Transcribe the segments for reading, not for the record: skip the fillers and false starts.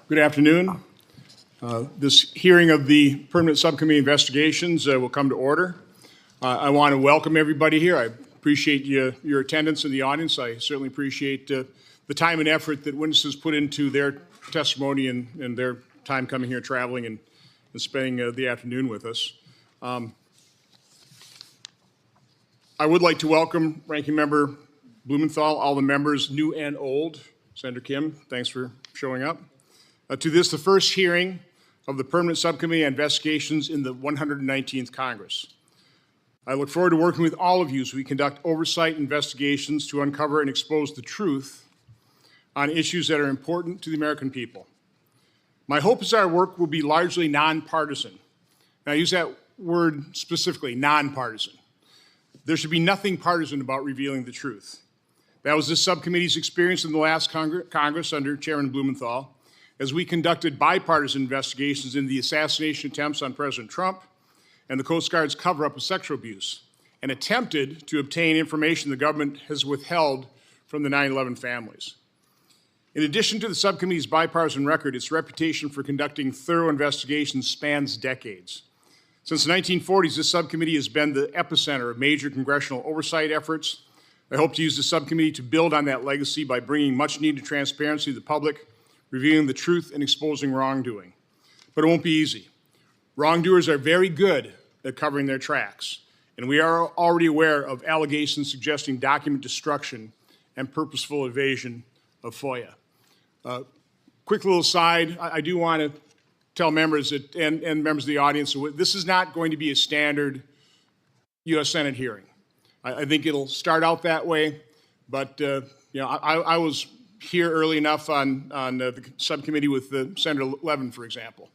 Good afternoon. This hearing of the Permanent Subcommittee Investigations will come to order. I want to welcome everybody here. I appreciate your attendance in the audience. I certainly appreciate the time and effort that witnesses put into their testimony and their time coming here, traveling, and spending the afternoon with us. I would like to welcome Ranking Member Blumenthal, all the members, new and old. Senator Kim, thanks for showing up. To this, the first hearing of the Permanent Subcommittee on Investigations in the 119th Congress. I look forward to working with all of you as we conduct oversight investigations to uncover and expose the truth on issues that are important to the American people. My hope is our work will be largely nonpartisan. And I use that word specifically, nonpartisan. There should be nothing partisan about revealing the truth. That was this subcommittee's experience in the last Congress under Chairman Blumenthal, as we conducted bipartisan investigations into the assassination attempts on President Trump and the Coast Guard's cover-up of sexual abuse, and attempted to obtain information the government has withheld from the 9/11 families. In addition to the subcommittee's bipartisan record, its reputation for conducting thorough investigations spans decades. Since the 1940s, this subcommittee has been the epicenter of major congressional oversight efforts. I hope to use the subcommittee to build on that legacy by bringing much-needed transparency to the public, revealing the truth and exposing wrongdoing. But it won't be easy. Wrongdoers are very good at covering their tracks, and we are already aware of allegations suggesting document destruction and purposeful evasion of FOIA. Quick little aside, I do want to tell members that, and members of the audience, this is not going to be a standard U.S. Senate hearing. I think it'll start out that way, but I was here early enough on the subcommittee with Senator Levin, for example.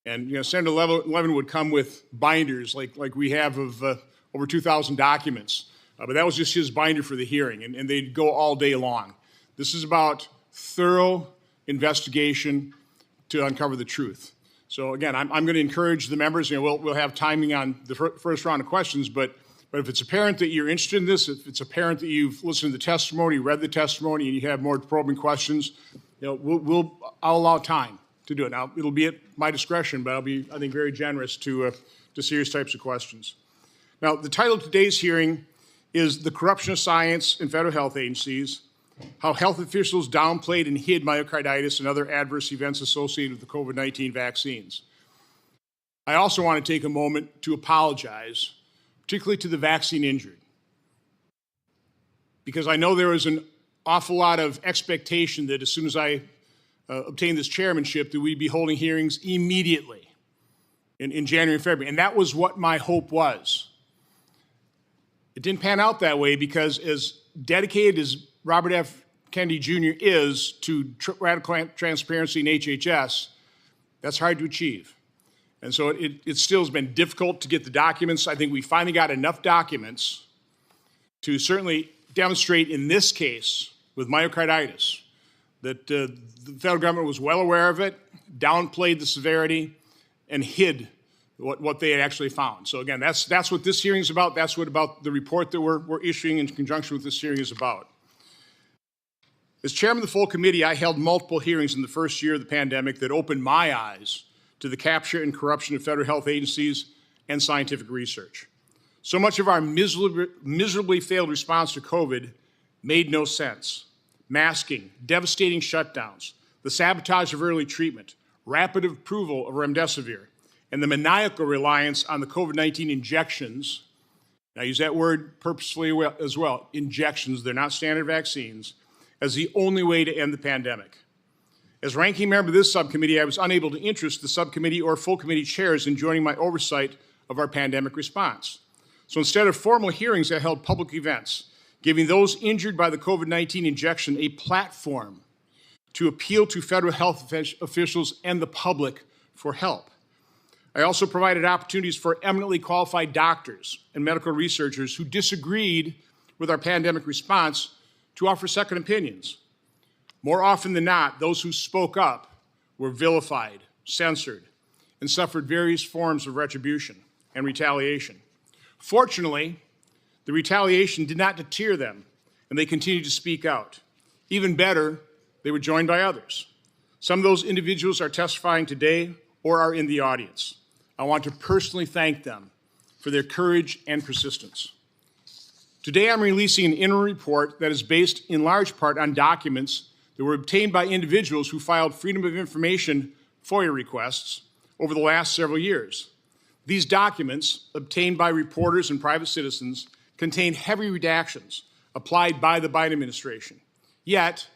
And Senator Levin would come with binders like we have of over 2,000 documents. But that was just his binder for the hearing, and they'd go all day long. This is about thorough investigation to uncover the truth. So again, I'm going to encourage the members. We'll have timing on the first round of questions, but if it's apparent that you're interested in this, if it's apparent that you've listened to the testimony, read the testimony, and you have more probing questions, I'll allow time to do it. Now, it'll be at my discretion, but I'll be, I think, very generous to serious types of questions. Now, the title of today's hearing is "The Corruption of Science in Federal Health Agencies, How Health Officials Downplayed and Hid Myocarditis and Other Adverse Events Associated with the COVID-19 Vaccines." I also want to take a moment to apologize, particularly to the vaccine injured, because I know there was an awful lot of expectation that as soon as I obtained this chairmanship that we'd be holding hearings immediately in January and February, and that was what my hope was. It didn't pan out that way because as dedicated as Robert F. Kennedy Jr. is to radical transparency in HHS, that's hard to achieve. And so it still has been difficult to get the documents. I think we finally got enough documents to certainly demonstrate in this case with myocarditis that the federal government was well aware of it, downplayed the severity, and hid what they had actually found. So again, that's what this hearing is about. That's what about the report that we're issuing in conjunction with this hearing is about. As chairman of the full committee, I held multiple hearings in the first year of the pandemic that opened my eyes to the capture and corruption of federal health agencies and scientific research. So much of our miserably failed response to COVID made no sense. Masking, devastating shutdowns, the sabotage of early treatment, rapid approval of remdesivir, and the maniacal reliance on the COVID-19 injections, and I use that word purposefully as well, injections, they're not standard vaccines, as the only way to end the pandemic. As ranking member of this subcommittee, I was unable to interest the subcommittee or full committee chairs in joining my oversight of our pandemic response. So instead of formal hearings, I held public events, giving those injured by the COVID-19 injection a platform to appeal to federal health officials and the public for help. I also provided opportunities for eminently qualified doctors and medical researchers who disagreed with our pandemic response to offer second opinions. More often than not, those who spoke up were vilified, censored, and suffered various forms of retribution and retaliation. Fortunately, the retaliation did not deter them, and they continued to speak out. Even better, they were joined by others. Some of those individuals are testifying today or are in the audience. I want to personally thank them for their courage and persistence. Today, I'm releasing an interim report that is based in large part on documents that were obtained by individuals who filed Freedom of Information FOIA requests over the last several years. These documents, obtained by reporters and private citizens, contain heavy redactions applied by the Biden administration. Yet,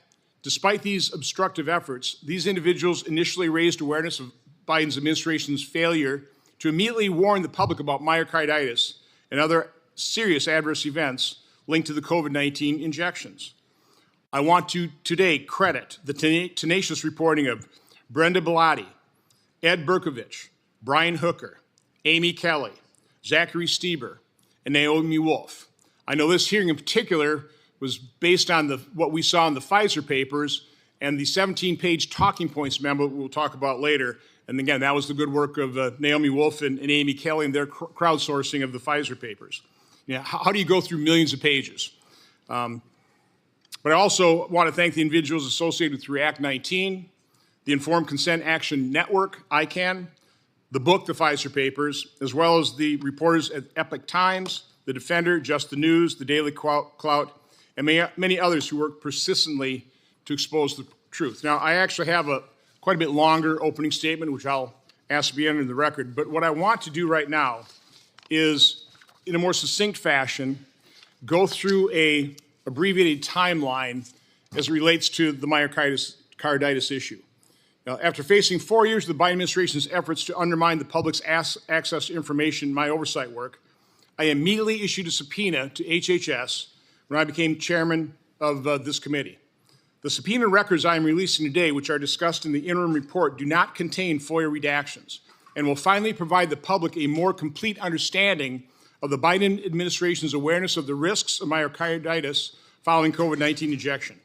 despite these obstructive efforts, these individuals initially raised awareness of Biden's administration's failure to immediately warn the public about myocarditis and other serious adverse events linked to the COVID-19 injections. I want to today credit the tenacious reporting of Brenda Bellotti, Ed Berkovich, Brian Hooker, Amy Kelly, Zachary Stieber, and Naomi Wolf. I know this hearing in particular was based on what we saw in the Pfizer papers and the 17-page talking points memo we'll talk about later. And again, that was the good work of Naomi Wolf and Amy Kelly and their crowdsourcing of the Pfizer papers. You know, how do you go through millions of pages? But I also want to thank the individuals associated with React 19, the Informed Consent Action Network, ICANN, the book, The Pfizer Papers, as well as the reporters at Epoch Times, The Defender, Just the News, The Daily Clout, and many others who work persistently to expose the truth. Now, I actually have a quite a bit longer opening statement, which I'll ask to be entered in the record, but what I want to do right now is, in a more succinct fashion, go through a abbreviated timeline as it relates to the myocarditis issue. Now, after facing 4 years of the Biden administration's efforts to undermine the public's access to information in my oversight work, I immediately issued a subpoena to HHS when I became chairman of this committee. The subpoena records I am releasing today, which are discussed in the interim report, do not contain FOIA redactions and will finally provide the public a more complete understanding of the Biden administration's awareness of the risks of myocarditis following COVID-19 injection.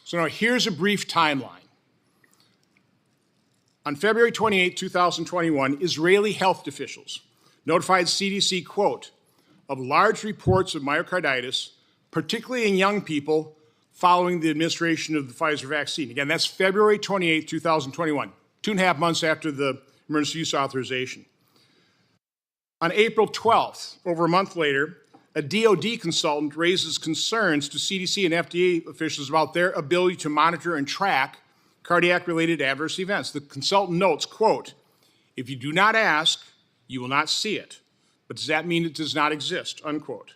So now here's a brief timeline. On February 28, 2021, Israeli health officials notified CDC, quote, of large reports of myocarditis, particularly in young people following the administration of the Pfizer vaccine. Again, that's February 28, 2021, 2.5 months after the emergency use authorization. On April 12th, over a month later, a DOD consultant raises concerns to CDC and FDA officials about their ability to monitor and track cardiac-related adverse events. The consultant notes, quote, if you do not ask, you will not see it. But does that mean it does not exist, unquote.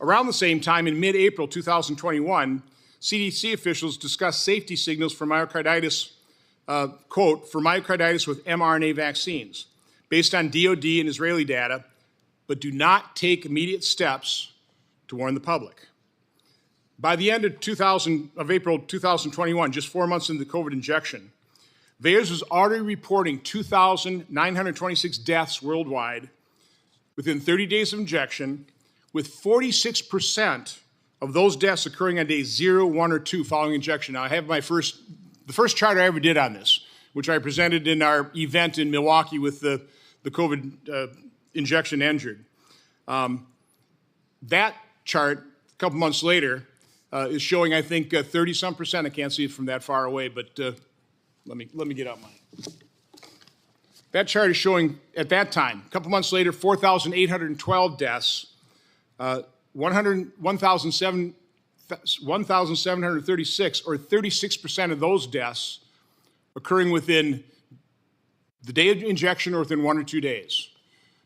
Around the same time, in mid-April 2021, CDC officials discussed safety signals for myocarditis, quote, for myocarditis with mRNA vaccines, based on DOD and Israeli data, but do not take immediate steps to warn the public. By the end of April 2021, just 4 months into the COVID injection, VAERS was already reporting 2,926 deaths worldwide within 30 days of injection, with 46% of those deaths occurring on days 0, 1, or 2 following injection. Now, I have the first chart I ever did on this, which I presented in our event in Milwaukee with the COVID injection injured. That chart, a couple months later, is showing, I think, 30-some%. I can't see it from that far away, but let me get out mine. That chart is showing, at that time, a couple months later, 4,812 deaths, 1,736, or 36% of those deaths occurring within the day of injection or within 1 or 2 days.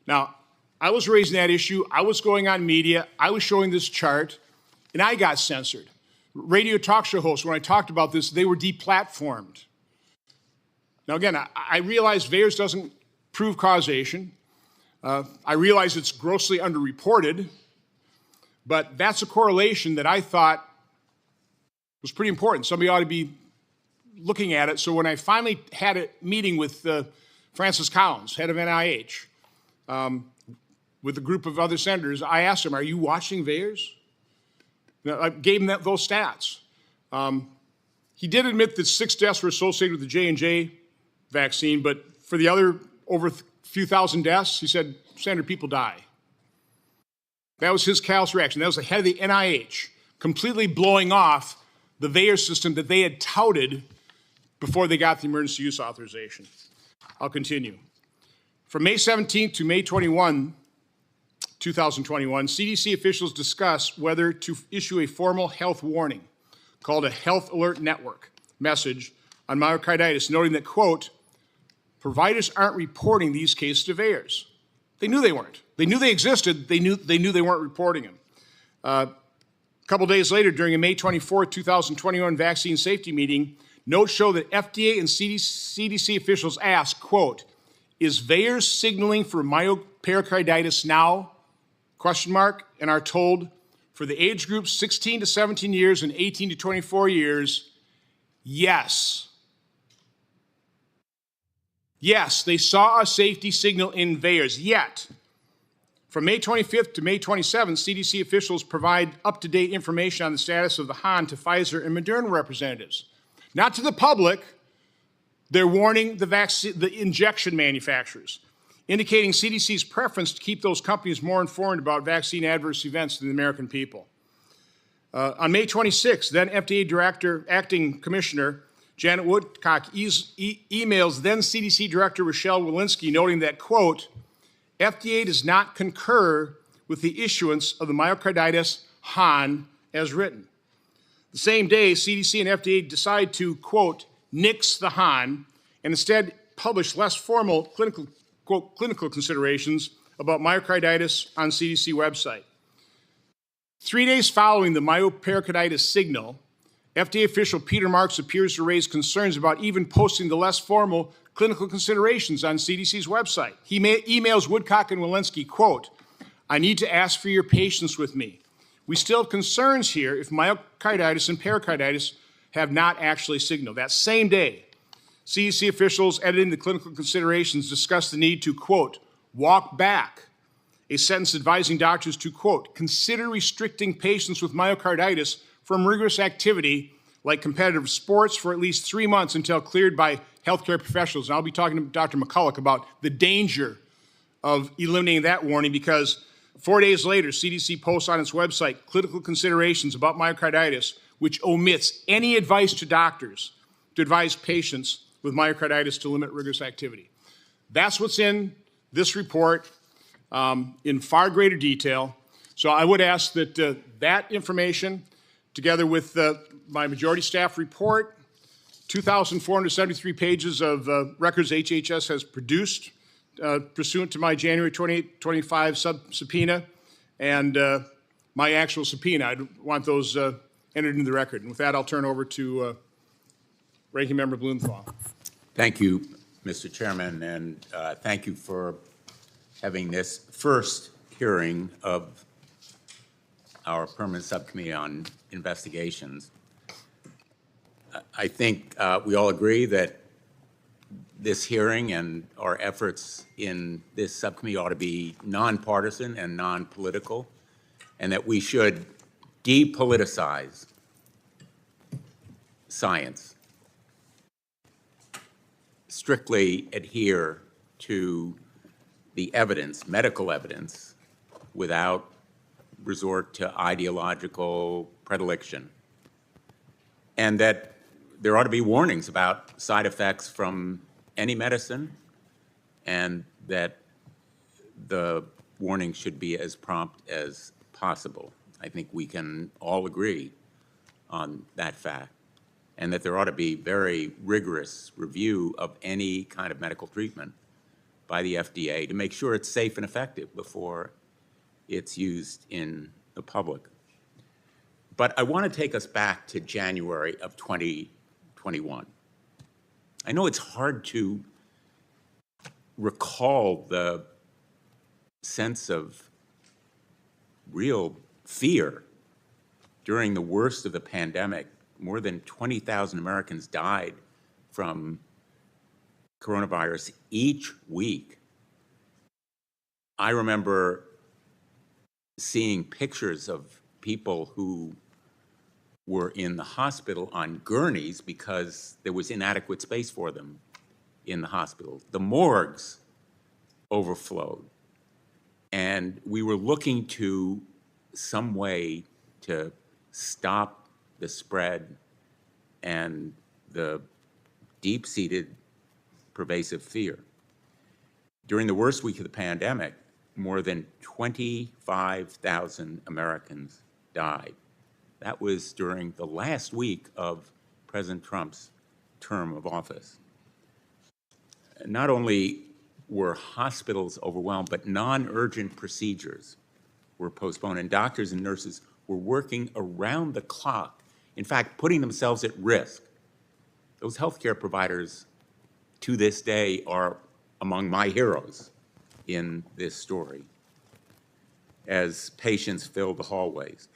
Now, I was raising that issue. I was going on media. I was showing this chart, and I got censored. Radio talk show hosts, when I talked about this, they were deplatformed. Now, again, I realize VAERS doesn't prove causation. I realize it's grossly underreported, but that's a correlation that I thought was pretty important. Somebody ought to be looking at it. So when I finally had a meeting with Francis Collins, head of NIH, with a group of other senators, I asked him, are you watching VAERS? I gave him those stats. He did admit that 6 deaths were associated with the J&J vaccine, but for the other over a few thousand deaths, he said, Senator, people die. That was his callous reaction. That was the head of the NIH, completely blowing off the VAERS system that they had touted before they got the emergency use authorization. I'll continue. From May 17th to May 21, 2021, CDC officials discussed whether to issue a formal health warning called a Health Alert Network message on myocarditis, noting that, quote, providers aren't reporting these cases to VAERS. They knew they weren't. They knew they existed. They knew they weren't reporting them. A couple days later, during a May 24, 2021 vaccine safety meeting, notes show that FDA and CDC officials asked, quote, is VAERS signaling for myocarditis now? Question mark, and are told for the age groups 16 to 17 years and 18 to 24 years, yes. Yes, they saw a safety signal in VAERS, yet. From May 25th to May 27th, CDC officials provide up-to-date information on the status of the HAN to Pfizer and Moderna representatives. Not to the public, they're warning the injection manufacturers, indicating CDC's preference to keep those companies more informed about vaccine adverse events to the American people. On May 26th, then FDA Director, Acting Commissioner Janet Woodcock emails then CDC Director Rochelle Walensky noting that, quote, FDA does not concur with the issuance of the myocarditis HAN as written. The same day, CDC and FDA decide to, quote, nix the HAN and instead publish less formal clinical, quote, clinical considerations about myocarditis on CDC website. 3 days following the myocarditis signal, FDA official Peter Marks appears to raise concerns about even posting the less formal clinical considerations on CDC's website. He emails Woodcock and Walensky, quote, I need to ask for your patience with me. We still have concerns here if myocarditis and pericarditis have not actually signaled. That same day, CDC officials editing the clinical considerations discussed the need to, quote, walk back a sentence advising doctors to, quote, consider restricting patients with myocarditis from rigorous activity like competitive sports for at least 3 months until cleared by healthcare professionals. And I'll be talking to Dr. McCulloch about the danger of eliminating that warning because 4 days later, CDC posts on its website clinical considerations about myocarditis, which omits any advice to doctors to advise patients with myocarditis to limit rigorous activity. That's what's in this report in far greater detail. So I would ask that that information, together with my majority staff report, 2,473 pages of records HHS has produced pursuant to my January 2025 subpoena and my actual subpoena. I want those entered into the record. And with that, I'll turn over to Ranking Member Blumenthal. Thank you, Mr. Chairman, and thank you for having this first hearing of our Permanent Subcommittee on Investigations. I think we all agree that this hearing and our efforts in this subcommittee ought to be nonpartisan and non-political, and that we should depoliticize science, strictly adhere to the evidence, medical evidence, without resort to ideological predilection, and that there ought to be warnings about side effects from any medicine, and that the warning should be as prompt as possible. I think we can all agree on that fact, and that there ought to be very rigorous review of any kind of medical treatment by the FDA to make sure it's safe and effective before it's used in the public. But I want to take us back to January of 2021. I know it's hard to recall the sense of real fear during the worst of the pandemic. More than 20,000 Americans died from coronavirus each week. I remember seeing pictures of people who were in the hospital on gurneys because there was inadequate space for them in the hospital. The morgues overflowed. And we were looking to some way to stop the spread and the deep-seated, pervasive fear. During the worst week of the pandemic, more than 25,000 Americans died. That was during the last week of President Trump's term of office. Not only were hospitals overwhelmed, but non-urgent procedures were postponed, and doctors and nurses were working around the clock, in fact, putting themselves at risk. Those healthcare providers, to this day, are among my heroes in this story as patients filled the hallways.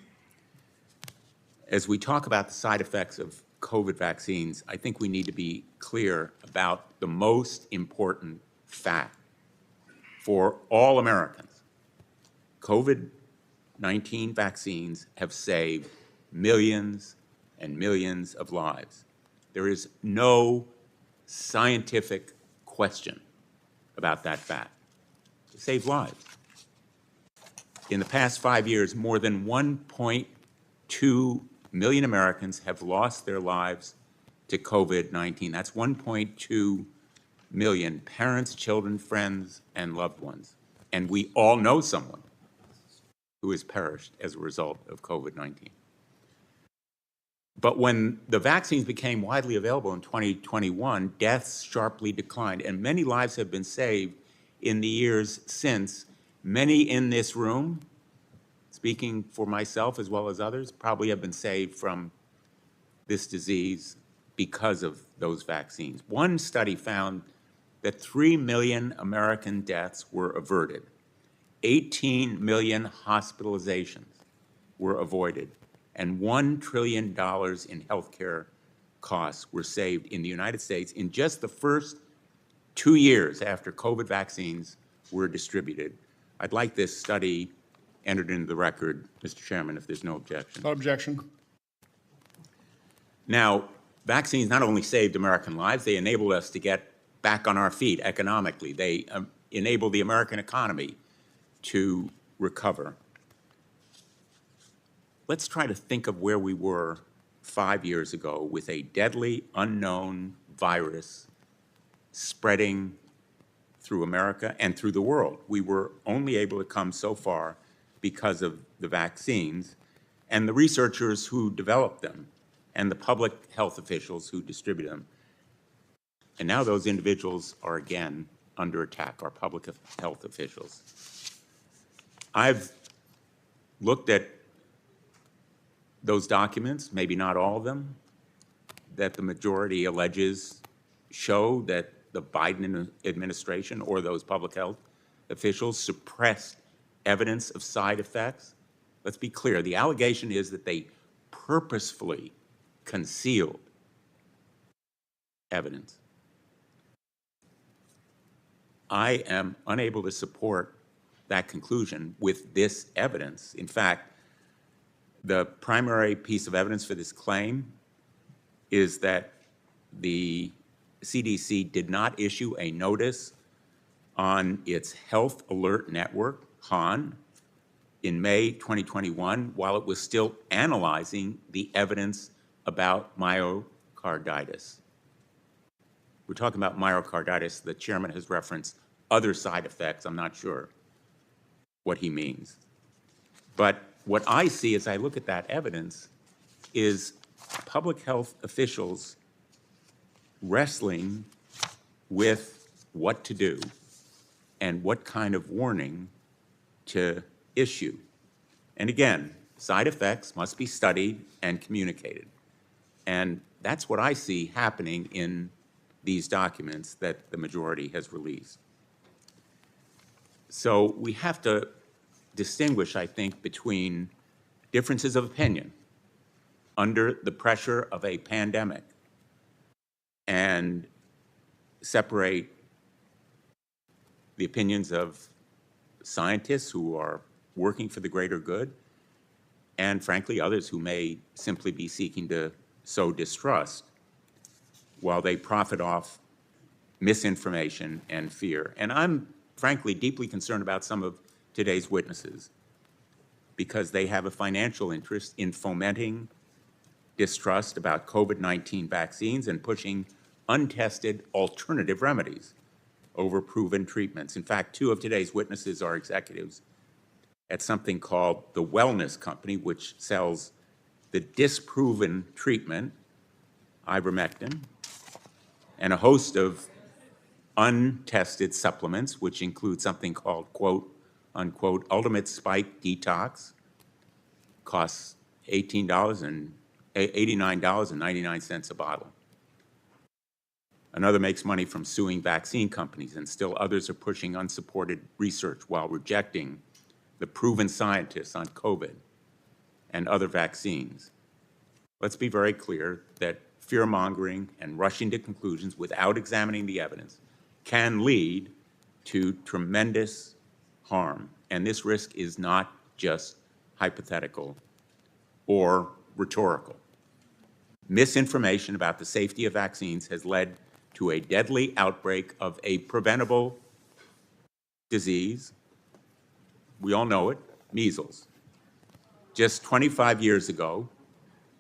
As we talk about the side effects of COVID vaccines, I think we need to be clear about the most important fact for all Americans. COVID-19 vaccines have saved millions and millions of lives. There is no scientific question about that fact. They save lives. In the past 5 years, more than 1.2 million Americans have lost their lives to COVID-19. That's 1.2 million parents, children, friends, and loved ones. And we all know someone who has perished as a result of COVID-19. But when the vaccines became widely available in 2021, deaths sharply declined, and many lives have been saved in the years since. Many in this room, speaking for myself as well as others, probably have been saved from this disease because of those vaccines. One study found that 3 million American deaths were averted. 18 million hospitalizations were avoided, and $1 trillion in healthcare costs were saved in the United States in just the first 2 years after COVID vaccines were distributed. I'd like this study entered into the record, Mr. Chairman, if there's no objection. No objection. Now, vaccines not only saved American lives, they enabled us to get back on our feet economically. They enabled the American economy to recover. Let's try to think of where we were 5 years ago with a deadly, unknown virus spreading through America and through the world. We were only able to come so far because of the vaccines and the researchers who developed them and the public health officials who distribute them. And now those individuals are again under attack, our public health officials. I've looked at those documents, maybe not all of them, that the majority alleges show that the Biden administration or those public health officials suppressed evidence of side effects. Let's be clear, the allegation is that they purposefully concealed evidence. I am unable to support that conclusion with this evidence. In fact, the primary piece of evidence for this claim is that the CDC did not issue a notice on its Health Alert Network, HAN, in May 2021, while it was still analyzing the evidence about myocarditis. We're talking about myocarditis. The chairman has referenced other side effects. I'm not sure what he means. But what I see as I look at that evidence is public health officials wrestling with what to do and what kind of warning to issue. And again, side effects must be studied and communicated. And that's what I see happening in these documents that the majority has released. So we have to distinguish, I think, between differences of opinion under the pressure of a pandemic and separate the opinions of scientists who are working for the greater good and, frankly, others who may simply be seeking to sow distrust while they profit off misinformation and fear. And I'm, frankly, deeply concerned about some of today's witnesses because they have a financial interest in fomenting distrust about COVID-19 vaccines and pushing untested alternative remedies over proven treatments. In fact, two of today's witnesses are executives at something called the Wellness Company, which sells the disproven treatment, ivermectin, and a host of untested supplements, which include something called, quote, unquote, Ultimate Spike Detox, costs $89.99 a bottle. Another makes money from suing vaccine companies, and still others are pushing unsupported research while rejecting the proven scientists on COVID and other vaccines. Let's be very clear that fear-mongering and rushing to conclusions without examining the evidence can lead to tremendous harm. And this risk is not just hypothetical or rhetorical. Misinformation about the safety of vaccines has led to a deadly outbreak of a preventable disease. We all know it, measles. Just 25 years ago,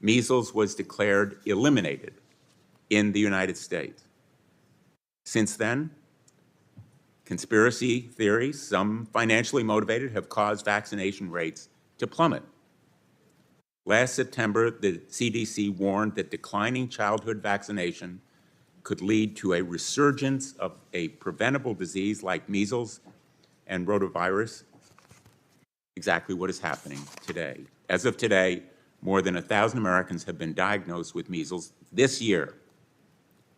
measles was declared eliminated in the United States. Since then, conspiracy theories, some financially motivated, have caused vaccination rates to plummet. Last September, the CDC warned that declining childhood vaccination could lead to a resurgence of a preventable disease like measles and rotavirus, exactly what is happening today. As of today, more than 1,000 Americans have been diagnosed with measles this year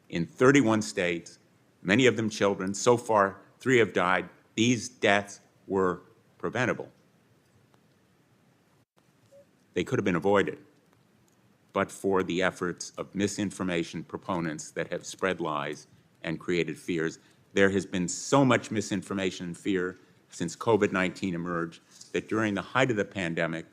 in 31 states, many of them children. So far, 3 have died. These deaths were preventable. They could have been avoided, but for the efforts of misinformation proponents that have spread lies and created fears. There has been so much misinformation and fear since COVID-19 emerged that during the height of the pandemic,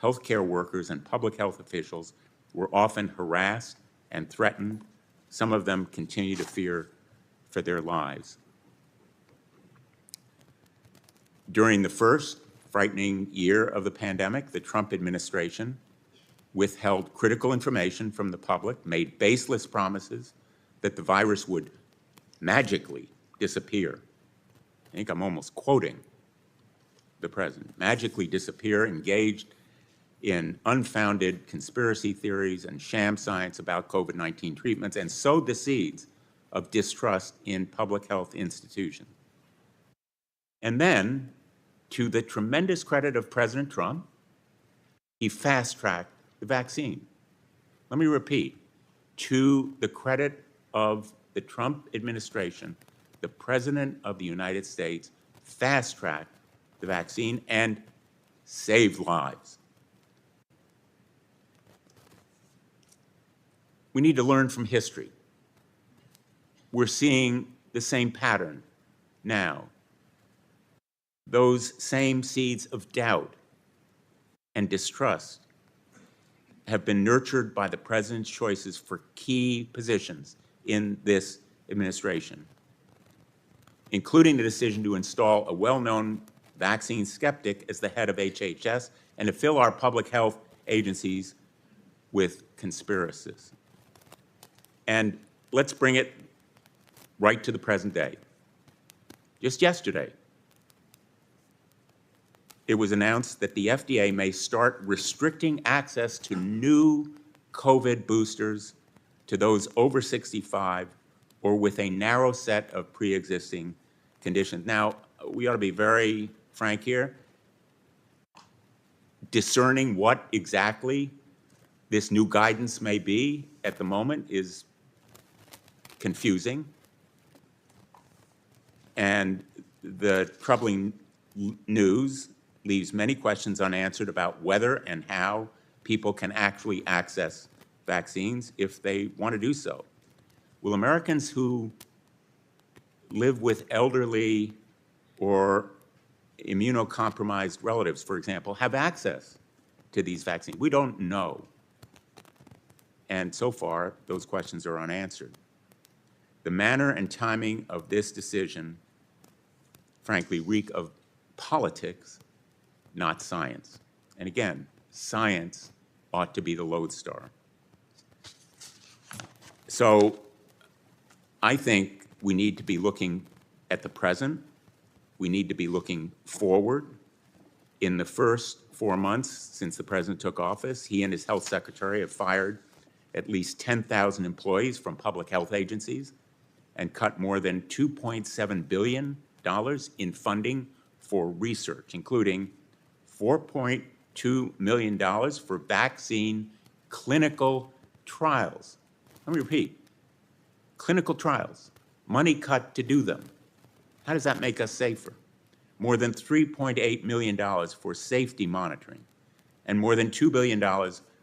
healthcare workers and public health officials were often harassed and threatened. Some of them continue to fear for their lives. During the first frightening year of the pandemic, the Trump administration withheld critical information from the public, made baseless promises that the virus would magically disappear. I think I'm almost quoting the president. Magically disappear, engaged in unfounded conspiracy theories and sham science about COVID-19 treatments, and sowed the seeds of distrust in public health institutions. And then, to the tremendous credit of President Trump, he fast-tracked the vaccine. Let me repeat, to the credit of the Trump administration, the President of the United States fast-tracked the vaccine and saved lives. We need to learn from history. We're seeing the same pattern now. Those same seeds of doubt and distrust have been nurtured by the president's choices for key positions in this administration, including the decision to install a well-known vaccine skeptic as the head of HHS and to fill our public health agencies with conspiracists. And let's bring it right to the present day. Just yesterday, it was announced that the FDA may start restricting access to new COVID boosters to those over 65 or with a narrow set of pre-existing conditions. Now, we ought to be very frank here. Discerning what exactly this new guidance may be at the moment is confusing. And the troubling news leaves many questions unanswered about whether and how people can actually access vaccines if they want to do so. Will Americans who live with elderly or immunocompromised relatives, for example, have access to these vaccines? We don't know. And so far, those questions are unanswered. The manner and timing of this decision, frankly, reek of politics, not science. And again, science ought to be the lodestar. So I think we need to be looking at the present. We need to be looking forward. In the first 4 months since the president took office, he and his health secretary have fired at least 10,000 employees from public health agencies and cut more than $2.7 billion in funding for research, including $4.2 million for vaccine clinical trials. Let me repeat, clinical trials, money cut to do them. How does that make us safer? More than $3.8 million for safety monitoring, and more than $2 billion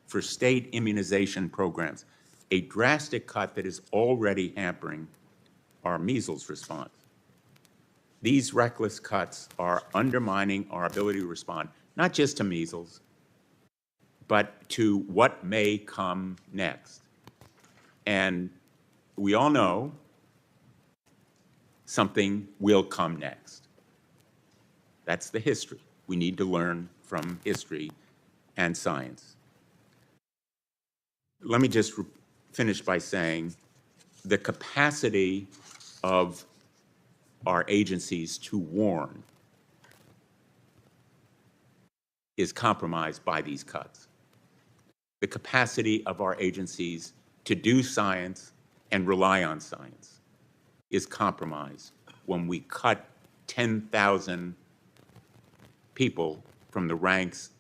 for state immunization programs, a drastic cut that is already hampering our measles response. These reckless cuts are undermining our ability to respond, not just to measles, but to what may come next. And we all know something will come next. That's the history. We need to learn from history and science. Let me just finish by saying the capacity of our agencies to warn is compromised by these cuts. The capacity of our agencies to do science and rely on science is compromised when we cut 10,000 people from the ranks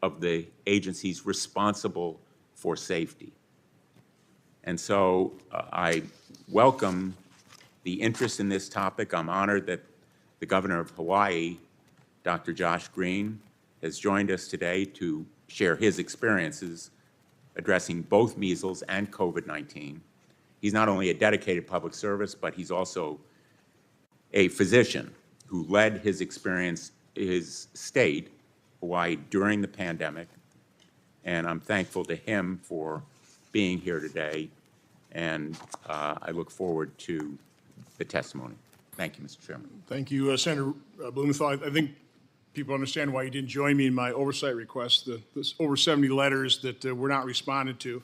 of the agencies responsible for safety. And so I welcome the interest in this topic. I'm honored that the governor of Hawaii, Dr. Josh Green, has joined us today to share his experiences addressing both measles and COVID-19. He's not only a dedicated public service, but he's also a physician who led his experience, his state, Hawaii, during the pandemic. And I'm thankful to him for being here today. And I look forward to the testimony. Thank you, Mr. Chairman. Thank you, Senator Blumenthal. I think people understand why you didn't join me in my oversight request. There's over 70 letters that were not responded to.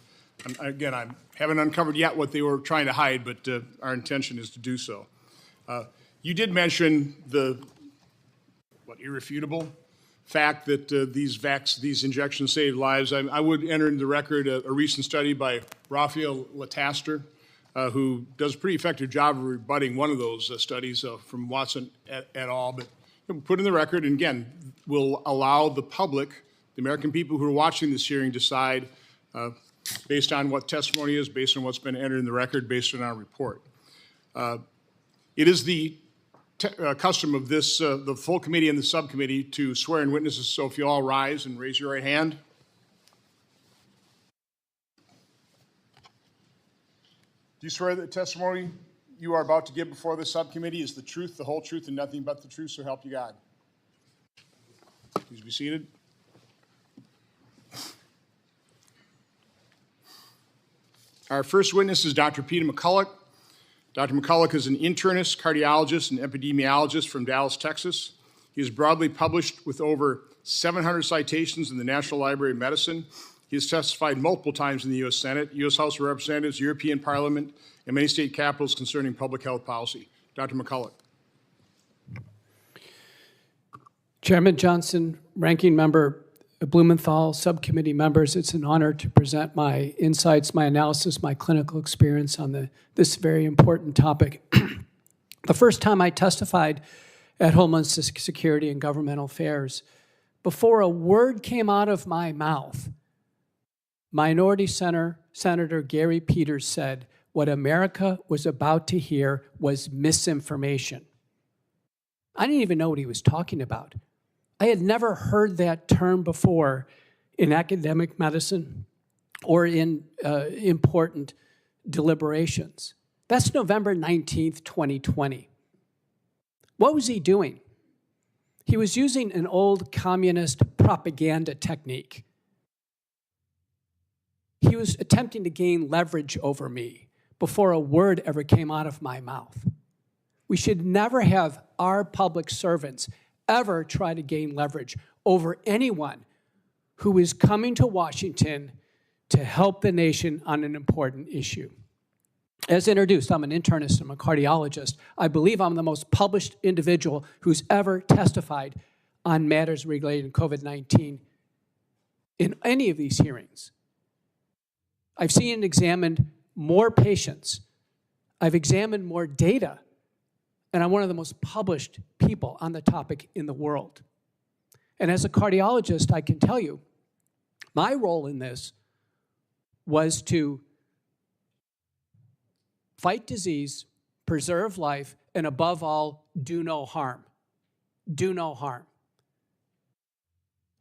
Again, I haven't uncovered yet what they were trying to hide, but our intention is to do so. You did mention the irrefutable fact that these injections save lives. I would enter into the record a recent study by Raphael Lataster, who does a pretty effective job of rebutting one of those studies from Watson et al. But put in the record, and again, will allow the public, the American people who are watching this hearing, decide based on what testimony is, based on what's been entered in the record, based on our report. It is the custom of this, the full committee and the subcommittee, to swear in witnesses. So if you all rise and raise your right hand. Do you swear that the testimony you are about to give before the subcommittee is the truth, the whole truth, and nothing but the truth, so help you God? Please be seated. Our first witness is Dr. Peter McCulloch. Dr. McCulloch is an internist, cardiologist, and epidemiologist from Dallas, Texas. He is broadly published with over 700 citations in the National Library of Medicine. He has testified multiple times in the U.S. Senate, U.S. House of Representatives, European Parliament, and many state capitals concerning public health policy. Dr. McCulloch. Chairman Johnson, Ranking Member Blumenthal, subcommittee members, it's an honor to present my insights, my analysis, my clinical experience on this very important topic. The first time I testified at Homeland Security and Governmental Affairs, before a word came out of my mouth, Minority Senator Gary Peters said, what America was about to hear was misinformation. I didn't even know what he was talking about. I had never heard that term before in academic medicine or in important deliberations. That's November 19th, 2020. What was he doing? He was using an old communist propaganda technique. He was attempting to gain leverage over me before a word ever came out of my mouth. We should never have our public servants ever try to gain leverage over anyone who is coming to Washington to help the nation on an important issue. As introduced, I'm an internist, I'm a cardiologist. I believe I'm the most published individual who's ever testified on matters related to COVID-19 in any of these hearings. I've seen and examined more patients. I've examined more data, and I'm one of the most published people on the topic in the world. And as a cardiologist, I can tell you, my role in this was to fight disease, preserve life, and above all, do no harm. Do no harm.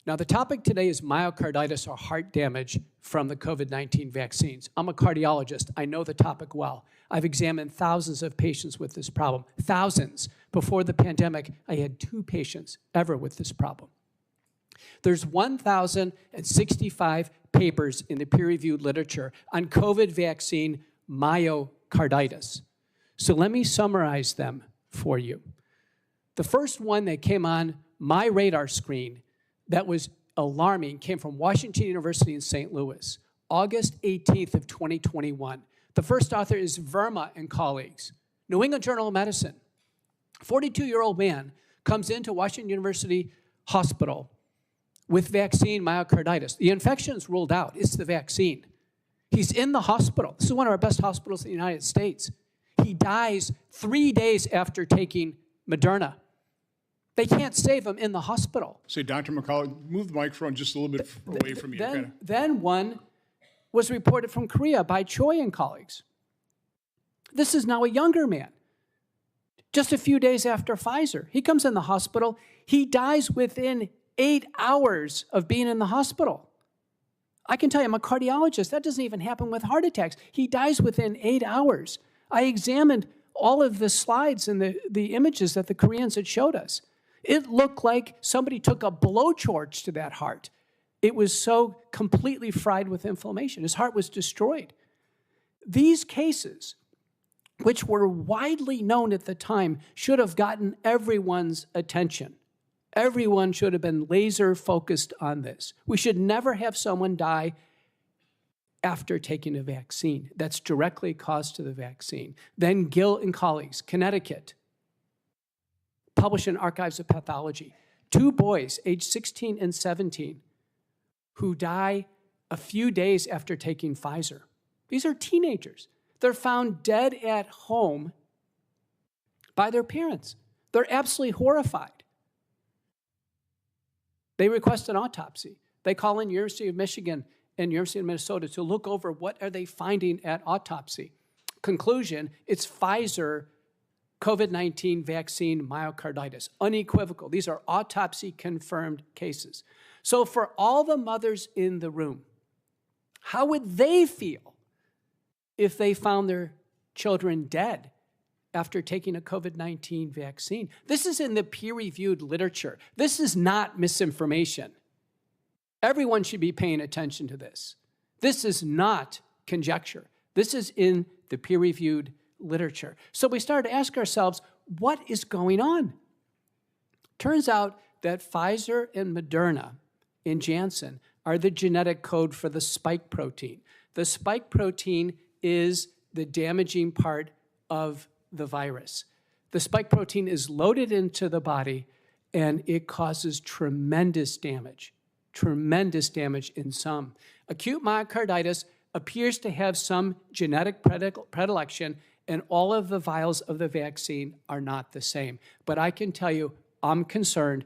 Now, the topic today is myocarditis or heart damage from the COVID-19 vaccines. I'm a cardiologist. I know the topic well. I've examined thousands of patients with this problem. Thousands. Before the pandemic, I had 2 patients ever with this problem. There's 1,065 papers in the peer-reviewed literature on COVID vaccine myocarditis. So let me summarize them for you. The first one that came on my radar screen that was alarming came from Washington University in St. Louis, August 18th of 2021. The first author is Verma and colleagues, New England Journal of Medicine. 42-year-old man comes into Washington University Hospital with vaccine myocarditis. The infection's ruled out. It's the vaccine. He's in the hospital. This is one of our best hospitals in the United States. He dies 3 days after taking Moderna. They can't save him in the hospital. Say, Dr. McCullough, move the microphone just a little bit away from you. Then one was reported from Korea by Choi and colleagues. This is now a younger man. Just a few days after Pfizer, he comes in the hospital. He dies within 8 hours of being in the hospital. I can tell you, I'm a cardiologist. That doesn't even happen with heart attacks. He dies within 8 hours. I examined all of the slides and the images that the Koreans had showed us. It looked like somebody took a blowtorch to that heart. It was so completely fried with inflammation. His heart was destroyed. These cases, which were widely known at the time, should have gotten everyone's attention. Everyone should have been laser focused on this. We should never have someone die after taking a vaccine. That's directly caused to the vaccine. Then Gill and colleagues, Connecticut, published in Archives of Pathology. 2 boys, aged 16 and 17, who die a few days after taking Pfizer. These are teenagers. They're found dead at home by their parents. They're absolutely horrified. They request an autopsy. They call in University of Michigan and University of Minnesota to look over what are they finding at autopsy. Conclusion, it's Pfizer COVID-19 vaccine myocarditis, unequivocal. These are autopsy-confirmed cases. So for all the mothers in the room, how would they feel if they found their children dead after taking a COVID-19 vaccine? This is in the peer-reviewed literature. This is not misinformation. Everyone should be paying attention to this. This is not conjecture. This is in the peer-reviewed literature. So we started to ask ourselves, what is going on? Turns out that Pfizer and Moderna and Janssen are the genetic code for the spike protein. The spike protein is the damaging part of the virus. The spike protein is loaded into the body and it causes tremendous damage in some. Acute myocarditis appears to have some genetic predilection, and all of the vials of the vaccine are not the same. But I can tell you, I'm concerned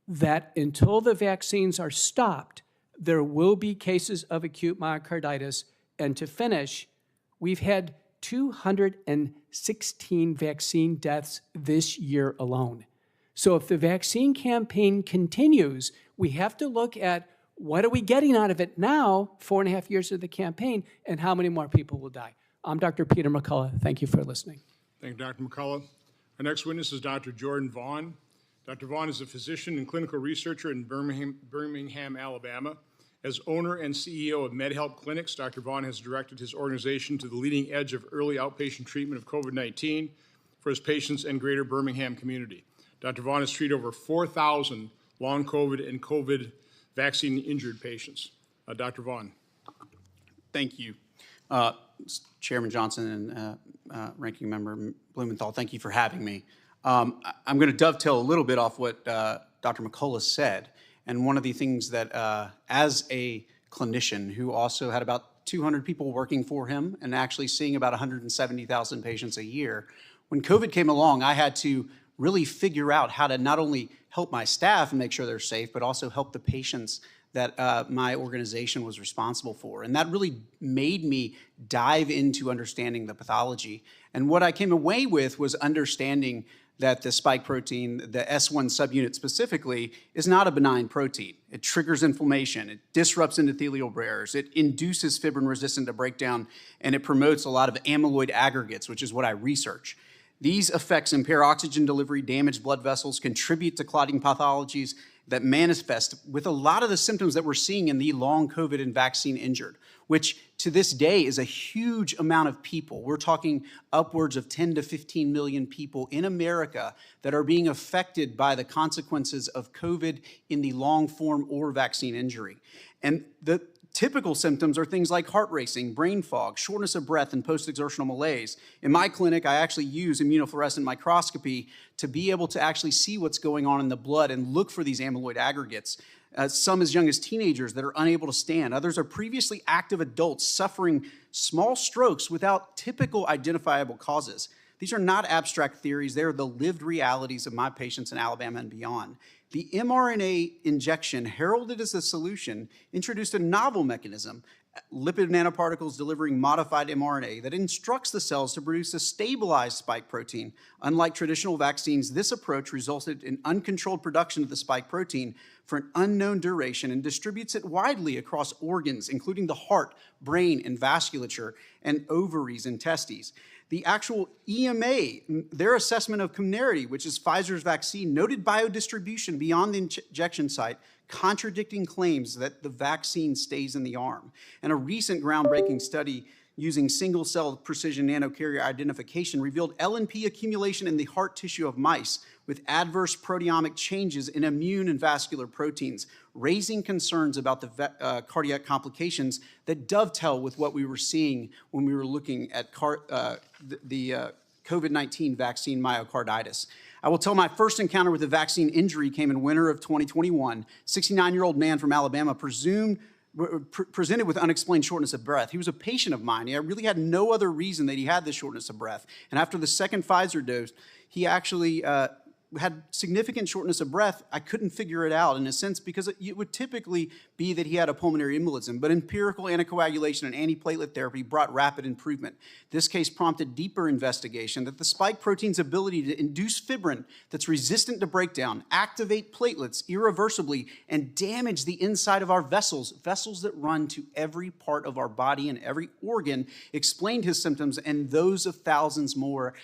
that until the vaccines are stopped, there will be cases of acute myocarditis. And to finish, we've had 216 vaccine deaths this year alone. So if the vaccine campaign continues, we have to look at what are we getting out of it now, 4.5 years of the campaign, and how many more people will die. I'm Dr. Peter McCullough. Thank you for listening. Thank you, Dr. McCullough. Our next witness is Dr. Jordan Vaughn. Dr. Vaughn is a physician and clinical researcher in Birmingham, Alabama. As owner and CEO of MedHelp Clinics, Dr. Vaughn has directed his organization to the leading edge of early outpatient treatment of COVID-19 for his patients and greater Birmingham community. Dr. Vaughn has treated over 4,000 long COVID and COVID vaccine-injured patients. Dr. Vaughn. Thank you. Chairman Johnson and Ranking Member Blumenthal, thank you for having me. I'm going to dovetail a little bit off what Dr. McCullough said. And one of the things that, as a clinician who also had about 200 people working for him and actually seeing about 170,000 patients a year, when COVID came along, I had to really figure out how to not only help my staff and make sure they're safe, but also help the patients that my organization was responsible for. And that really made me dive into understanding the pathology. And what I came away with was understanding that the spike protein, the S1 subunit specifically, is not a benign protein. It triggers inflammation, it disrupts endothelial barriers, it induces fibrin resistant to breakdown, and it promotes a lot of amyloid aggregates, which is what I research. These effects impair oxygen delivery, damage blood vessels, contribute to clotting pathologies that manifest with a lot of the symptoms that we're seeing in the long COVID and vaccine injured, which to this day is a huge amount of people. We're talking upwards of 10 to 15 million people in America that are being affected by the consequences of COVID in the long form or vaccine injury. And the typical symptoms are things like heart racing, brain fog, shortness of breath, and post-exertional malaise. In my clinic, I actually use immunofluorescent microscopy to be able to actually see what's going on in the blood and look for these amyloid aggregates. Some as young as teenagers that are unable to stand. Others are previously active adults suffering small strokes without typical identifiable causes. These are not abstract theories. They're the lived realities of my patients in Alabama and beyond. The mRNA injection, heralded as a solution, introduced a novel mechanism, lipid nanoparticles delivering modified mRNA that instructs the cells to produce a stabilized spike protein. Unlike traditional vaccines, this approach resulted in uncontrolled production of the spike protein for an unknown duration and distributes it widely across organs, including the heart, brain, and vasculature, and ovaries and testes. The actual EMA, their assessment of Comirnaty, which is Pfizer's vaccine, noted biodistribution beyond the injection site, contradicting claims that the vaccine stays in the arm. And a recent groundbreaking study using single-cell precision nanocarrier identification revealed LNP accumulation in the heart tissue of mice with adverse proteomic changes in immune and vascular proteins, raising concerns about the cardiac complications that dovetail with what we were seeing when we were looking at the COVID-19 vaccine myocarditis. I will tell my first encounter with a vaccine injury came in winter of 2021. 69-year-old man from Alabama presented with unexplained shortness of breath. He was a patient of mine. He really had no other reason that he had this shortness of breath. And after the second Pfizer dose, he actually had significant shortness of breath. I couldn't figure it out in a sense because it would typically be that he had a pulmonary embolism, but empirical anticoagulation and antiplatelet therapy brought rapid improvement. This case prompted deeper investigation that the spike protein's ability to induce fibrin that's resistant to breakdown, activate platelets irreversibly, and damage the inside of our vessels that run to every part of our body and every organ, explained his symptoms and those of thousands more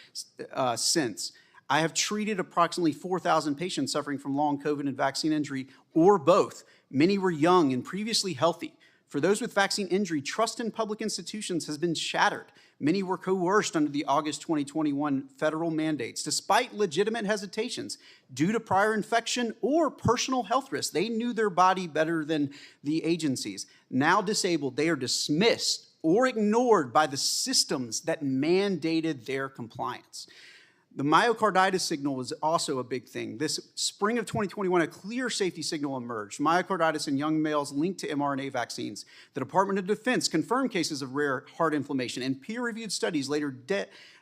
since. I have treated approximately 4,000 patients suffering from long COVID and vaccine injury, or both. Many were young and previously healthy. For those with vaccine injury, trust in public institutions has been shattered. Many were coerced under the August 2021 federal mandates, despite legitimate hesitations due to prior infection or personal health risks. They knew their body better than the agencies. Now disabled, they are dismissed or ignored by the systems that mandated their compliance. The myocarditis signal was also a big thing. This spring of 2021, a clear safety signal emerged. Myocarditis in young males linked to mRNA vaccines. The Department of Defense confirmed cases of rare heart inflammation, and peer-reviewed studies later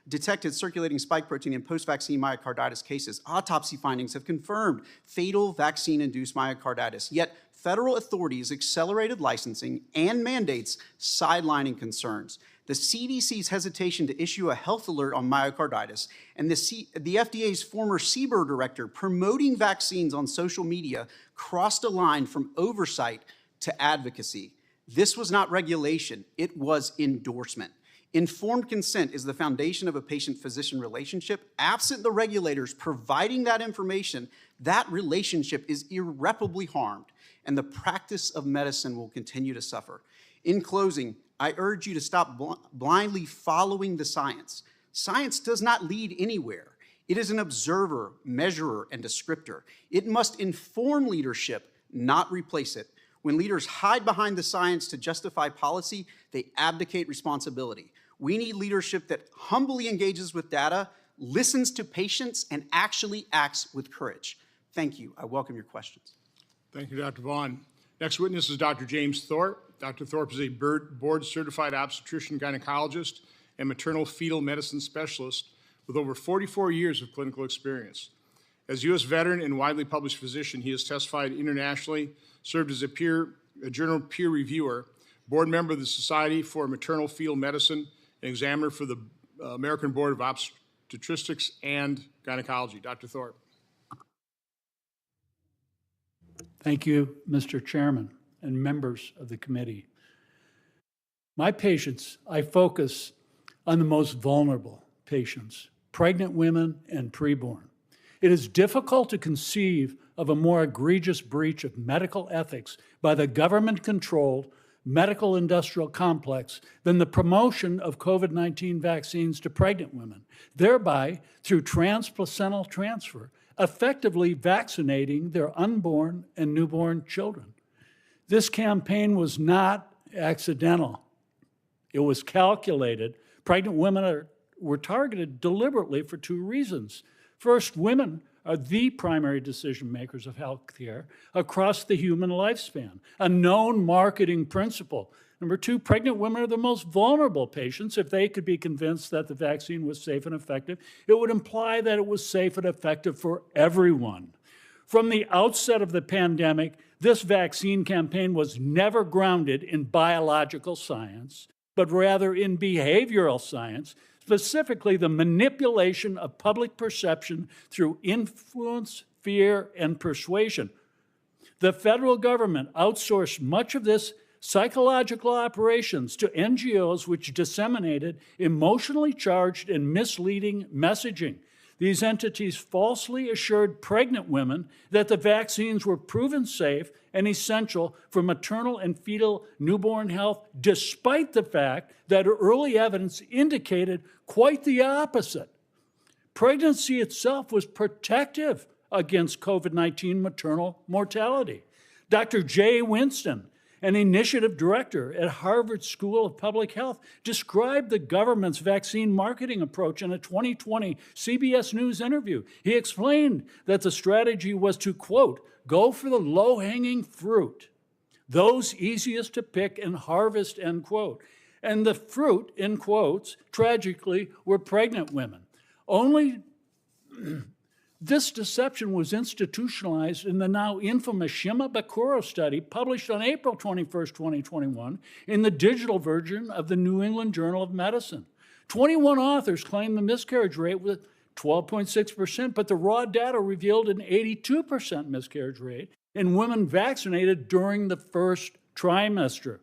detected circulating spike protein in post-vaccine myocarditis cases. Autopsy findings have confirmed fatal vaccine-induced myocarditis. Yet federal authorities accelerated licensing and mandates, sidelining concerns. The CDC's hesitation to issue a health alert on myocarditis, and the FDA's former CBER director promoting vaccines on social media crossed a line from oversight to advocacy. This was not regulation, it was endorsement. Informed consent is the foundation of a patient-physician relationship. Absent the regulators providing that information, that relationship is irreparably harmed, and the practice of medicine will continue to suffer. In closing, I urge you to stop blindly following the science. Science does not lead anywhere. It is an observer, measurer, and descriptor. It must inform leadership, not replace it. When leaders hide behind the science to justify policy, they abdicate responsibility. We need leadership that humbly engages with data, listens to patients, and actually acts with courage. Thank you. I welcome your questions. Thank you, Dr. Vaughn. Next witness is Dr. James Thorpe. Dr. Thorpe is a board-certified obstetrician gynecologist and maternal fetal medicine specialist with over 44 years of clinical experience. As U.S. veteran and widely published physician, he has testified internationally, served as a journal peer reviewer, board member of the Society for Maternal Fetal Medicine, and examiner for the American Board of Obstetrics and Gynecology. Dr. Thorpe. Thank you, Mr. Chairman and members of the committee. My patients, I focus on the most vulnerable patients, pregnant women and preborn. It is difficult to conceive of a more egregious breach of medical ethics by the government-controlled medical industrial complex than the promotion of COVID-19 vaccines to pregnant women, thereby, through transplacental transfer, effectively vaccinating their unborn and newborn children. This campaign was not accidental. It was calculated. Pregnant women were targeted deliberately for two reasons. First, women are the primary decision makers of healthcare across the human lifespan, a known marketing principle. Number two, pregnant women are the most vulnerable patients. If they could be convinced that the vaccine was safe and effective, it would imply that it was safe and effective for everyone. From the outset of the pandemic, this vaccine campaign was never grounded in biological science, but rather in behavioral science, specifically the manipulation of public perception through influence, fear, and persuasion. The federal government outsourced much of this psychological operations to NGOs which disseminated emotionally charged and misleading messaging. These entities falsely assured pregnant women that the vaccines were proven safe and essential for maternal and fetal newborn health, despite the fact that early evidence indicated quite the opposite. Pregnancy itself was protective against COVID-19 maternal mortality. Dr. Jay Winston, an initiative director at Harvard School of Public Health, described the government's vaccine marketing approach in a 2020 CBS News interview. He explained that the strategy was to, quote, go for the low-hanging fruit, those easiest to pick and harvest, end quote. And the fruit, in quotes, tragically, were pregnant women. Only this deception was institutionalized in the now infamous Shimabukuro study published on April 21st, 2021 in the digital version of the New England Journal of Medicine. 21 authors claimed the miscarriage rate was 12.6%, but the raw data revealed an 82% miscarriage rate in women vaccinated during the first trimester.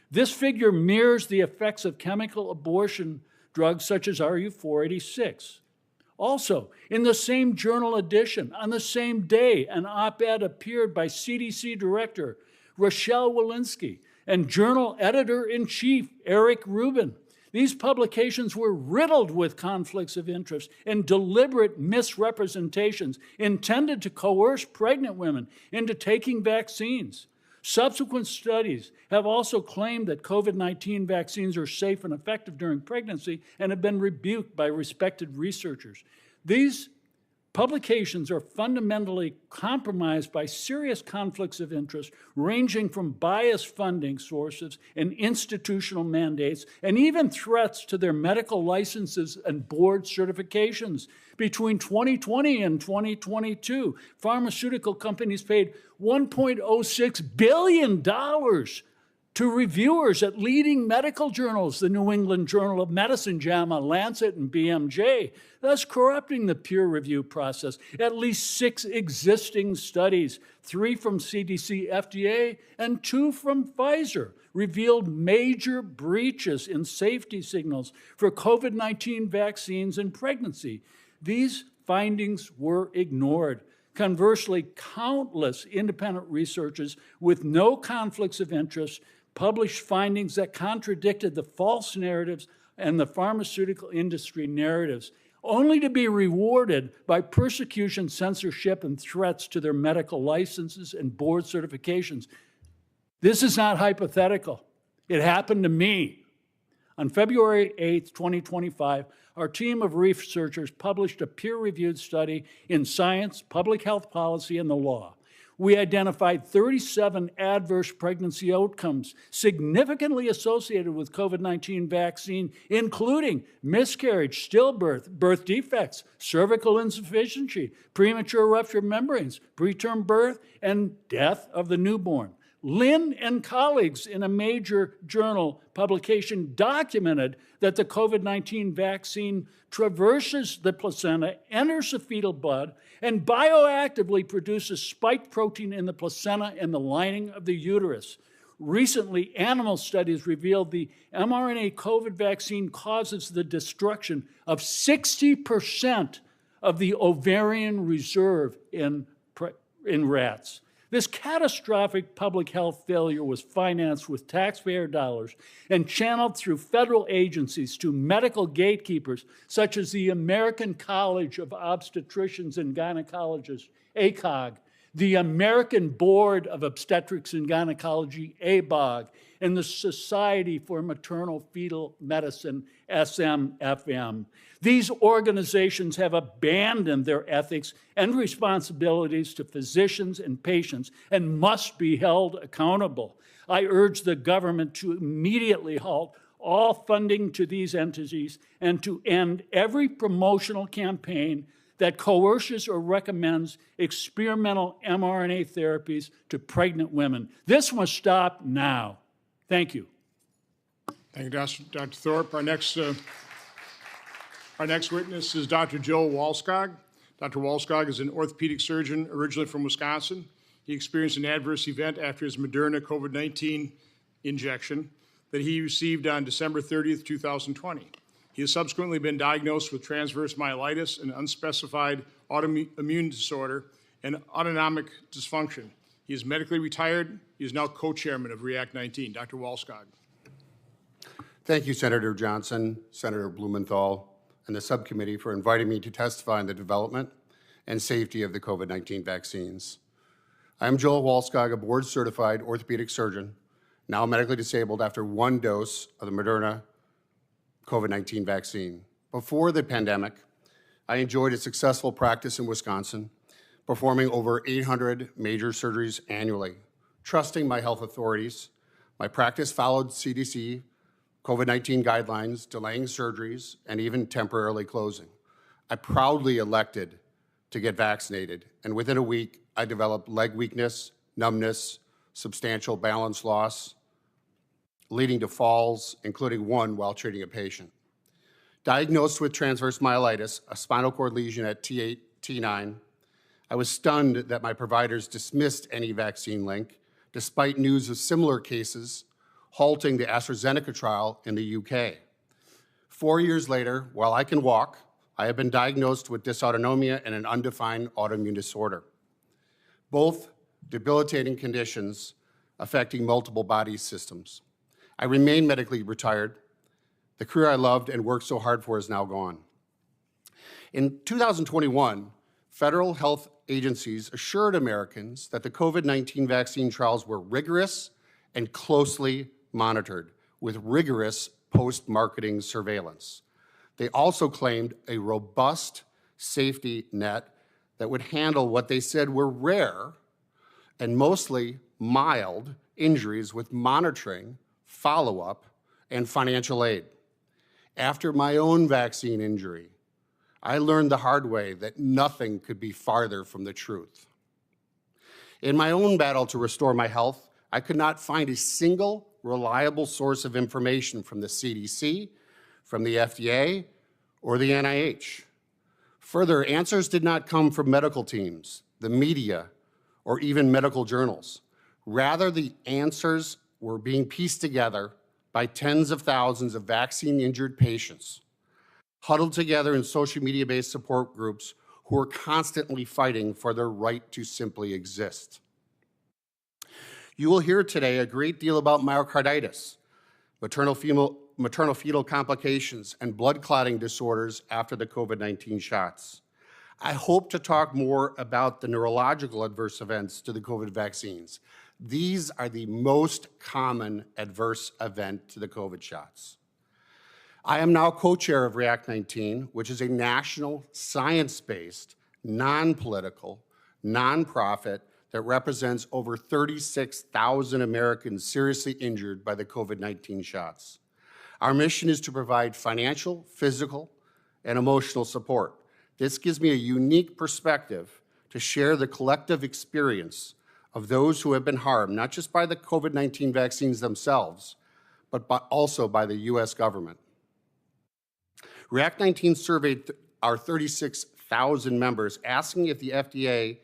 This figure mirrors the effects of chemical abortion drugs such as RU-486. Also, in the same journal edition, on the same day, an op-ed appeared by CDC Director Rochelle Walensky and journal editor-in-chief Eric Rubin. These publications were riddled with conflicts of interest and deliberate misrepresentations intended to coerce pregnant women into taking vaccines. Subsequent studies have also claimed that COVID-19 vaccines are safe and effective during pregnancy and have been rebuked by respected researchers. These publications are fundamentally compromised by serious conflicts of interest, ranging from biased funding sources and institutional mandates, and even threats to their medical licenses and board certifications. Between 2020 and 2022, pharmaceutical companies paid $1.06 billion to reviewers at leading medical journals, the New England Journal of Medicine, JAMA, Lancet, and BMJ, thus corrupting the peer review process. At least 6 existing studies, 3 from CDC, FDA, and 2 from Pfizer, revealed major breaches in safety signals for COVID-19 vaccines and pregnancy. These findings were ignored. Conversely, countless independent researchers with no conflicts of interest published findings that contradicted the false narratives and the pharmaceutical industry narratives, only to be rewarded by persecution, censorship, and threats to their medical licenses and board certifications. This is not hypothetical. It happened to me. On February 8th, 2025, our team of researchers published a peer-reviewed study in Science, Public Health Policy, and the Law. We identified 37 adverse pregnancy outcomes significantly associated with COVID-19 vaccine, including miscarriage, stillbirth, birth defects, cervical insufficiency, premature rupture of membranes, preterm birth, and death of the newborn. Lin and colleagues in a major journal publication documented that the COVID-19 vaccine traverses the placenta, enters the fetal blood, and bioactively produces spike protein in the placenta and the lining of the uterus. Recently, animal studies revealed the mRNA COVID vaccine causes the destruction of 60% of the ovarian reserve in rats. This catastrophic public health failure was financed with taxpayer dollars and channeled through federal agencies to medical gatekeepers such as the American College of Obstetricians and Gynecologists, ACOG, the American Board of Obstetrics and Gynecology, ABOG, and the Society for Maternal Fetal Medicine, SMFM. These organizations have abandoned their ethics and responsibilities to physicians and patients and must be held accountable. I urge the government to immediately halt all funding to these entities and to end every promotional campaign that coerces or recommends experimental mRNA therapies to pregnant women. This must stop now. Thank you. Thank you, Dr. Thorpe. Our next witness is Dr. Joe Walskog. Dr. Walskog is an orthopedic surgeon originally from Wisconsin. He experienced an adverse event after his Moderna COVID-19 injection that he received on December 30th, 2020. He has subsequently been diagnosed with transverse myelitis, an unspecified autoimmune disorder, and autonomic dysfunction. He is medically retired. He is now co-chairman of REACT 19. Dr. Walskog. Thank you, Senator Johnson, Senator Blumenthal, and the subcommittee for inviting me to testify on the development and safety of the COVID-19 vaccines. I am Joel Walskog, a board-certified orthopedic surgeon, now medically disabled after one dose of the Moderna COVID-19 vaccine. Before the pandemic, I enjoyed a successful practice in Wisconsin, performing over 800 major surgeries annually. Trusting my health authorities, my practice followed CDC COVID-19 guidelines, delaying surgeries, and even temporarily closing. I proudly elected to get vaccinated, and within a week, I developed leg weakness, numbness, substantial balance loss, leading to falls, including one while treating a patient. Diagnosed with transverse myelitis, a spinal cord lesion at T8, T9, I was stunned that my providers dismissed any vaccine link, despite news of similar cases halting the AstraZeneca trial in the UK. 4 years later, while I can walk, I have been diagnosed with dysautonomia and an undefined autoimmune disorder, both debilitating conditions affecting multiple body systems. I remain medically retired. The career I loved and worked so hard for is now gone. In 2021, federal health agencies assured Americans that the COVID-19 vaccine trials were rigorous and closely monitored with rigorous post-marketing surveillance. They also claimed a robust safety net that would handle what they said were rare and mostly mild injuries with monitoring, follow-up, and financial aid. After my own vaccine injury, I learned the hard way that nothing could be farther from the truth. In my own battle to restore my health, I could not find a single reliable source of information from the CDC, from the FDA, or the NIH. Further, answers did not come from medical teams, the media, or even medical journals. Rather, the answers were being pieced together by tens of thousands of vaccine-injured patients, huddled together in social media-based support groups who are constantly fighting for their right to simply exist. You will hear today a great deal about myocarditis, maternal fetal complications, and blood clotting disorders after the COVID-19 shots. I hope to talk more about the neurological adverse events to the COVID vaccines. These are the most common adverse event to the COVID shots. I am now co-chair of React 19, which is a national, science-based, non-political, nonprofit that represents over 36,000 Americans seriously injured by the COVID-19 shots. Our mission is to provide financial, physical, and emotional support. This gives me a unique perspective to share the collective experience of those who have been harmed, not just by the COVID-19 vaccines themselves, but also by the U.S. government. React 19 surveyed our 36,000 members, asking if the FDA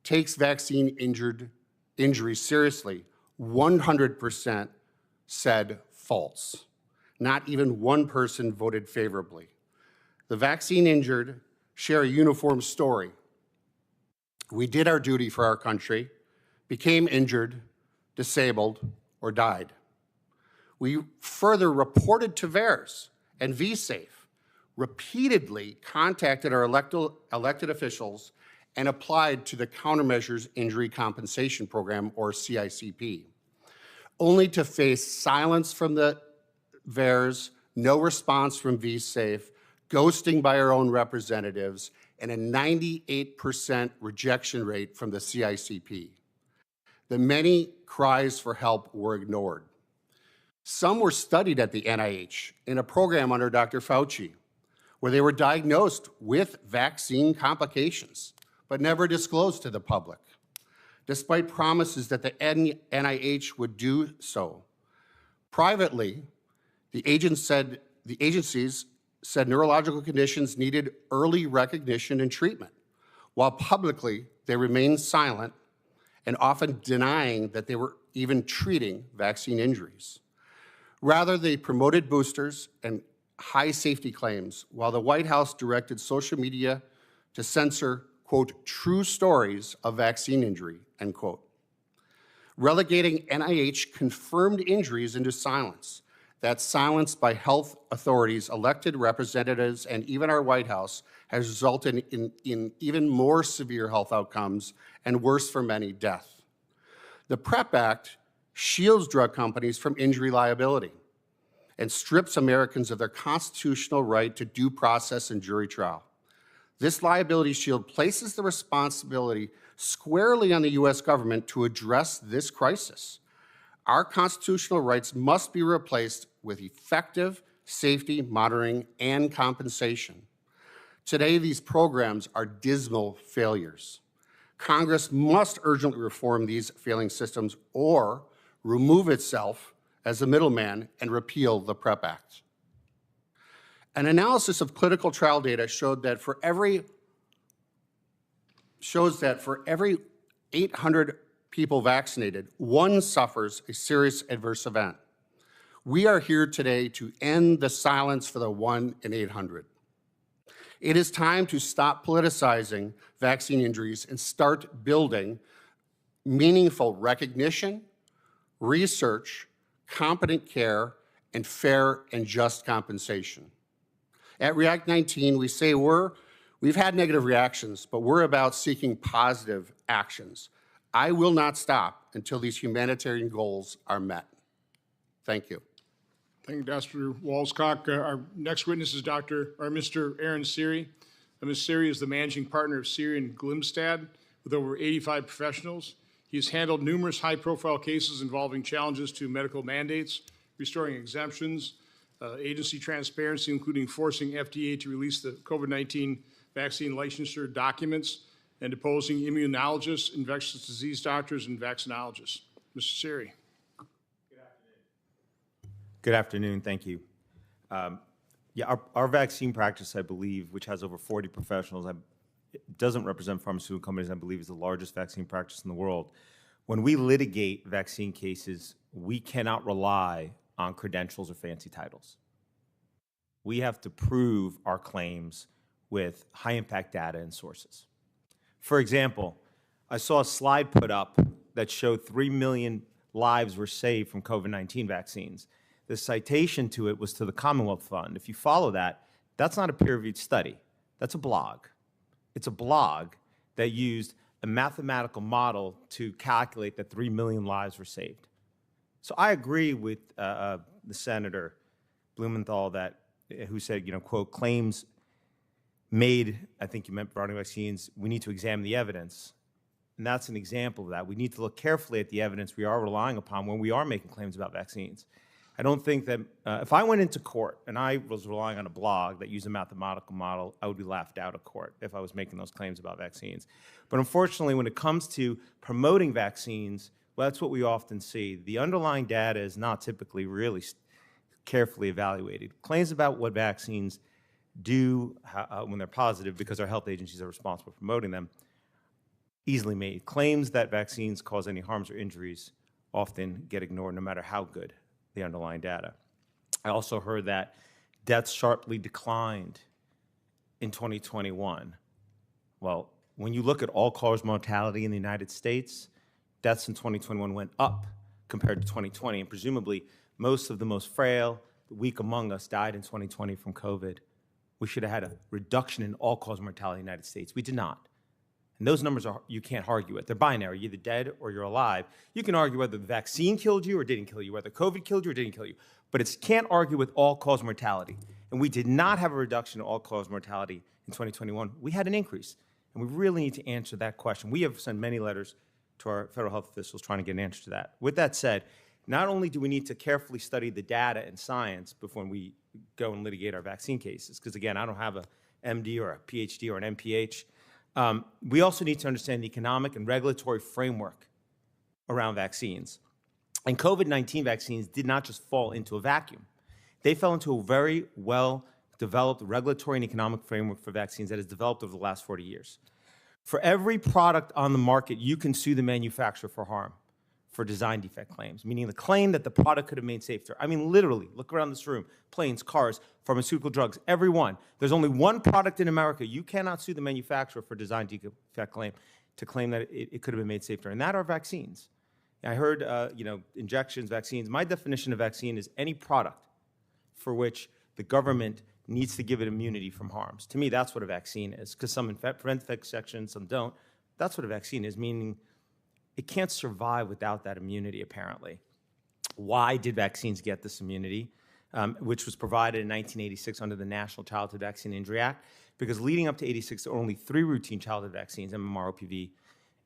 takes vaccine injuries seriously. 100% said false. Not even one person voted favorably. The vaccine injured share a uniform story. We did our duty for our country, became injured, disabled, or died. We further reported to VAERS and VSafe, repeatedly contacted our elected officials, and applied to the Countermeasures Injury Compensation Program, or CICP, only to face silence from the VAERS, no response from VSafe, ghosting by our own representatives, and a 98% rejection rate from the CICP. The many cries for help were ignored. Some were studied at the NIH in a program under Dr. Fauci, where they were diagnosed with vaccine complications, but never disclosed to the public, despite promises that the NIH would do so. Privately, the agencies said neurological conditions needed early recognition and treatment, while publicly they remained silent and often denying that they were even treating vaccine injuries. Rather, they promoted boosters and high safety claims, while the White House directed social media to censor, quote, true stories of vaccine injury, end quote. Relegating NIH confirmed injuries into silence. That silence by health authorities, elected representatives, and even our White House has resulted in even more severe health outcomes and worse for many, death. The PrEP Act shields drug companies from injury liability and strips Americans of their constitutional right to due process and jury trial. This liability shield places the responsibility squarely on the U.S. government to address this crisis. Our constitutional rights must be replaced with effective safety monitoring and compensation. Today, these programs are dismal failures. Congress must urgently reform these failing systems or remove itself as a middleman and repeal the PrEP Act. An analysis of clinical trial data showed that for every 800 people vaccinated, one suffers a serious adverse event. We are here today to end the silence for the 1 in 800. It is time to stop politicizing vaccine injuries and start building meaningful recognition, research, competent care, and fair and just compensation. At React 19, we say we've had negative reactions, but we're about seeking positive actions. I will not stop until these humanitarian goals are met. Thank you. Thank you, Dr. Walscock. Our next witness is Mr. Aaron Siri. Ms. Siri is the managing partner of Siri and Glimstad with over 85 professionals. He has handled numerous high-profile cases involving challenges to medical mandates, restoring exemptions, agency transparency, including forcing FDA to release the COVID-19 vaccine licensure documents, and deposing immunologists, infectious disease doctors, and vaccinologists. Mr. Siri. Good afternoon. Thank you. Our vaccine practice, I believe, which has over 40 professionals, it doesn't represent pharmaceutical companies, I believe is the largest vaccine practice in the world. When we litigate vaccine cases, we cannot rely on credentials or fancy titles. We have to prove our claims with high-impact data and sources. For example, I saw a slide put up that showed 3 million lives were saved from COVID-19 vaccines. The citation to it was to the Commonwealth Fund. If you follow that, that's not a peer-reviewed study. That's a blog. It's a blog that used a mathematical model to calculate that 3 million lives were saved. So I agree with the Senator Blumenthal who said, quote, claims made, I think you meant regarding vaccines, we need to examine the evidence. And that's an example of that. We need to look carefully at the evidence we are relying upon when we are making claims about vaccines. I don't think that if I went into court and I was relying on a blog that used a mathematical model, I would be laughed out of court if I was making those claims about vaccines. But unfortunately, when it comes to promoting vaccines, well, that's what we often see. The underlying data is not typically really carefully evaluated. Claims about what vaccines do when they're positive, because our health agencies are responsible for promoting them, easily made. Claims that vaccines cause any harms or injuries often get ignored no matter how good the underlying data. I also heard that deaths sharply declined in 2021. Well, when you look at all-cause mortality in the United States, deaths in 2021 went up compared to 2020, and presumably most of the most frail, the weak among us died in 2020 from COVID. We should have had a reduction in all-cause mortality in the United States. We did not. And those numbers you can't argue with. They're binary. You're either dead or you're alive. You can argue whether the vaccine killed you or didn't kill you, whether COVID killed you or didn't kill you. But it can't argue with all-cause mortality. And we did not have a reduction in all-cause mortality in 2021. We had an increase. And we really need to answer that question. We have sent many letters to our federal health officials trying to get an answer to that. With that said, not only do we need to carefully study the data and science before we go and litigate our vaccine cases, because again, I don't have a MD or a PhD or an MPH, we also need to understand the economic and regulatory framework around vaccines. And COVID-19 vaccines did not just fall into a vacuum. They fell into a very well-developed regulatory and economic framework for vaccines that has developed over the last 40 years. For every product on the market, you can sue the manufacturer for harm, for design defect claims, meaning the claim that the product could have made safer. I mean, literally, look around this room, planes, cars, pharmaceutical drugs, every one. There's only one product in America. You cannot sue the manufacturer for design defect claim to claim that it could have been made safer, and that are vaccines. I heard, injections, vaccines. My definition of vaccine is any product for which the government needs to give it immunity from harms. To me, that's what a vaccine is, because some prevent infection, some don't. That's what a vaccine is, meaning it can't survive without that immunity, apparently. Why did vaccines get this immunity, which was provided in 1986 under the National Childhood Vaccine Injury Act? Because leading up to 86, there were only 3 routine childhood vaccines, MMR, OPV,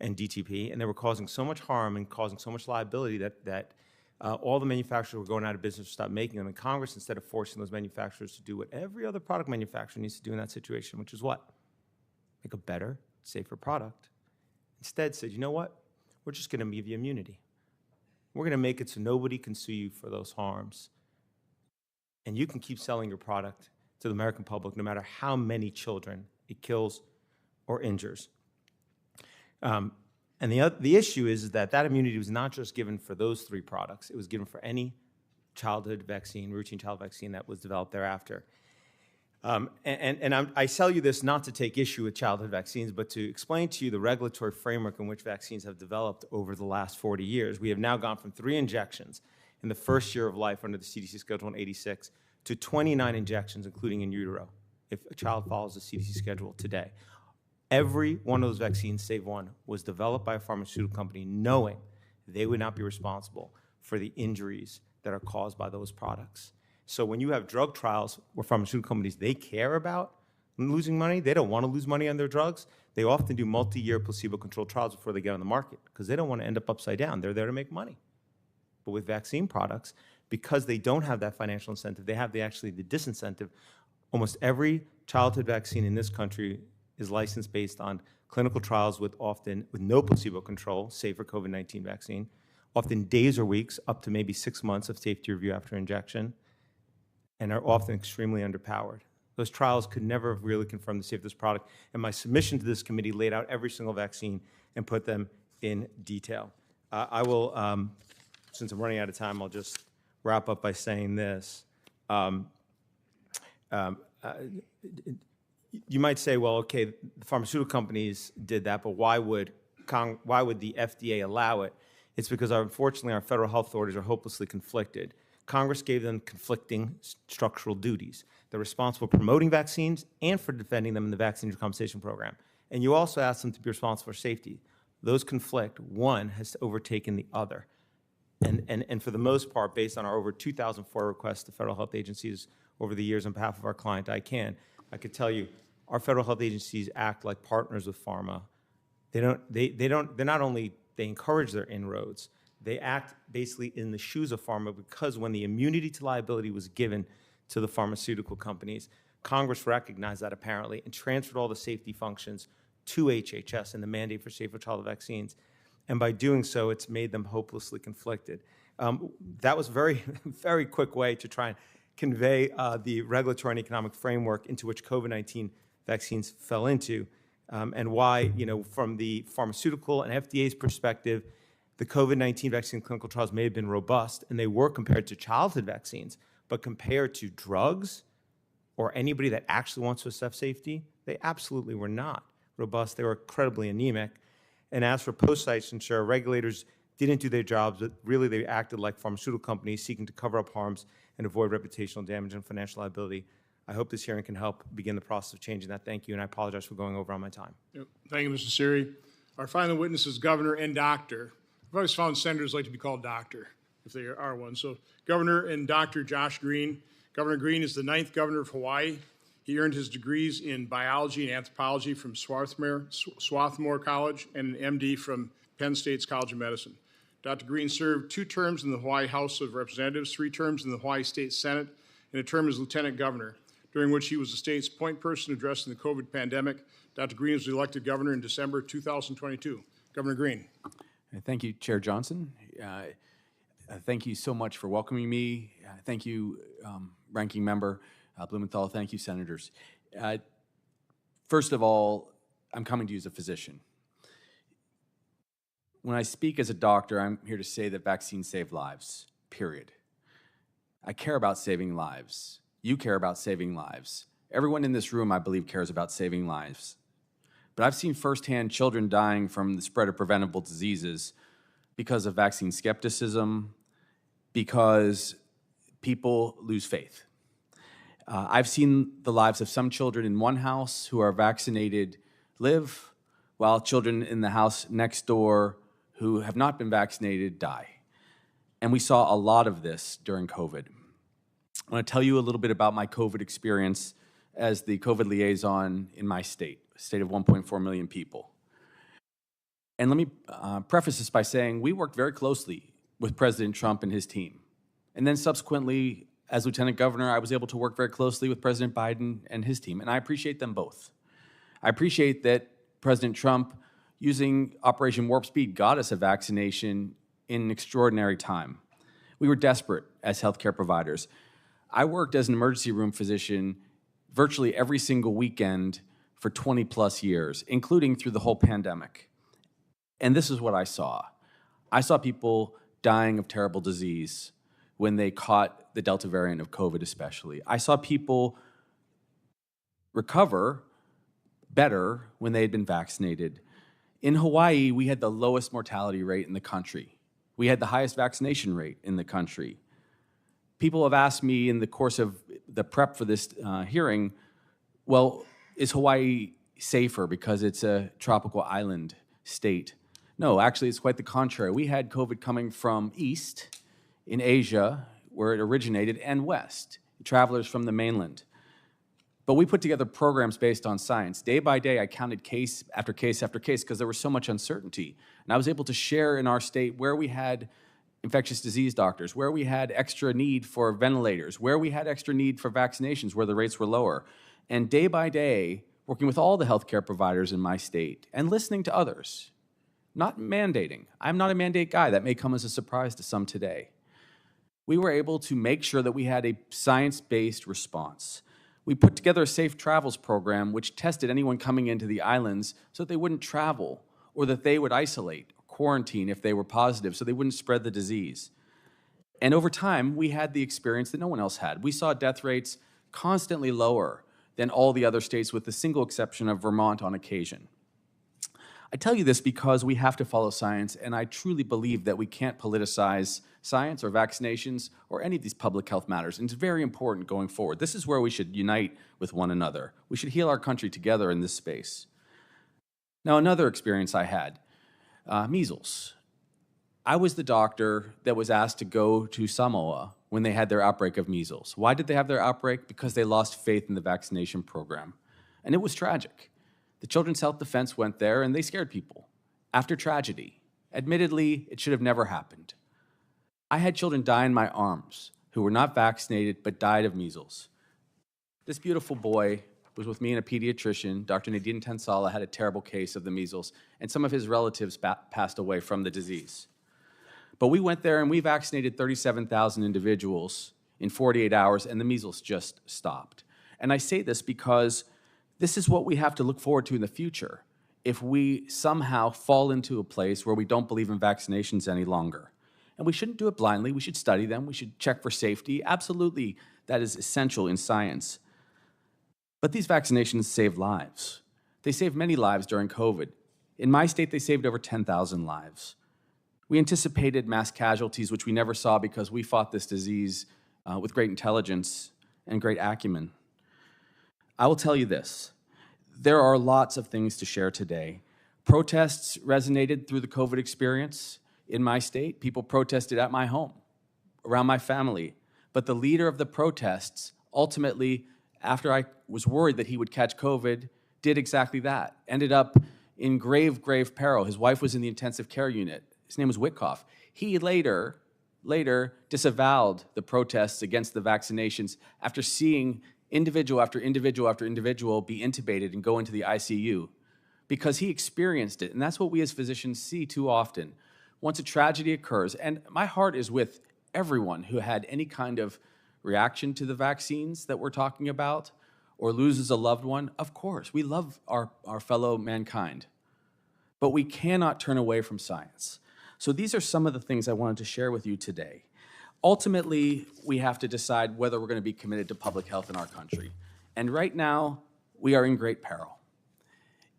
and DTP, and they were causing so much harm and causing so much liability that all the manufacturers were going out of business to stop making them. And Congress, instead of forcing those manufacturers to do what every other product manufacturer needs to do in that situation, which is what? Make a better, safer product. Instead said, you know what? We're just going to give you immunity. We're going to make it so nobody can sue you for those harms. And you can keep selling your product to the American public no matter how many children it kills or injures. And the issue is that immunity was not just given for those 3 products. It was given for any childhood vaccine, routine child vaccine that was developed thereafter. I tell you this not to take issue with childhood vaccines, but to explain to you the regulatory framework in which vaccines have developed over the last 40 years. We have now gone from 3 injections in the first year of life under the CDC Schedule 186 to 29 injections, including in utero, if a child follows the CDC schedule today. Every one of those vaccines, save one, was developed by a pharmaceutical company knowing they would not be responsible for the injuries that are caused by those products. So when you have drug trials where pharmaceutical companies, they care about losing money, they don't want to lose money on their drugs, they often do multi-year placebo-controlled trials before they get on the market because they don't want to end up upside down. They're there to make money. But with vaccine products, because they don't have that financial incentive, they have the disincentive. Almost every childhood vaccine in this country is licensed based on clinical trials with no placebo control, save for COVID-19 vaccine, often days or weeks, up to maybe 6 months of safety review after injection, and are often extremely underpowered. Those trials could never have really confirmed the safety of this product, and my submission to this committee laid out every single vaccine and put them in detail. I will, since I'm running out of time, I'll just wrap up by saying this. You might say, well, okay, the pharmaceutical companies did that, but why would the FDA allow it? It's because, unfortunately, our federal health authorities are hopelessly conflicted. Congress gave them conflicting structural duties. They're responsible for promoting vaccines and for defending them in the Vaccine Compensation Program. And you also ask them to be responsible for safety. Those conflict. One has overtaken the other. And for the most part, based on our over 2,004 requests to federal health agencies over the years on behalf of our client, I could tell you, our federal health agencies act like partners with pharma. They encourage their inroads. They act basically in the shoes of pharma, because when the immunity to liability was given to the pharmaceutical companies, Congress recognized that apparently and transferred all the safety functions to HHS and the mandate for safer childhood vaccines. And by doing so, it's made them hopelessly conflicted. That was a very, very quick way to try and convey the regulatory and economic framework into which COVID-19 vaccines fell into, and why, from the pharmaceutical and FDA's perspective, the COVID-19 vaccine clinical trials may have been robust, and they were compared to childhood vaccines, but compared to drugs or anybody that actually wants to assess safety, they absolutely were not robust. They were incredibly anemic. And as for post-licensure, regulators didn't do their jobs, but really they acted like pharmaceutical companies seeking to cover up harms and avoid reputational damage and financial liability. I hope this hearing can help begin the process of changing that. Thank you, and I apologize for going over on my time. Yep. Thank you, Mr. Siri. Our final witness is Governor and Doctor. I've always found senators like to be called Doctor, if they are one. So Governor and Dr. Josh Green. Governor Green is the 9th governor of Hawaii. He earned his degrees in biology and anthropology from Swarthmore College and an MD from Penn State's College of Medicine. Dr. Green served 2 terms in the Hawaii House of Representatives, 3 terms in the Hawaii State Senate, and a term as lieutenant governor, during which he was the state's point person addressing the COVID pandemic. Dr. Green was elected governor in December 2022. Governor Green. Thank you, Chair Johnson. Thank you so much for welcoming me. Thank you, Ranking Member Blumenthal. Thank you, Senators. First of all, I'm coming to you as a physician. When I speak as a doctor, I'm here to say that vaccines save lives, period. I care about saving lives. You care about saving lives. Everyone in this room, I believe, cares about saving lives. But I've seen firsthand children dying from the spread of preventable diseases because of vaccine skepticism, because people lose faith. I've seen the lives of some children in one house who are vaccinated live, while children in the house next door who have not been vaccinated die. And we saw a lot of this during COVID. I want to tell you a little bit about my COVID experience as the COVID liaison in my state, a state of 1.4 million people. And let me preface this by saying we worked very closely with President Trump and his team. And then subsequently, as Lieutenant Governor, I was able to work very closely with President Biden and his team, and I appreciate them both. I appreciate that President Trump, using Operation Warp Speed, got us a vaccination in an extraordinary time. We were desperate as healthcare providers. I worked as an emergency room physician virtually every single weekend for 20 plus years, including through the whole pandemic. And this is what I saw. I saw people dying of terrible disease when they caught the Delta variant of COVID especially. I saw people recover better when they had been vaccinated. In Hawaii, we had the lowest mortality rate in the country. We had the highest vaccination rate in the country. People have asked me in the course of the prep for this hearing, well, is Hawaii safer because it's a tropical island state? No, actually, it's quite the contrary. We had COVID coming from east in Asia, where it originated, and west, travelers from the mainland. But we put together programs based on science. Day by day, I counted case after case after case because there was so much uncertainty. And I was able to share in our state where we had infectious disease doctors, where we had extra need for ventilators, where we had extra need for vaccinations, where the rates were lower. And day by day, working with all the healthcare providers in my state and listening to others, not mandating. I'm not a mandate guy. That may come as a surprise to some today. We were able to make sure that we had a science-based response. We put together a safe travels program which tested anyone coming into the islands so that they wouldn't travel or that they would isolate or quarantine if they were positive so they wouldn't spread the disease. And over time, we had the experience that no one else had. We saw death rates constantly lower than all the other states with the single exception of Vermont on occasion. I tell you this because we have to follow science, and I truly believe that we can't politicize science or vaccinations or any of these public health matters, and it's very important going forward. This is where we should unite with one another. We should heal our country together in this space. Now, another experience I had, measles. I was the doctor that was asked to go to Samoa when they had their outbreak of measles. Why did they have their outbreak? Because they lost faith in the vaccination program. And it was tragic. The Children's Health Defense went there and they scared people. After tragedy. Admittedly, it should have never happened. I had children die in my arms who were not vaccinated but died of measles. This beautiful boy was with me and a pediatrician. Dr. Nadine Tansala had a terrible case of the measles, and some of his relatives passed away from the disease. But we went there and we vaccinated 37,000 individuals in 48 hours, and the measles just stopped. And I say this because this is what we have to look forward to in the future if we somehow fall into a place where we don't believe in vaccinations any longer. And we shouldn't do it blindly. We should study them. We should check for safety. Absolutely, that is essential in science. But these vaccinations save lives. They saved many lives during COVID. In my state, they saved over 10,000 lives. We anticipated mass casualties, which we never saw because we fought this disease with great intelligence and great acumen. I will tell you this. There are lots of things to share today. Protests resonated through the COVID experience in my state. People protested at my home, around my family. But the leader of the protests ultimately, after I was worried that he would catch COVID, did exactly that. Ended up in grave, grave peril. His wife was in the intensive care unit. His name was Witkoff. He later disavowed the protests against the vaccinations after seeing individual after individual after individual be intubated and go into the ICU because he experienced it. And that's what we as physicians see too often. Once a tragedy occurs, and my heart is with everyone who had any kind of reaction to the vaccines that we're talking about or loses a loved one. Of course, we love our fellow mankind, but we cannot turn away from science. So these are some of the things I wanted to share with you today. Ultimately, we have to decide whether we're going to be committed to public health in our country. And right now, we are in great peril.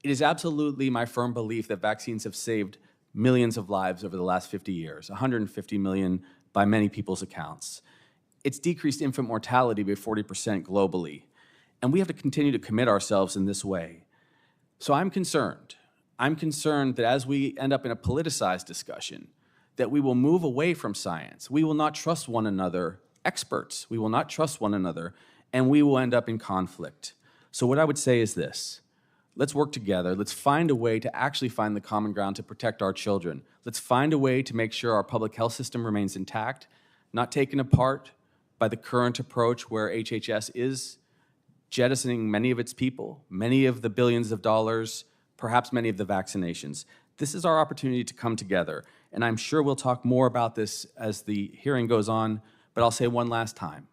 It is absolutely my firm belief that vaccines have saved millions of lives over the last 50 years, 150 million by many people's accounts. It's decreased infant mortality by 40% globally. And we have to continue to commit ourselves in this way. So I'm concerned. I'm concerned that as we end up in a politicized discussion, that we will move away from science. We will not trust one another, experts. We will not trust one another, and we will end up in conflict. So what I would say is this. Let's work together. Let's find a way to actually find the common ground to protect our children. Let's find a way to make sure our public health system remains intact, not taken apart by the current approach where HHS is jettisoning many of its people, many of the billions of dollars, perhaps many of the vaccinations. This is our opportunity to come together, and I'm sure we'll talk more about this as the hearing goes on, but I'll say one last time.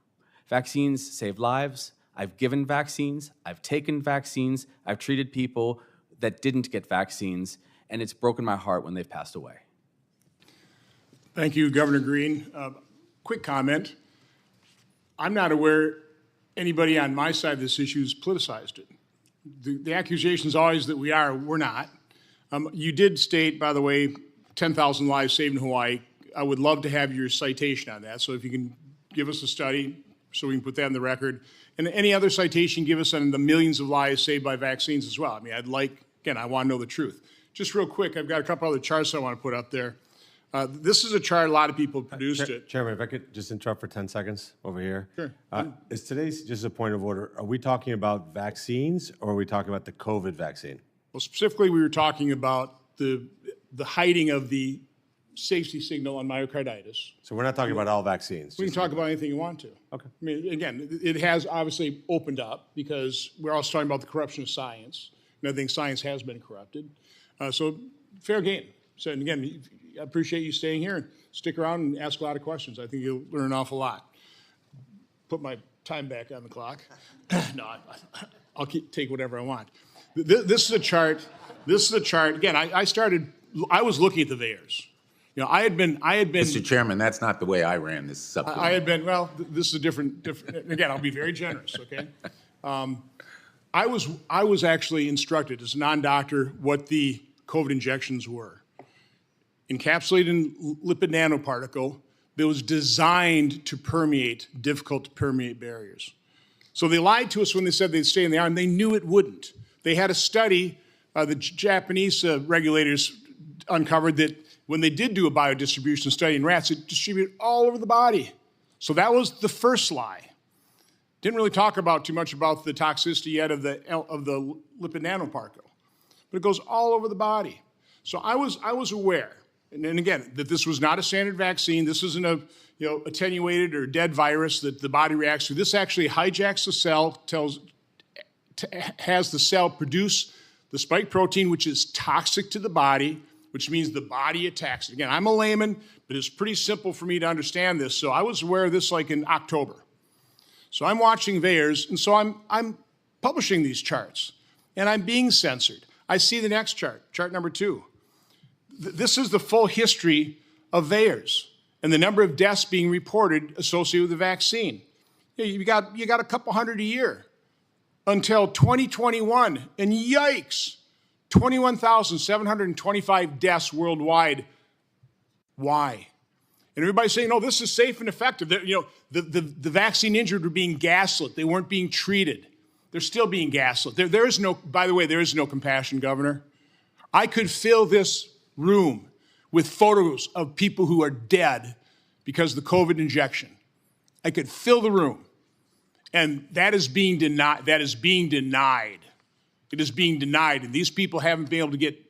Vaccines save lives. I've given vaccines. I've taken vaccines. I've treated people that didn't get vaccines, and it's broken my heart when they've passed away. Thank you, Governor Green. Quick comment. I'm not aware anybody on my side of this issue has politicized it. The accusation is always that we're not. You did state, by the way, 10,000 lives saved in Hawaii. I would love to have your citation on that. So if you can give us a study so we can put that in the record. And any other citation, give us on the millions of lives saved by vaccines as well. I mean, again, I want to know the truth. Just real quick, I've got a couple other charts I want to put up there. This is a chart, a lot of people produced it. Chairman, if I could just interrupt for 10 seconds over here. Sure. Is today's just a point of order? Are we talking about vaccines or are we talking about the COVID vaccine? Well, specifically, we were talking about the hiding of the safety signal on myocarditis. So we're not talking about all vaccines? We can talk about anything you want to. Okay. I mean, again, it has obviously opened up because we're also talking about the corruption of science. And I think science has been corrupted. So fair game. So, and again, I appreciate you staying here and stick around and ask a lot of questions. I think you'll learn an awful lot. Put my time back on the clock. No, I'll take whatever I want. This is a chart. This is a chart. Again, I was looking at the VAERS. You know, I had been. Mr. Chairman, that's not the way I ran this subcommittee. I had been. Well, this is a different. Again, I'll be very generous. Okay. I was actually instructed as a non-doctor what the COVID injections were. Encapsulated in lipid nanoparticle that was designed to permeate difficult to permeate barriers. So they lied to us when they said they'd stay in the arm. They knew it wouldn't. They had a study the Japanese regulators uncovered that when they did do a biodistribution study in rats, it distributed all over the body. So that was the first lie. Didn't really talk too much about the toxicity yet of the lipid nanoparticle, but it goes all over the body. So I was aware, and again, that this was not a standard vaccine. This isn't a attenuated or dead virus that the body reacts to. This actually hijacks the cell, has the cell produce the spike protein, which is toxic to the body, which means the body attacks it. Again, I'm a layman, but it's pretty simple for me to understand this. So I was aware of this like in October. So I'm watching VAERS, and so I'm publishing these charts, and I'm being censored. I see the next chart, chart number 2. This is the full history of VAERS and the number of deaths being reported associated with the vaccine. You got a couple hundred a year until 2021, and yikes, 21,725 deaths worldwide. Why? And everybody's saying, no, this is safe and effective. The vaccine injured were being gaslit. They weren't being treated. They're still being gaslit. There is no, by the way, there is no compassion, Governor. I could fill this room with photos of people who are dead because of the COVID injection. I could fill the room. And that is being denied. That is being denied. It is being denied, and these people haven't been able to get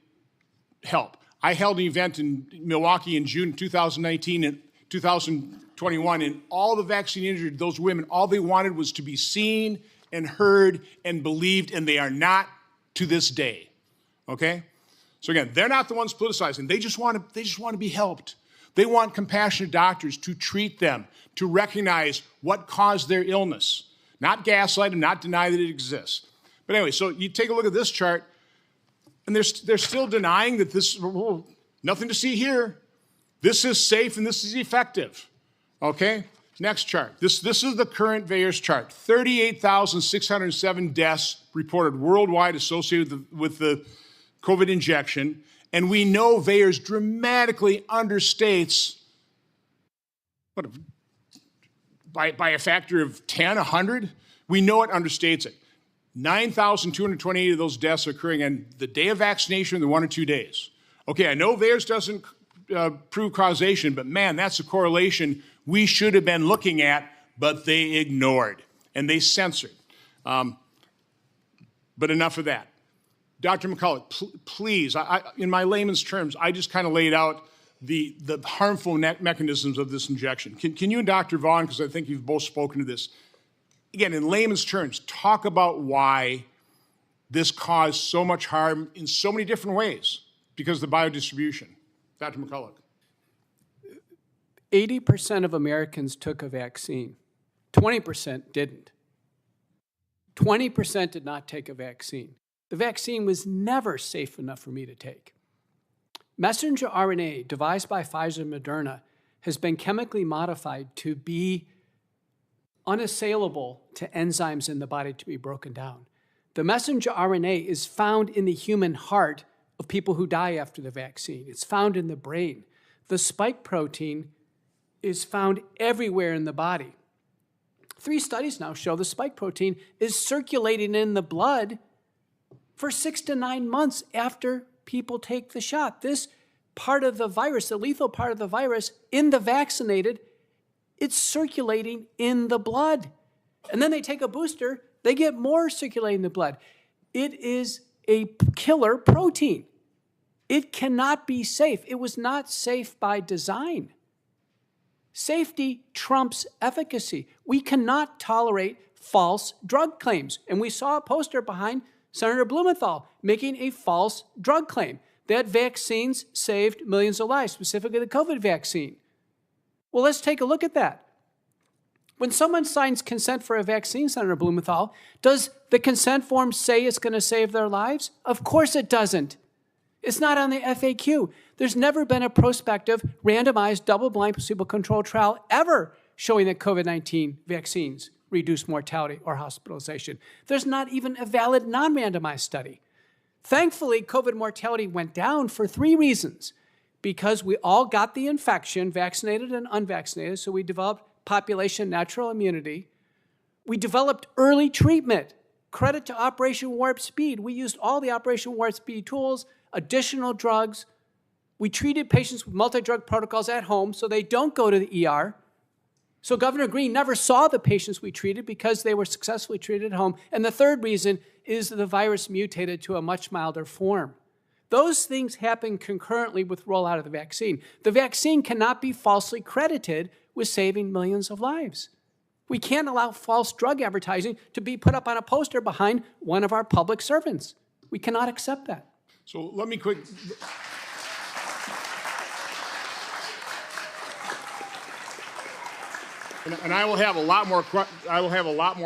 help. I held an event in Milwaukee in June 2019 and 2021, and all the vaccine injured, those women, all they wanted was to be seen and heard and believed, and they are not to this day. Okay? So again, they're not the ones politicizing. They just want to be helped. They want compassionate doctors to treat them, to recognize what caused their illness, not gaslight them, not deny that it exists. But anyway, so you take a look at this chart, and they're still denying that this, nothing to see here. This is safe and this is effective. Okay? Next chart. This is the current VAERS chart. 38,607 deaths reported worldwide associated with the COVID injection. And we know VAERS dramatically understates, by a factor of 10, 100? We know it understates it. 9,228 of those deaths are occurring on the day of vaccination, the 1 or 2 days. Okay, I know VAERS doesn't prove causation, but man, that's a correlation we should have been looking at, but they ignored and they censored. But enough of that. Dr. McCulloch, please, in my layman's terms, I just kind of laid out the harmful mechanisms of this injection. Can you and Dr. Vaughn, because I think you've both spoken to this, again, in layman's terms, talk about why this caused so much harm in so many different ways because of the biodistribution. Dr. McCulloch. 80% of Americans took a vaccine. 20% didn't. 20% did not take a vaccine. The vaccine was never safe enough for me to take. Messenger RNA, devised by Pfizer and Moderna, has been chemically modified to be unassailable to enzymes in the body to be broken down. The messenger RNA is found in the human heart of people who die after the vaccine. It's found in the brain. The spike protein is found everywhere in the body. 3 studies now show the spike protein is circulating in the blood for 6 to 9 months after people take the shot. This part of the virus, the lethal part of the virus, in the vaccinated, it's circulating in the blood. And then they take a booster, they get more circulating in the blood. It is a killer protein. It cannot be safe. It was not safe by design. Safety trumps efficacy. We cannot tolerate false drug claims. And we saw a poster behind Senator Blumenthal making a false drug claim that vaccines saved millions of lives, specifically the COVID vaccine. Well, let's take a look at that. When someone signs consent for a vaccine, Senator Blumenthal, does the consent form say it's going to save their lives? Of course it doesn't. It's not on the FAQ. There's never been a prospective, randomized, double-blind, placebo-controlled trial ever showing that COVID-19 vaccines reduce mortality or hospitalization. There's not even a valid non-randomized study. Thankfully, COVID mortality went down for 3 reasons. Because we all got the infection, vaccinated and unvaccinated, so we developed population natural immunity. We developed early treatment. Credit to Operation Warp Speed. We used all the Operation Warp Speed tools, additional drugs. We treated patients with multi-drug protocols at home so they don't go to the ER. So Governor Green never saw the patients we treated because they were successfully treated at home. And the third reason is that the virus mutated to a much milder form. Those things happen concurrently with rollout of the vaccine. The vaccine cannot be falsely credited with saving millions of lives. We can't allow false drug advertising to be put up on a poster behind one of our public servants. We cannot accept that. So let me quick. And I will have a lot more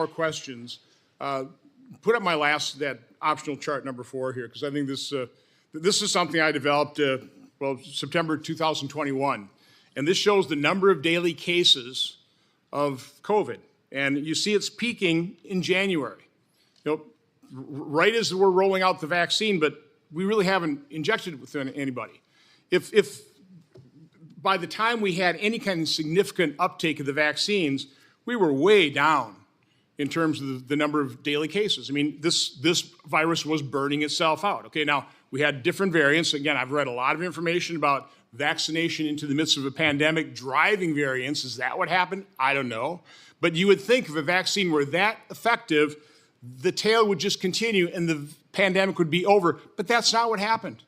questions. Put up my that optional chart number 4 here, because I think this is something I developed September 2021, and this shows the number of daily cases of COVID, and you see it's peaking in January. Right as we're rolling out the vaccine, but we really haven't injected it with anybody. If by the time we had any kind of significant uptake of the vaccines, we were way down in terms of the number of daily cases. I mean, this virus was burning itself out. Okay, now we had different variants. Again, I've read a lot of information about vaccination into the midst of a pandemic driving variants. Is that what happened? I don't know. But you would think if a vaccine were that effective, the tail would just continue and the pandemic would be over. But that's not what happened.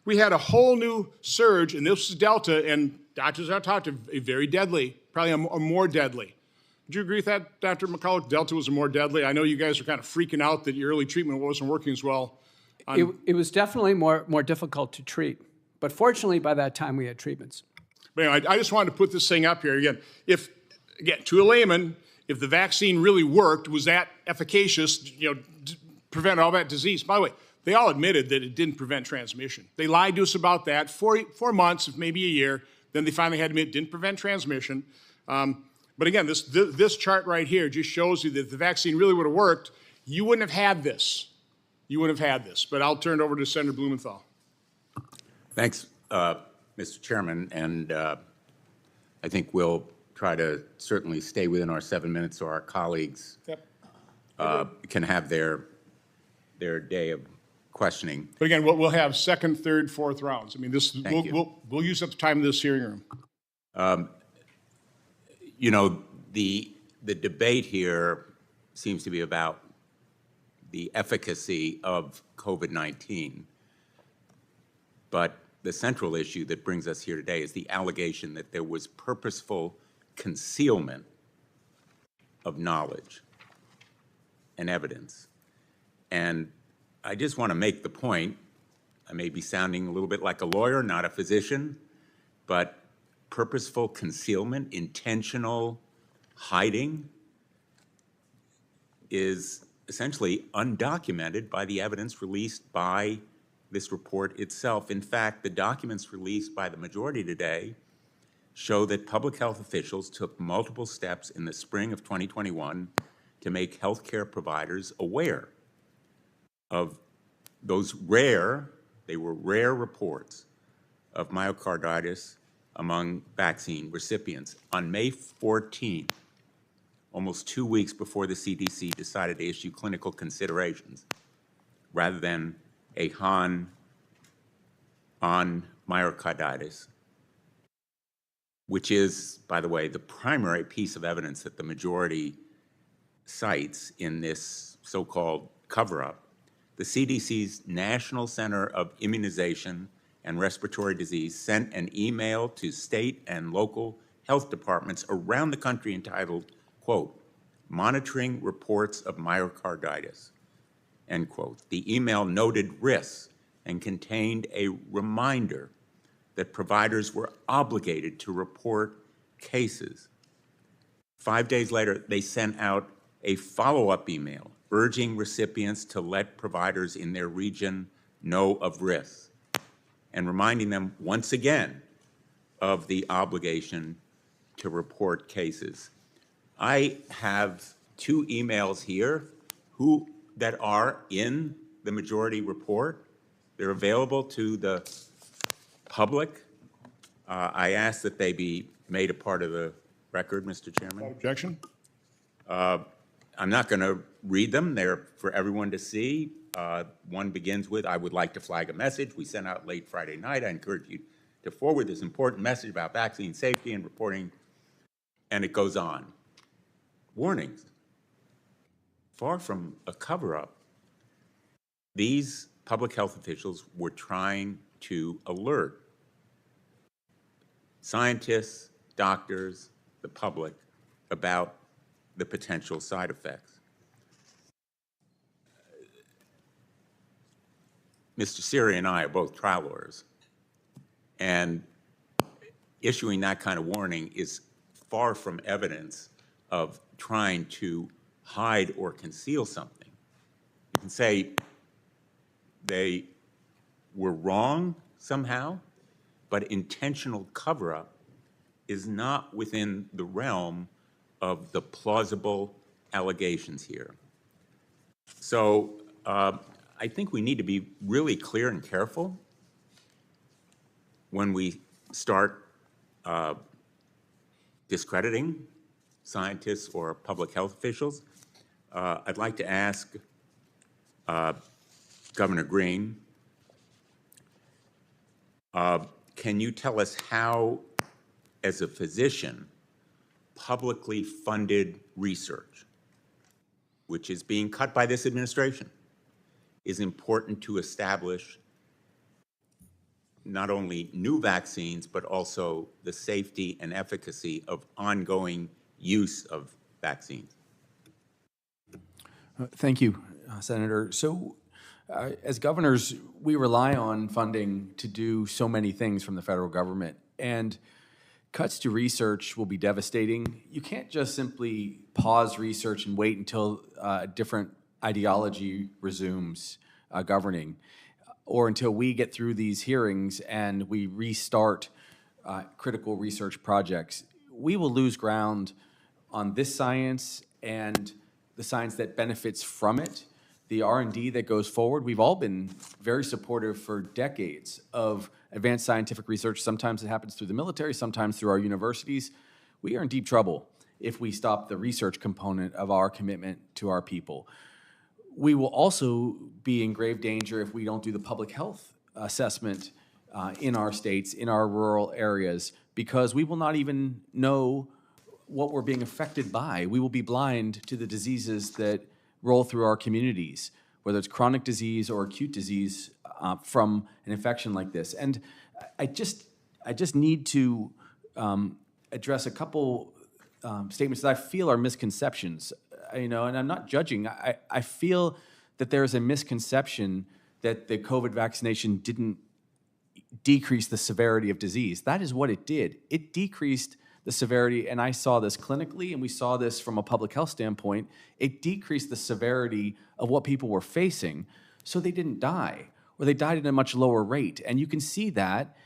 We had a whole new surge, and this is Delta, and doctors I've talked to, a very deadly, probably a more deadly. Would you agree with that, Dr. McCullough? Delta was a more deadly. I know you guys are kind of freaking out that your early treatment wasn't working as well. It was definitely more difficult to treat. But fortunately, by that time, we had treatments. But anyway, I just wanted to put this thing up here again. Again, to a layman, if the vaccine really worked, was that efficacious, to prevent all that disease? By the way, they all admitted that it didn't prevent transmission. They lied to us about that for 4 months, maybe a year. Then they finally had to admit it didn't prevent transmission. But again, this chart right here just shows you that if the vaccine really would have worked, you wouldn't have had this. You wouldn't have had this. But I'll turn it over to Senator Blumenthal. Thanks, Mr. Chairman, and I think we'll try to certainly stay within our 7 minutes so our colleagues can have their day of questioning. But again, we'll have second, third, fourth rounds. I mean, we'll use up the time of this hearing room. The debate here seems to be about the efficacy of COVID-19. But the central issue that brings us here today is the allegation that there was purposeful concealment of knowledge and evidence. And I just want to make the point, I may be sounding a little bit like a lawyer, not a physician, but purposeful concealment, intentional hiding is essentially undocumented by the evidence released by this report itself. In fact, the documents released by the majority today show that public health officials took multiple steps in the spring of 2021 to make healthcare providers aware of those rare reports of myocarditis among vaccine recipients. On May 14, almost 2 weeks before the CDC decided to issue clinical considerations, rather than a HAN on myocarditis, which is, by the way, the primary piece of evidence that the majority cites in this so-called cover-up. The CDC's National Center of Immunization and Respiratory Disease sent an email to state and local health departments around the country entitled, quote, "Monitoring Reports of Myocarditis," end quote. The email noted risks and contained a reminder that providers were obligated to report cases. 5 days later, they sent out a follow-up email urging recipients to let providers in their region know of risks and reminding them once again of the obligation to report cases. I have 2 emails here that are in the majority report. They're available to the public. I ask that they be made a part of the record, Mr. Chairman. Objection? I'm not going to read them. They're for everyone to see. One begins with, I would like to flag a message we sent out late Friday night. I encourage you to forward this important message about vaccine safety and reporting, and it goes on. Warnings. Far from a cover-up, these public health officials were trying to alert scientists, doctors, the public about the potential side effects. Mr. Siri and I are both trial lawyers, and issuing that kind of warning is far from evidence of trying to hide or conceal something. You can say they were wrong somehow, but intentional cover-up is not within the realm of the plausible allegations here. So I think we need to be really clear and careful when we start discrediting scientists or public health officials. I'd like to ask Governor Green, can you tell us how, as a physician, publicly funded research, which is being cut by this administration, is important to establish not only new vaccines, but also the safety and efficacy of ongoing use of vaccines? Thank you, Senator. So as governors, we rely on funding to do so many things from the federal government, and cuts to research will be devastating. You can't just simply pause research and wait until a different ideology resumes governing, or until we get through these hearings and we restart critical research projects. We will lose ground on this science and the science that benefits from it, the R&D that goes forward. We've all been very supportive for decades of advanced scientific research. Sometimes it happens through the military, sometimes through our universities. We are in deep trouble if we stop the research component of our commitment to our people. We will also be in grave danger if we don't do the public health assessment in our states, in our rural areas, because we will not even know what we're being affected by. We will be blind to the diseases that roll through our communities, whether it's chronic disease or acute disease from an infection like this. And I just need to address a couple statements that I feel are misconceptions. And I'm not judging. I feel that there is a misconception that the COVID vaccination didn't decrease the severity of disease. That is what it did. It decreased the severity, and I saw this clinically, and we saw this from a public health standpoint. It decreased the severity of what people were facing, so they didn't die, or they died at a much lower rate. And you can see that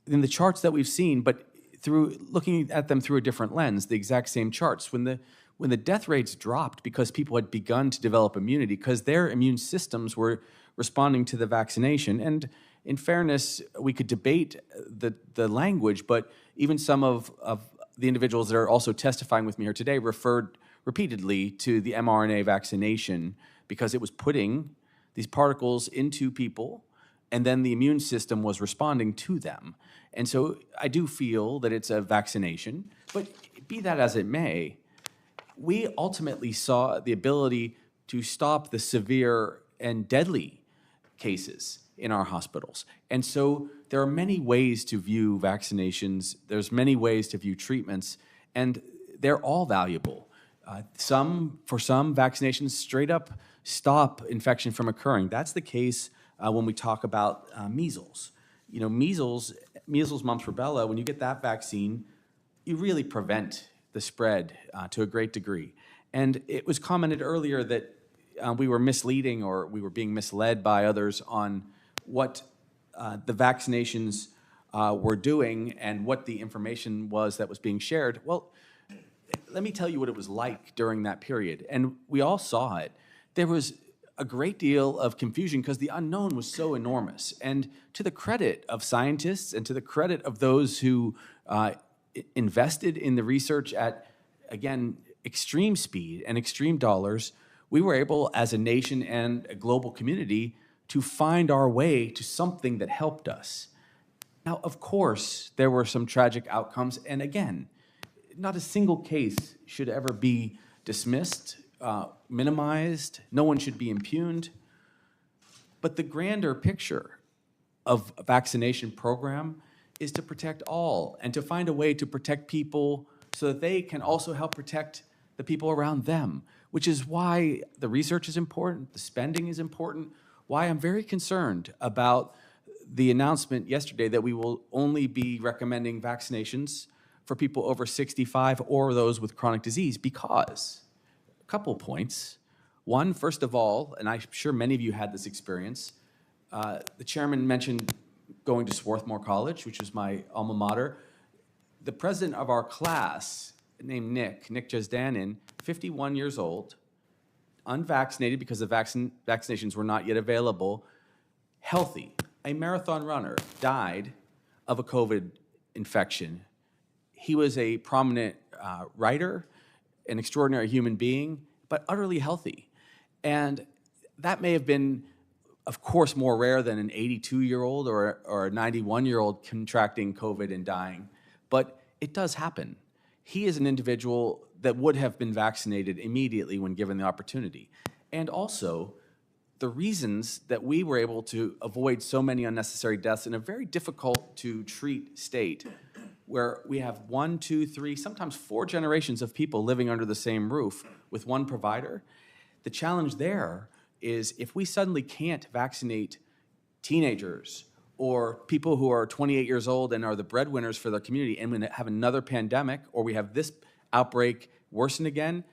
in the charts that we've seen, but through looking at them through a different lens, the exact same charts. When the death rates dropped because people had begun to develop immunity, because their immune systems were responding to the vaccination. And in fairness, we could debate the language, but even some of the individuals that are also testifying with me here today referred repeatedly to the mRNA vaccination because it was putting these particles into people, and then the immune system was responding to them. And so I do feel that it's a vaccination, but be that as it may, we ultimately saw the ability to stop the severe and deadly cases in our hospitals. And so there are many ways to view vaccinations. There's many ways to view treatments, and they're all valuable. For some, vaccinations straight up stop infection from occurring. That's the case when we talk about measles. Measles, mumps, rubella, when you get that vaccine, you really prevent the spread to a great degree. And it was commented earlier that we were misleading, or we were being misled by others on what the vaccinations were doing and what the information was that was being shared. Well, let me tell you what it was like during that period. And we all saw it. There was a great deal of confusion because the unknown was so enormous. And to the credit of scientists and to the credit of those who invested in the research at, again, extreme speed and extreme dollars, we were able, as a nation and a global community, to find our way to something that helped us. Now, of course, there were some tragic outcomes, and again, not a single case should ever be dismissed, minimized. No one should be impugned. But the grander picture of a vaccination program is to protect all and to find a way to protect people so that they can also help protect the people around them, which is why the research is important, the spending is important, why I'm very concerned about the announcement yesterday that we will only be recommending vaccinations for people over 65 or those with chronic disease, because a couple points. One, first of all, and I'm sure many of you had this experience, the chairman mentioned going to Swarthmore College, which was my alma mater. The president of our class, named Nick Jesdanin, 51 years old, unvaccinated because the vaccinations were not yet available, healthy, a marathon runner, died of a COVID infection. He was a prominent writer, an extraordinary human being, but utterly healthy. And that may have been, of course, more rare than an 82-year-old or a 91-year-old contracting COVID and dying, but it does happen. He is an individual that would have been vaccinated immediately when given the opportunity. And also, the reasons that we were able to avoid so many unnecessary deaths in a very difficult to treat state, where we have 1, 2, 3, sometimes 4 generations of people living under the same roof with one provider. The challenge there is if we suddenly can't vaccinate teenagers or people who are 28 years old and are the breadwinners for their community, and we have another pandemic, or we have this outbreak worsen again,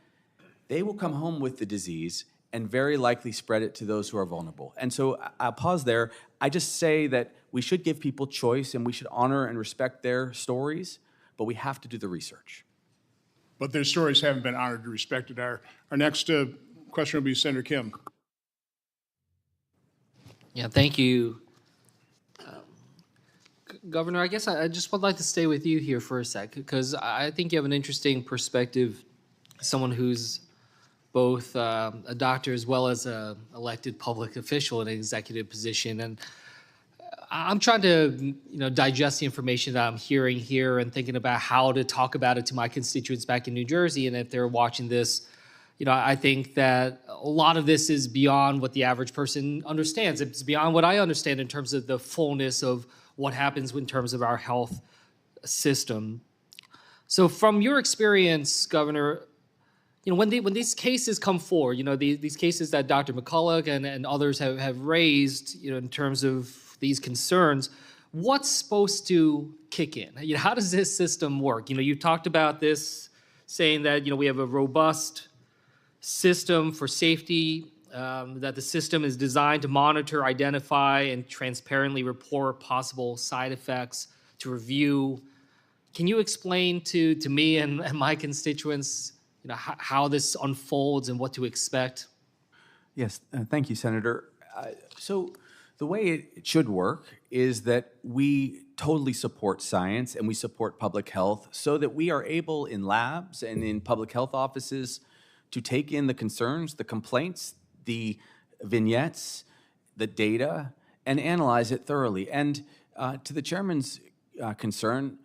they will come home with the disease and very likely spread it to those who are vulnerable. And so I'll pause there. I just say that we should give people choice and we should honor and respect their stories, but we have to do the research. But their stories haven't been honored and respected. Our next question will be Senator Kim. Yeah, thank you. Governor, I guess I just would like to stay with you here for a sec, because I think you have an interesting perspective, someone who's both a doctor as well as an elected public official in an executive position. And I'm trying to digest the information that I'm hearing here and thinking about how to talk about it to my constituents back in New Jersey. And if they're watching this, I think that a lot of this is beyond what the average person understands. It's beyond what I understand in terms of the fullness of what happens in terms of our health system. So from your experience, Governor, when these cases come forward, these cases that Dr. McCullough and others have raised, in terms of these concerns, what's supposed to kick in? How does this system work? You talked about this, saying that, we have a robust system for safety, that the system is designed to monitor, identify, and transparently report possible side effects, to review. Can you explain to me and my constituents, how this unfolds and what to expect? Yes, thank you, Senator. So the way it should work is that we totally support science and we support public health so that we are able in labs and in public health offices to take in the concerns, the complaints, the vignettes, the data, and analyze it thoroughly. And to the chairman's concern,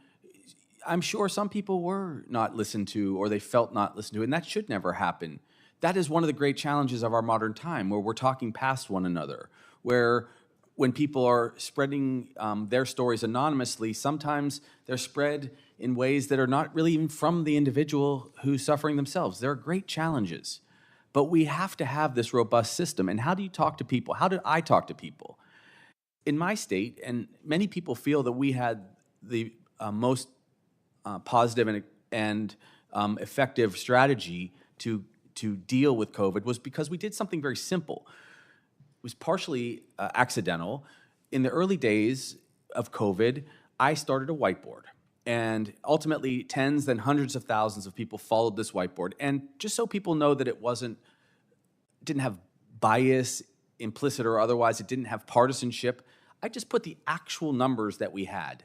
I'm sure some people were not listened to or they felt not listened to, and that should never happen. That is one of the great challenges of our modern time, where we're talking past one another, where when people are spreading their stories anonymously, sometimes they're spread in ways that are not really even from the individual who's suffering themselves. There are great challenges, but we have to have this robust system. And how do you talk to people? How did I talk to people? In my state, and many people feel that we had the most positive and effective strategy to deal with COVID, was because we did something very simple. It was partially accidental. In the early days of COVID, I started a whiteboard. And ultimately, tens and hundreds of thousands of people followed this whiteboard. And just so people know that it didn't have bias, implicit or otherwise, it didn't have partisanship, I just put the actual numbers that we had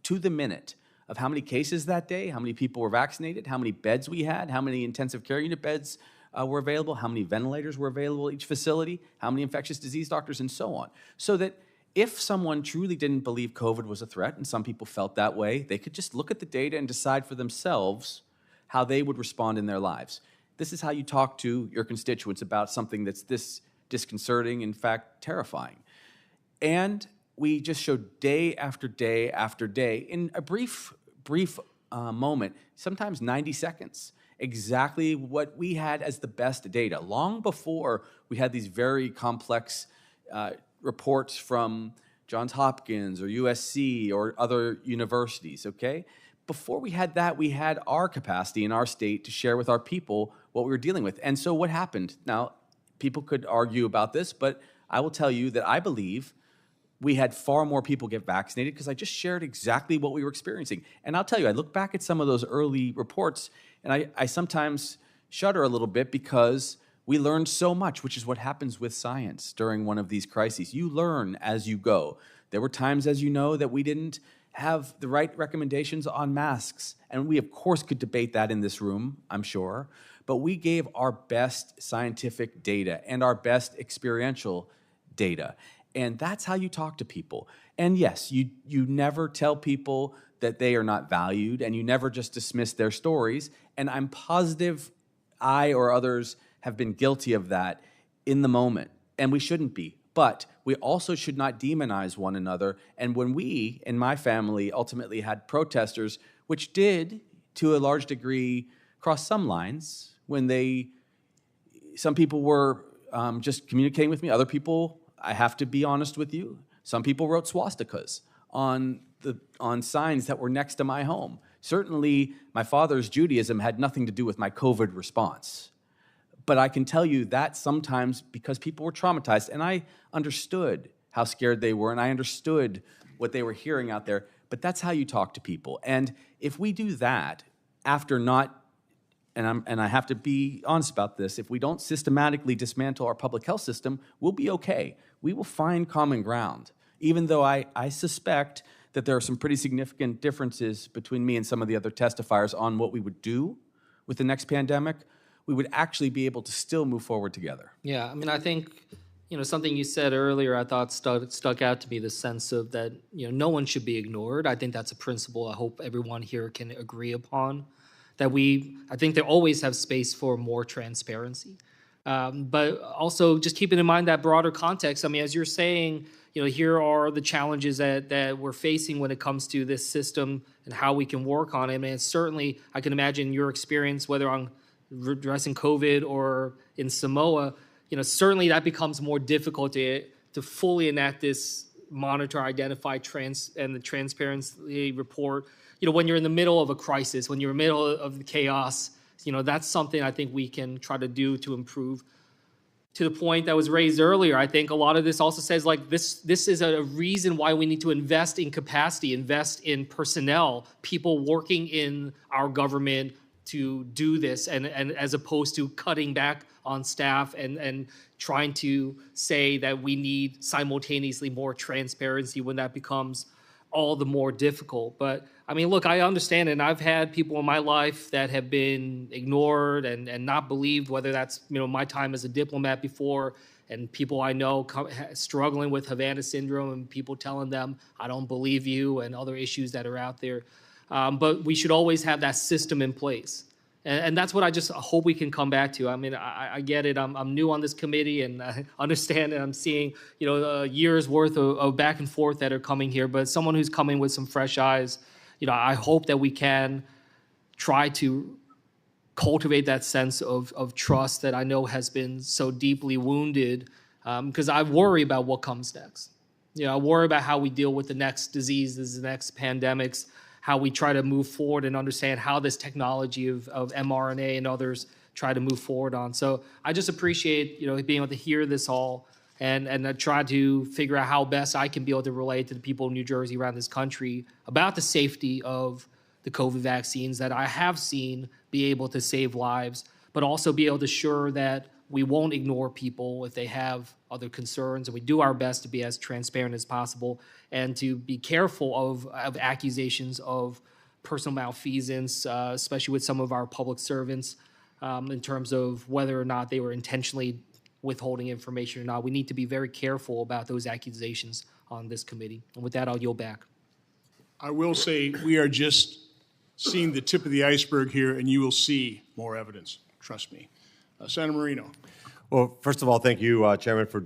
to the minute of how many cases that day, how many people were vaccinated, how many beds we had, how many intensive care unit beds were available, how many ventilators were available at each facility, how many infectious disease doctors, and so on. So that if someone truly didn't believe COVID was a threat, and some people felt that way, they could just look at the data and decide for themselves how they would respond in their lives. This is how you talk to your constituents about something that's this disconcerting, in fact, terrifying. And we just showed day after day after day, in a brief moment, sometimes 90 seconds, exactly what we had as the best data, long before we had these very complex reports from Johns Hopkins or USC or other universities, okay? Before we had that, we had our capacity in our state to share with our people what we were dealing with. And so what happened? Now, people could argue about this, but I will tell you that I believe we had far more people get vaccinated because I just shared exactly what we were experiencing. And I'll tell you, I look back at some of those early reports, and I sometimes shudder a little bit because we learned so much, which is what happens with science during one of these crises. You learn as you go. There were times, as you know, that we didn't have the right recommendations on masks. And we, of course, could debate that in this room, I'm sure. But we gave our best scientific data and our best experiential data. And that's how you talk to people. And yes, you never tell people that they are not valued, and you never just dismiss their stories. And I'm positive I or others have been guilty of that in the moment, and we shouldn't be. But we also should not demonize one another. And when we, in my family, ultimately had protesters, which did, to a large degree, cross some lines, when some people were just communicating with me, other people, I have to be honest with you, some people wrote swastikas on signs that were next to my home. Certainly, my father's Judaism had nothing to do with my COVID response. But I can tell you that sometimes because people were traumatized, and I understood how scared they were, and I understood what they were hearing out there, but that's how you talk to people. And if we do that after not, and I have to be honest about this, if we don't systematically dismantle our public health system, we'll be okay. We will find common ground, even though I suspect that there are some pretty significant differences between me and some of the other testifiers on what we would do with the next pandemic. We would actually be able to still move forward together. Yeah, I mean, I think, something you said earlier I thought stuck out to me, the sense of that, no one should be ignored. I think that's a principle I hope everyone here can agree upon, that I think they always have space for more transparency. But also just keeping in mind that broader context. I mean, as you're saying, here are the challenges that we're facing when it comes to this system and how we can work on it. And certainly, I can imagine your experience, whether on addressing COVID or in Samoa, certainly that becomes more difficult to fully enact this monitor, identify, and the transparency report. When you're in the middle of a crisis, when you're in the middle of the chaos, that's something I think we can try to do to improve. To the point that was raised earlier, I think a lot of this also says this is a reason why we need to invest in capacity, invest in personnel, people working in our government to do this, and as opposed to cutting back on staff and trying to say that we need simultaneously more transparency when that becomes all the more difficult. But I mean, look, I understand, and I've had people in my life that have been ignored and not believed, whether that's my time as a diplomat before, and people I know struggling with Havana syndrome, and people telling them, I don't believe you, and other issues that are out there. But we should always have that system in place. And that's what I just hope we can come back to. I mean, I get it. I'm new on this committee, and I understand, and I'm seeing, years worth of back and forth that are coming here. But someone who's coming with some fresh eyes, I hope that we can try to cultivate that sense of trust that I know has been so deeply wounded, because I worry about what comes next. I worry about how we deal with the next diseases, the next pandemics, how we try to move forward and understand how this technology of mRNA and others try to move forward on. So I just appreciate, being able to hear this all and try to figure out how best I can be able to relate to the people in New Jersey, around this country, about the safety of the COVID vaccines that I have seen be able to save lives, but also be able to assure that we won't ignore people if they have other concerns, and we do our best to be as transparent as possible and to be careful of accusations of personal malfeasance, especially with some of our public servants, in terms of whether or not they were intentionally withholding information or not. We need to be very careful about those accusations on this committee. And with that, I'll yield back. I will say we are just seeing the tip of the iceberg here, and you will see more evidence. Trust me. Senator Marino. Well, first of all, thank you, Chairman, for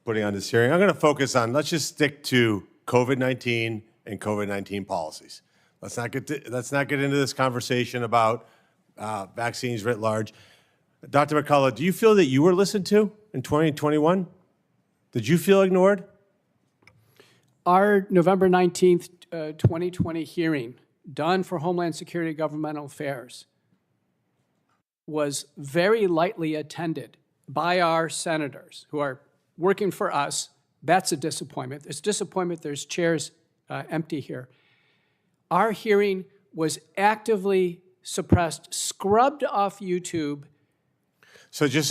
putting on this hearing. I'm going to focus on, let's just stick to COVID-19 and COVID-19 policies. Let's not get into this conversation about vaccines writ large. Dr. McCullough, do you feel that you were listened to in 2021? Did you feel ignored? Our November 19th, 2020 hearing done for Homeland Security Governmental Affairs was very lightly attended by our senators who are working for us. That's a disappointment. It's disappointment there's chairs empty here. Our hearing was actively suppressed, scrubbed off YouTube. So just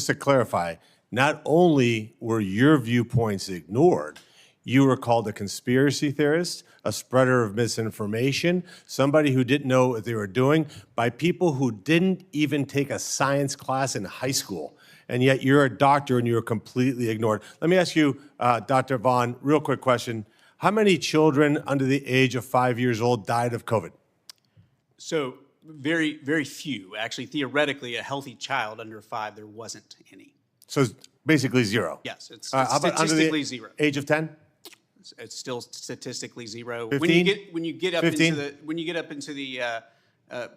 to clarify, not only were your viewpoints ignored, you were called a conspiracy theorist, a spreader of misinformation, somebody who didn't know what they were doing, by people who didn't even take a science class in high school. And yet you're a doctor and you were completely ignored. Let me ask you, Dr. Vaughn, real quick question. How many children under the age of 5 years old died of COVID? So very, very few. Actually, theoretically, a healthy child under 5, there wasn't any. So it's basically zero? Yes, it's How about under statistically the zero. age of 10? It's still statistically zero. 15? When you get up 15? into the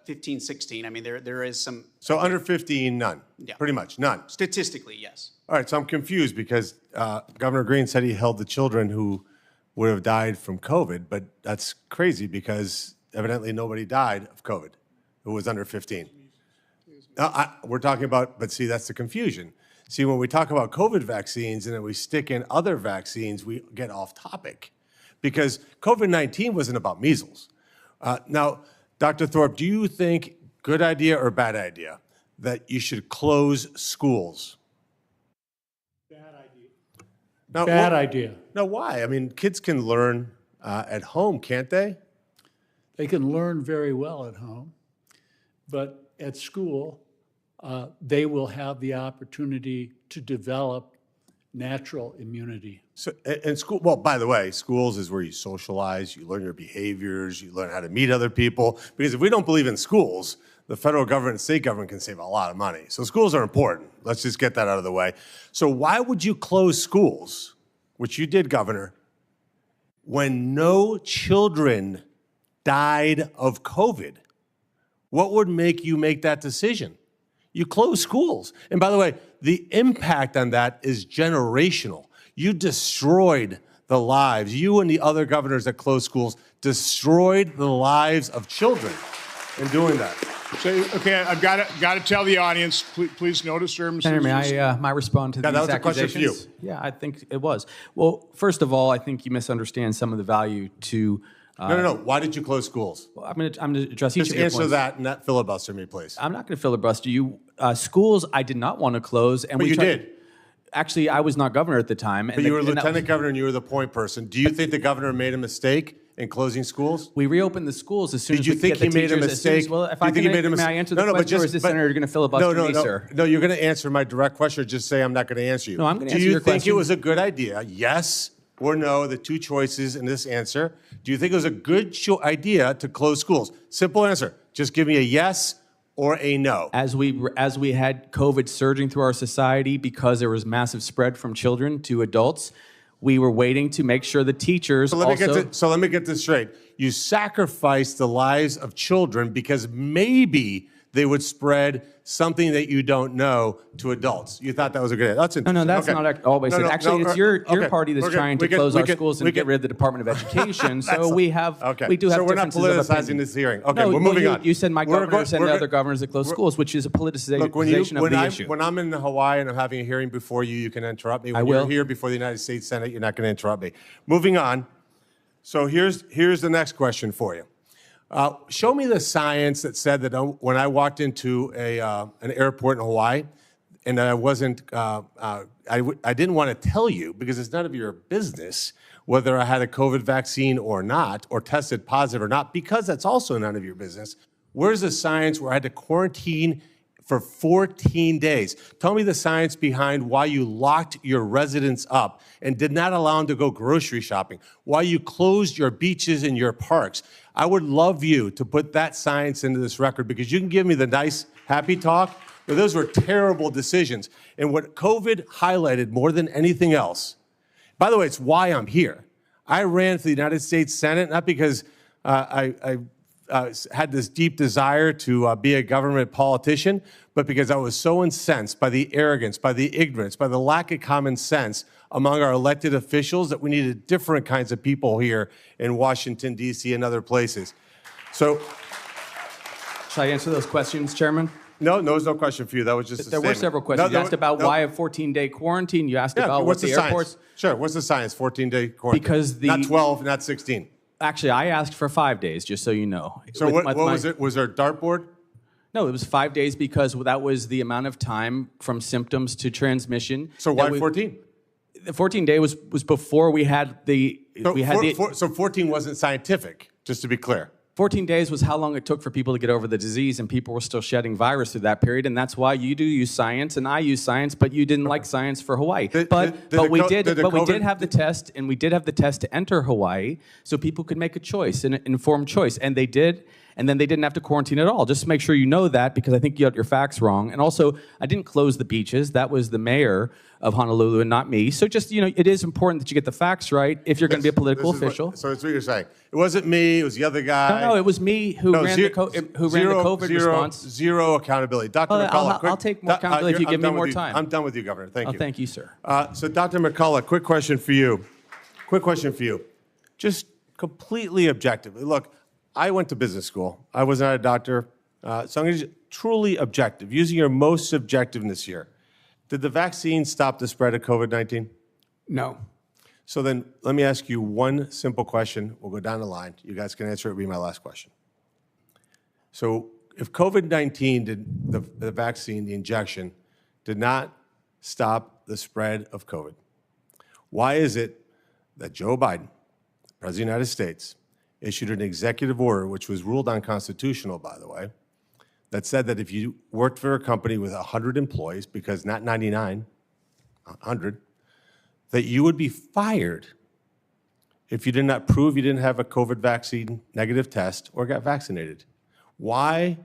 15, 16, I mean there is some. So under 15, none? Yeah. Pretty much, none? Statistically, yes. All right, so I'm confused because Governor Green said he held the children who would have died from COVID, but that's crazy because evidently nobody died of COVID who was under 15. We're talking about, but see, that's the confusion. See, when we talk about COVID vaccines and then we stick in other vaccines, we get off topic because COVID-19 wasn't about measles. Now, Dr. Thorpe, do you think, good idea or bad idea, that you should close schools? Bad idea. Now, Bad idea. No, why? I mean, kids can learn at home, can't they? They can learn very well at home, but at school, they will have the opportunity to develop natural immunity. So, and school, well, by the way, schools is where you socialize, you learn your behaviors, you learn how to meet other people. Because if we don't believe in schools, the federal government and state government can save a lot of money. So schools are important. Let's just get that out of the way. So why would you close schools, which you did, Governor, when no children died of COVID? What would make you make that decision? You close schools. And by the way, the impact on that is generational. You destroyed the lives. You and the other governors that closed schools destroyed the lives of children in doing that. So, okay, I've got to tell the audience, please notice, sir. Senator, may I respond to these that was a accusations? question for you. Yeah, I think it was. Well, first of all, I think you misunderstand some of the value to. No. Why did you close schools? Well, I'm going to address each Just of your answer points. that and not filibuster me, please. I'm not going to filibuster you. Schools, I did not want to close, and But we you tried- did. Actually, I was not governor at the time. But you were lieutenant governor and you were the point person. Do you think the governor made a mistake in closing schools? We reopened the schools as soon Did as you we could think get the he made a teachers- as soon as- mistake? Well, if Do you I think he can, made a may I mistake? answer the question, or is the senator going to filibuster me, sir? No, you're going to answer my direct question or just say I'm not going to answer you. No, I'm gonna Do answer you your think it question. was a good idea? Yes or no, the two choices in this answer. Do you think it was a good idea to close schools? Simple answer. Just give me a yes or a no. As we had COVID surging through our society because there was massive spread from children to adults, we were waiting to make sure the teachers So let me get this straight. You sacrificed the lives of children because maybe they would spread something that you don't know to adults. You thought that was a good idea. That's interesting. No, that's Okay. not always it. Actually, it's your okay. party that's trying to close our schools and get rid of the Department of Education. So we do have So we're not differences of politicizing opinion. this hearing. Okay, No, we're well, moving on. You said my We're governor go- said we're the go- other governors that close schools, which is a politicization Look, of the issue. when I'm in Hawaii and I'm having a hearing before you, you can interrupt me. When I will. You're here before the United States Senate, you're not going to interrupt me. Moving on. So here's the next question for you. Show me the science that said that when I walked into an airport in Hawaii, and I wasn't, I didn't want to tell you because it's none of your business whether I had a COVID vaccine or not, or tested positive or not, because that's also none of your business. Where's the science where I had to quarantine for 14 days? Tell me the science behind why you locked your residents up and did not allow them to go grocery shopping, why you closed your beaches and your parks. I would love you to put that science into this record, because you can give me the nice, happy talk, but those were terrible decisions. And what COVID highlighted more than anything else, by the way, it's why I'm here. I ran for the United States Senate, not because I had this deep desire to be a government politician, but because I was so incensed by the arrogance, by the ignorance, by the lack of common sense among our elected officials that we needed different kinds of people here in Washington, D.C. and other places. So, Should I answer those questions, Chairman? no, there's no question for you. That was just a There were statement. several questions. You asked about why a 14-day quarantine. You asked about what's what the science? airports. Sure, what's the science, 14-day quarantine? Because Not 12, not 16. Actually, I asked for 5 days, just so you know. So what was it? Was there a dartboard? No, it was 5 days because that was the amount of time from symptoms to transmission. So why 14? The 14-day was before we had the So 14 wasn't scientific, just to be clear. 14 days was how long it took for people to get over the disease, and people were still shedding virus through that period, and that's why you do use science and I use science, but you didn't like science for Hawaii. But we did have the test, and we did have the test to enter Hawaii, so people could make a choice, an informed choice, and they did. And then they didn't have to quarantine at all. Just to make sure you know that, because I think you got your facts wrong. And also, I didn't close the beaches. That was the mayor of Honolulu and not me. So just, it is important that you get the facts right if you're going to be a political official. So that's what you're saying. It wasn't me. It was the other guy. No, it was me who ran the COVID response. Zero accountability. Dr. McCullough. I'll take more accountability if you give me more time. I'm done with you, Governor. Thank you. Thank you, sir. So Dr. McCullough, quick question for you. Just completely objectively. Look, I went to business school. I was not a doctor. So I'm going to truly objective, using your most subjectiveness here. Did the vaccine stop the spread of COVID-19? No. So then let me ask you one simple question. We'll go down the line. You guys can answer it. It'll be my last question. So if COVID-19 did, the vaccine, the injection, did not stop the spread of COVID, why is it that Joe Biden, President of the United States, issued an executive order, which was ruled unconstitutional, by the way, that said that if you worked for a company with 100 employees, because not 99, 100, that you would be fired if you did not prove you didn't have a COVID vaccine negative test or got vaccinated? Why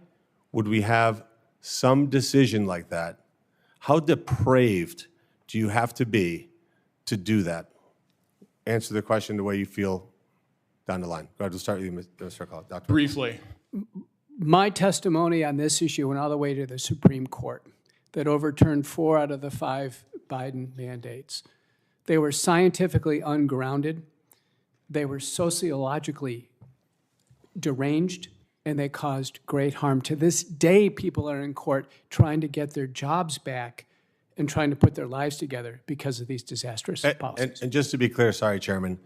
would we have some decision like that? How depraved do you have to be to do that? Answer the question the way you feel down the line. Go ahead, we'll start with you, Mr. McCullough. Dr. Briefly. My testimony on this issue went all the way to the Supreme Court that overturned 4 out of the 5 Biden mandates. They were scientifically ungrounded, they were sociologically deranged, and they caused great harm. To this day, people are in court trying to get their jobs back and trying to put their lives together because of these disastrous policies. And just to be clear, sorry, Chairman,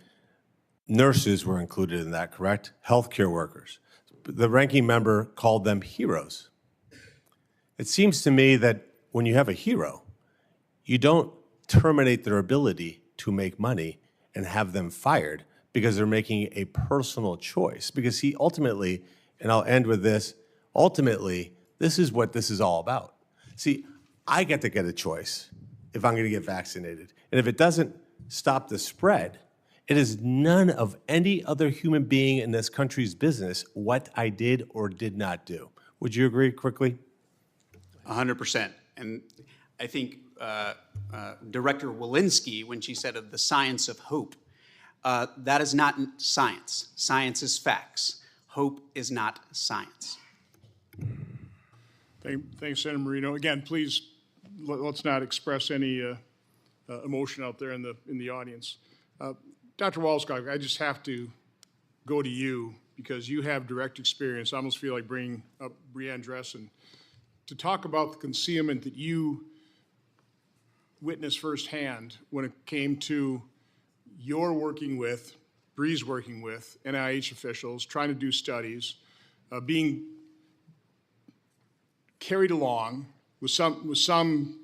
nurses were included in that, correct? Healthcare workers. The ranking member called them heroes. It seems to me that when you have a hero, you don't terminate their ability to make money and have them fired because they're making a personal choice. Because he ultimately, and I'll end with this, ultimately, this is what this is all about. See, I get to get a choice if I'm going to get vaccinated. And if it doesn't stop the spread, it is none of any other human being in this country's business what I did or did not do. Would you agree quickly? 100%. And I think Director Walensky, when she said of the science of hope, that is not science. Science is facts. Hope is not science. Thanks, Senator Marino. Again, please, let's not express any emotion out there in the audience. Dr. Walskog, I just have to go to you because you have direct experience. I almost feel like bringing up Breanne Dressen to talk about the concealment that you witnessed firsthand when it came to your working with, Bree's working with NIH officials, trying to do studies, being carried along with some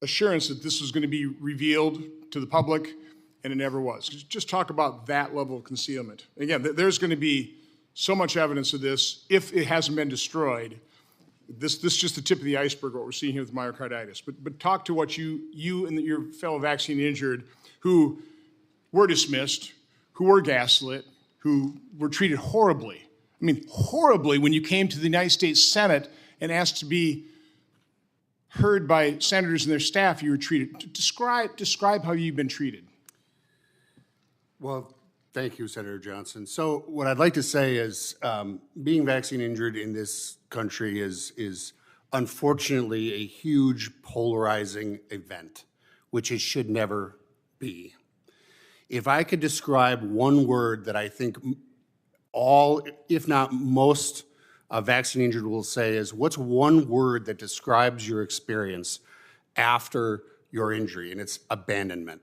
assurance that this was going to be revealed to the public, and it never was. Just talk about that level of concealment. Again, there's going to be so much evidence of this if it hasn't been destroyed. This is just the tip of the iceberg, what we're seeing here with myocarditis. But talk to what you and your fellow vaccine injured who were dismissed, who were gaslit, who were treated horribly. I mean, horribly when you came to the United States Senate and asked to be heard by senators and their staff, you were treated. Describe how you've been treated. Well, thank you, Senator Johnson. So what I'd like to say is being vaccine injured in this country is unfortunately a huge polarizing event, which it should never be. If I could describe one word that I think all, if not most, vaccine injured will say is, what's one word that describes your experience after your injury? And it's abandonment,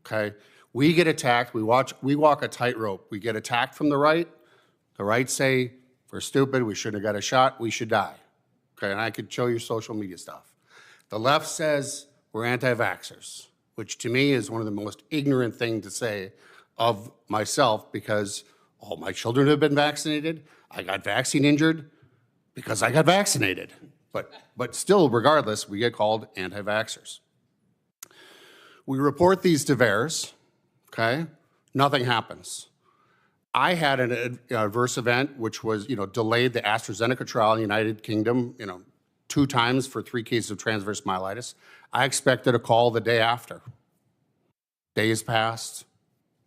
okay? We get attacked, we walk a tightrope. We get attacked from the right say, we're stupid, we shouldn't have got a shot, we should die. Okay, and I could show you social media stuff. The left says we're anti-vaxxers, which to me is one of the most ignorant things to say of myself because all my children have been vaccinated. I got vaccine injured because I got vaccinated. But still, regardless, we get called anti-vaxxers. We report these to VAERS, okay? Nothing happens. I had an adverse event, which was, delayed the AstraZeneca trial in the United Kingdom, 2 times for 3 cases of transverse myelitis. I expected a call the day after. Days passed,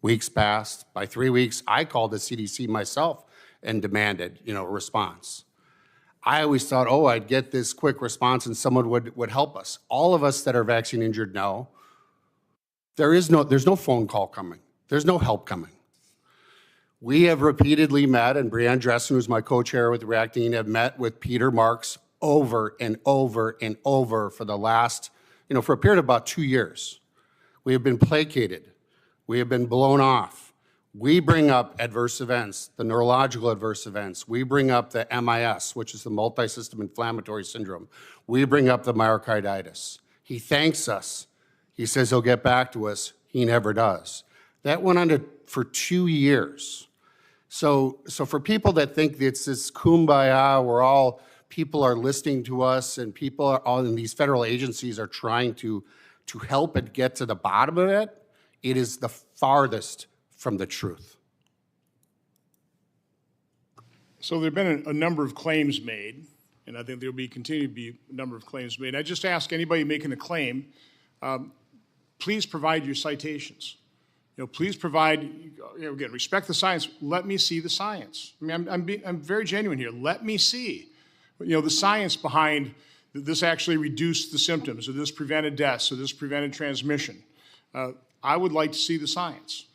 weeks passed. By 3 weeks, I called the CDC myself and demanded, a response. I always thought, I'd get this quick response and someone would help us. All of us that are vaccine injured know there's no phone call coming. There's no help coming. We have repeatedly met, and Brianne Dressen, who's my co-chair with Reacting, have met with Peter Marks over and over and over for the last, for a period of about 2 years. We have been placated. We have been blown off. We bring up adverse events, the neurological adverse events. We bring up the MIS, which is the multi-system inflammatory syndrome. We bring up the myocarditis. He thanks us. He says he'll get back to us. He never does. That went on for 2 years. So for people that think it's this kumbaya where people are listening to us and people are all in these federal agencies are trying to help it get to the bottom of it, it is the farthest from the truth. So there have been a number of claims made, and I think there will continue to be a number of claims made. I just ask anybody making a claim, please provide your citations. Please provide, again, respect the science. Let me see the science. I mean, I'm very genuine here. Let me see, the science behind this actually reduced the symptoms, or this prevented deaths, or this prevented transmission. I would like to see the science.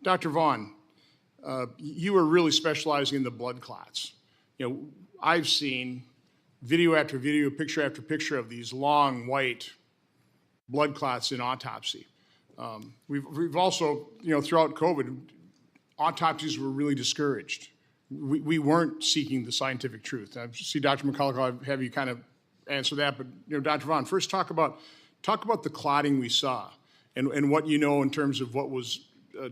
Dr. Vaughn, you are really specializing in the blood clots. I've seen video after video, picture after picture of these long white blood clots in autopsy. We've also, throughout COVID, autopsies were really discouraged. We weren't seeking the scientific truth. I see Dr. McCullough, I'll have you kind of answer that, but Dr. Vaughn, first talk about the clotting we saw and what you know in terms of what was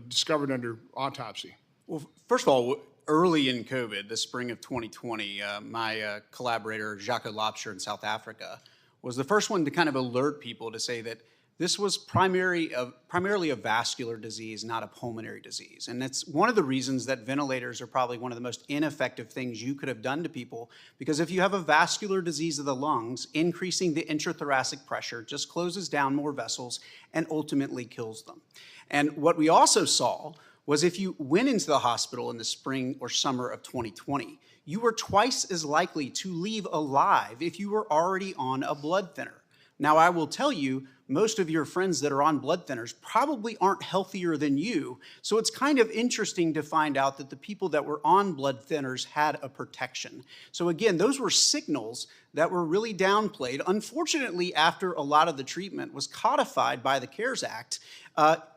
discovered under autopsy. Well, first of all, early in COVID, the spring of 2020, my collaborator, Jacques Lobscher in South Africa, was the first one to kind of alert people to say that this was primarily a vascular disease, not a pulmonary disease. And that's one of the reasons that ventilators are probably one of the most ineffective things you could have done to people, because if you have a vascular disease of the lungs, increasing the intrathoracic pressure just closes down more vessels and ultimately kills them. And what we also saw was if you went into the hospital in the spring or summer of 2020, you were twice as likely to leave alive if you were already on a blood thinner. Now, I will tell you, most of your friends that are on blood thinners probably aren't healthier than you, so it's kind of interesting to find out that the people that were on blood thinners had a protection. So again, those were signals that were really downplayed. Unfortunately, after a lot of the treatment was codified by the CARES Act,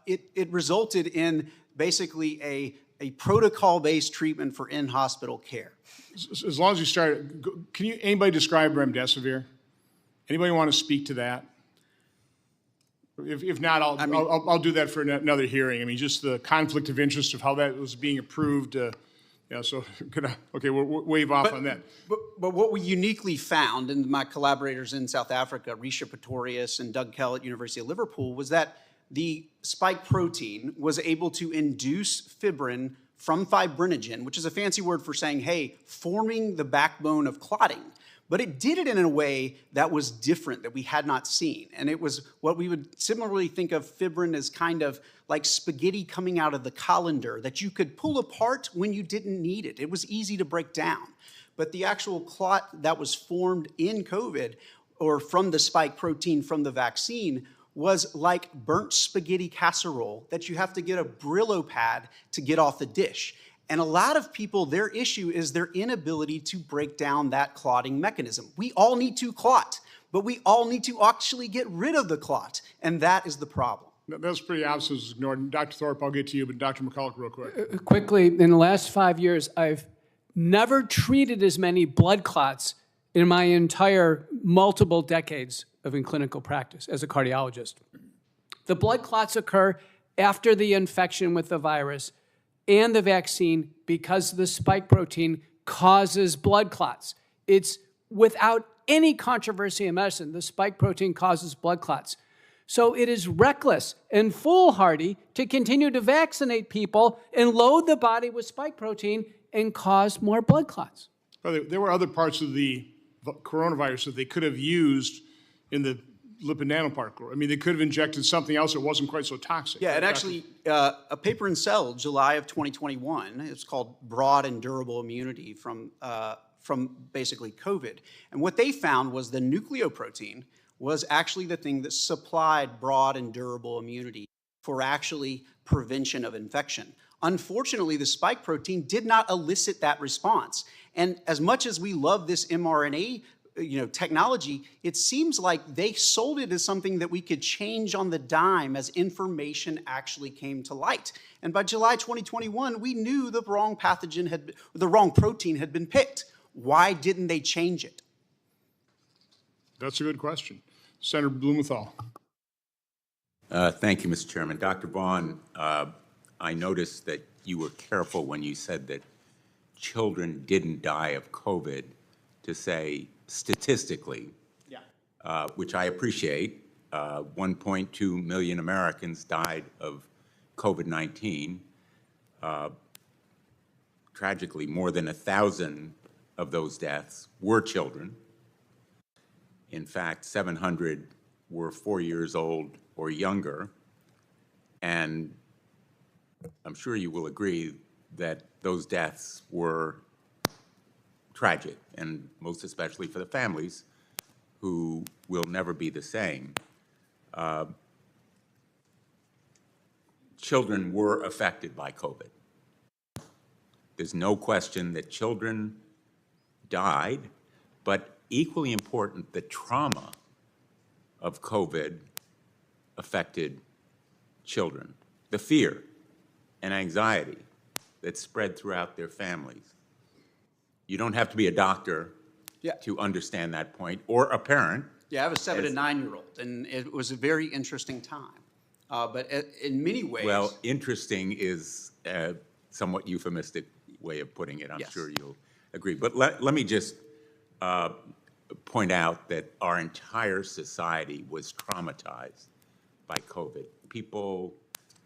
it resulted in basically a protocol-based treatment for in-hospital care. As long as you start, can anybody describe remdesivir? Anybody want to speak to that? If not, I'll do that for another hearing. I mean, just the conflict of interest of how that was being approved. Yeah, so okay, we'll wave off on that. But what we uniquely found, and my collaborators in South Africa, Risha Pretorius and Doug Kell at University of Liverpool, was that the spike protein was able to induce fibrin from fibrinogen, which is a fancy word for saying, hey, forming the backbone of clotting. But it did it in a way that was different, that we had not seen. And it was what we would similarly think of fibrin as kind of like spaghetti coming out of the colander that you could pull apart when you didn't need it. It was easy to break down. But the actual clot that was formed in COVID or from the spike protein from the vaccine was like burnt spaghetti casserole that you have to get a Brillo pad to get off the dish. And a lot of people, their issue is their inability to break down that clotting mechanism. We all need to clot, but we all need to actually get rid of the clot, and that is the problem. That was pretty obvious, was ignored. Dr. Thorpe, I'll get to you, but Dr. McCulloch, real quick. Quickly, in the last 5 years, I've never treated as many blood clots in my entire multiple decades of in clinical practice as a cardiologist. The blood clots occur after the infection with the virus and the vaccine because the spike protein causes blood clots. It's without any controversy in medicine, the spike protein causes blood clots. So it is reckless and foolhardy to continue to vaccinate people and load the body with spike protein and cause more blood clots. There were other parts of the coronavirus that they could have used in the lipid nanoparticle. I mean, they could have injected something else that wasn't quite so toxic. Yeah, and actually, a paper in Cell, July of 2021, it's called Broad and Durable Immunity from basically COVID. And what they found was the nucleoprotein was actually the thing that supplied broad and durable immunity for actually prevention of infection. Unfortunately, the spike protein did not elicit that response. And as much as we love this mRNA technology, it seems like they sold it as something that we could change on the dime as information actually came to light. And by July 2021, we knew the wrong protein had been picked. Why didn't they change it? That's a good question. Senator Blumenthal. Thank you, Mr. Chairman. Dr. Vaughn, I noticed that you were careful when you said that children didn't die of COVID to say statistically, which I appreciate. 1.2 million Americans died of COVID-19. Tragically, more than 1,000 of those deaths were children. In fact, 700 were 4 years old or younger. And I'm sure you will agree that those deaths were tragic, and most especially for the families who will never be the same. Children were affected by COVID. There's no question that children died, but equally important, the trauma of COVID affected children. The fear and anxiety that spread throughout their families. You don't have to be a doctor to understand that point, or a parent. Yeah, I have a 7 to 9-year-old, and it was a very interesting time. But in many ways... Well, interesting is a somewhat euphemistic way of putting it. I'm sure you'll agree. But let me just point out that our entire society was traumatized by COVID. People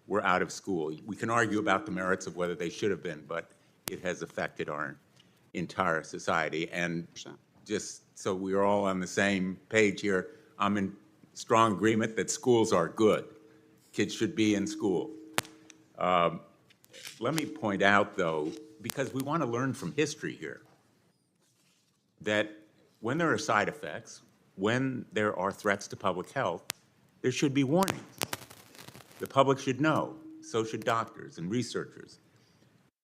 were out of school. We can argue about the merits of whether they should have been, but it has affected our entire society. And just so we're all on the same page here, I'm in strong agreement that schools are good. Kids should be in school. Let me point out, though, because we want to learn from history here, that when there are side effects, when there are threats to public health, there should be warnings. The public should know, so should doctors and researchers.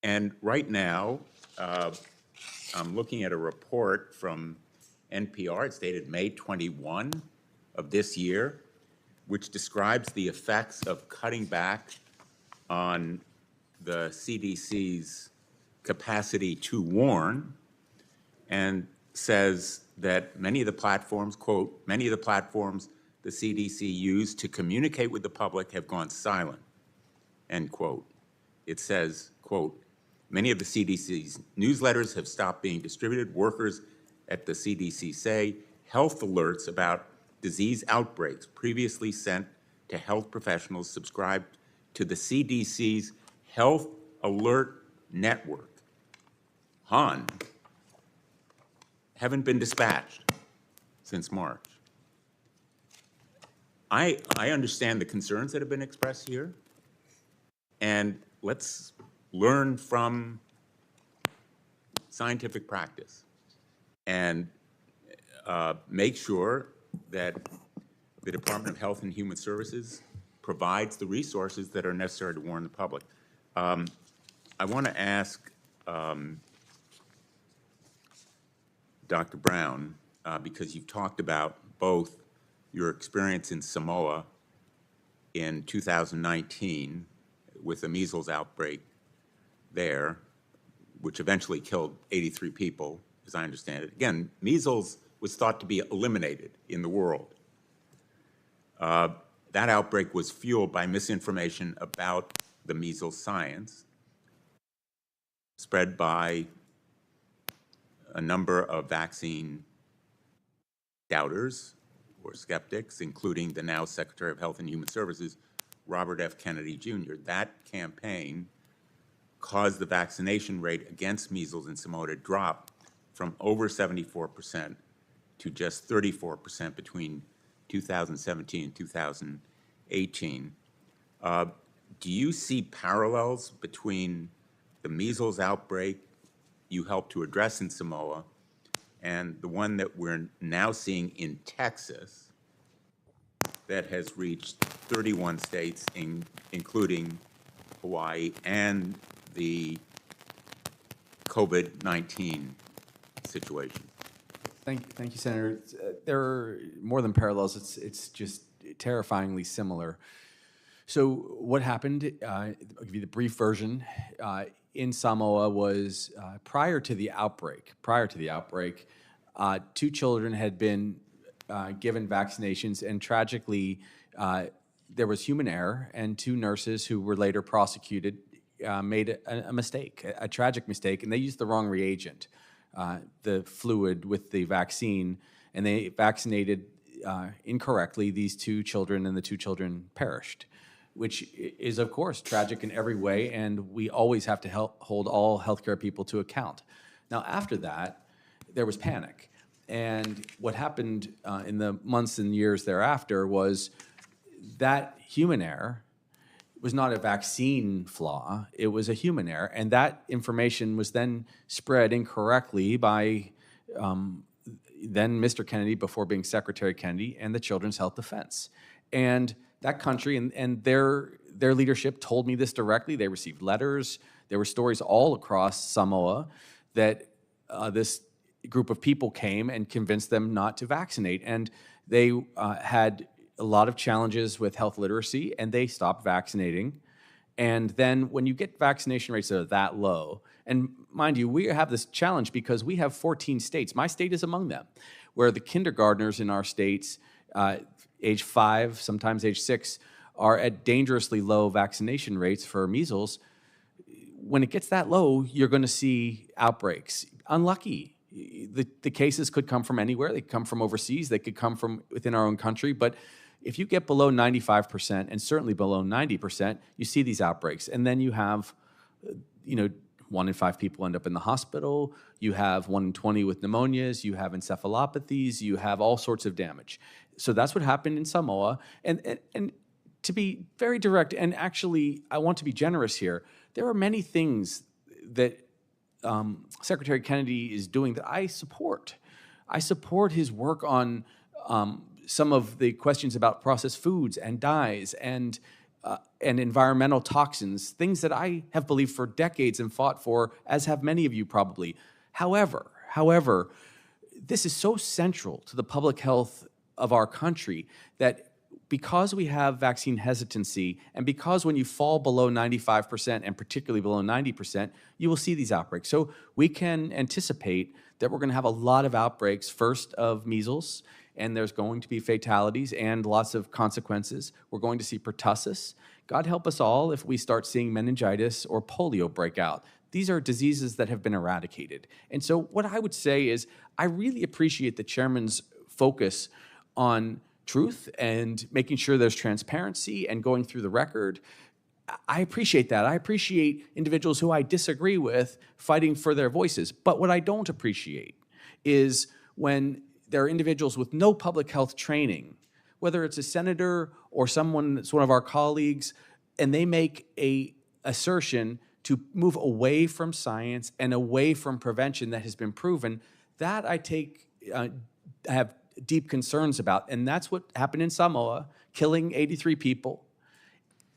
And right now, I'm looking at a report from NPR, it's dated May 21 of this year, which describes the effects of cutting back on the CDC's capacity to warn. And says that many of the platforms, quote, many of the platforms the CDC used to communicate with the public have gone silent, end quote. It says, quote, many of the CDC's newsletters have stopped being distributed. Workers at the CDC say health alerts about disease outbreaks previously sent to health professionals subscribed to the CDC's Health Alert Network, HAN, haven't been dispatched since March. I understand the concerns that have been expressed here, and let's learn from scientific practice and make sure that the Department of Health and Human Services provides the resources that are necessary to warn the public. I want to ask Dr. Brown, because you've talked about both your experience in Samoa in 2019 with the measles outbreak there, which eventually killed 83 people, as I understand it. Again, measles was thought to be eliminated in the world. That outbreak was fueled by misinformation about the measles science, spread by a number of vaccine doubters or skeptics, including the now Secretary of Health and Human Services, Robert F. Kennedy Jr. That campaign caused the vaccination rate against measles in Samoa to drop from over 74% to just 34% between 2017 and 2018. Do you see parallels between the measles outbreak you helped to address in Samoa and the one that we're now seeing in Texas that has reached 31 states, including Hawaii, and the COVID-19 situation? Thank you, Senator. There are more than parallels. It's just terrifyingly similar. So what happened, I'll give you the brief version, in Samoa was prior to the outbreak, 2 children had been given vaccinations, and tragically, there was human error, and 2 nurses who were later prosecuted made a mistake, a tragic mistake, and they used the wrong reagent, the fluid with the vaccine, and they vaccinated incorrectly these 2 children, and the 2 children perished, which is, of course, tragic in every way, and we always have to hold all healthcare people to account. Now, after that, there was panic. And what happened in the months and years thereafter was that human error was not a vaccine flaw, it was a human error. And that information was then spread incorrectly by then Mr. Kennedy, before being Secretary Kennedy, and the Children's Health Defense. And that country and their leadership told me this directly. They received letters. There were stories all across Samoa that this group of people came and convinced them not to vaccinate. And they had a lot of challenges with health literacy, and they stopped vaccinating. And then when you get vaccination rates that are that low, and mind you, we have this challenge because we have 14 states. My state is among them, where the kindergartners in our states, age 5, sometimes age 6, are at dangerously low vaccination rates for measles. When it gets that low, you're going to see outbreaks. Unlucky. The cases could come from anywhere. They could come from overseas. They could come from within our own country. But if you get below 95% and certainly below 90%, you see these outbreaks. And then you have, 1 in 5 people end up in the hospital. You have 1 in 20 with pneumonias. You have encephalopathies. You have all sorts of damage. So that's what happened in Samoa. And to be very direct, and actually I want to be generous here, there are many things that Secretary Kennedy is doing that I support. I support his work on some of the questions about processed foods and dyes and environmental toxins, things that I have believed for decades and fought for, as have many of you probably. However, this is so central to the public health of our country that because we have vaccine hesitancy, and because when you fall below 95%, and particularly below 90%, you will see these outbreaks. So we can anticipate that we're going to have a lot of outbreaks, first of measles, and there's going to be fatalities and lots of consequences. We're going to see pertussis. God help us all if we start seeing meningitis or polio break out. These are diseases that have been eradicated. And so what I would say is I really appreciate the chairman's focus on truth and making sure there's transparency and going through the record. I appreciate that. I appreciate individuals who I disagree with fighting for their voices. But what I don't appreciate is when there are individuals with no public health training, whether it's a senator or someone that's one of our colleagues, and they make an assertion to move away from science and away from prevention that has been proven, that I have deep concerns about. And that's what happened in Samoa, killing 83 people.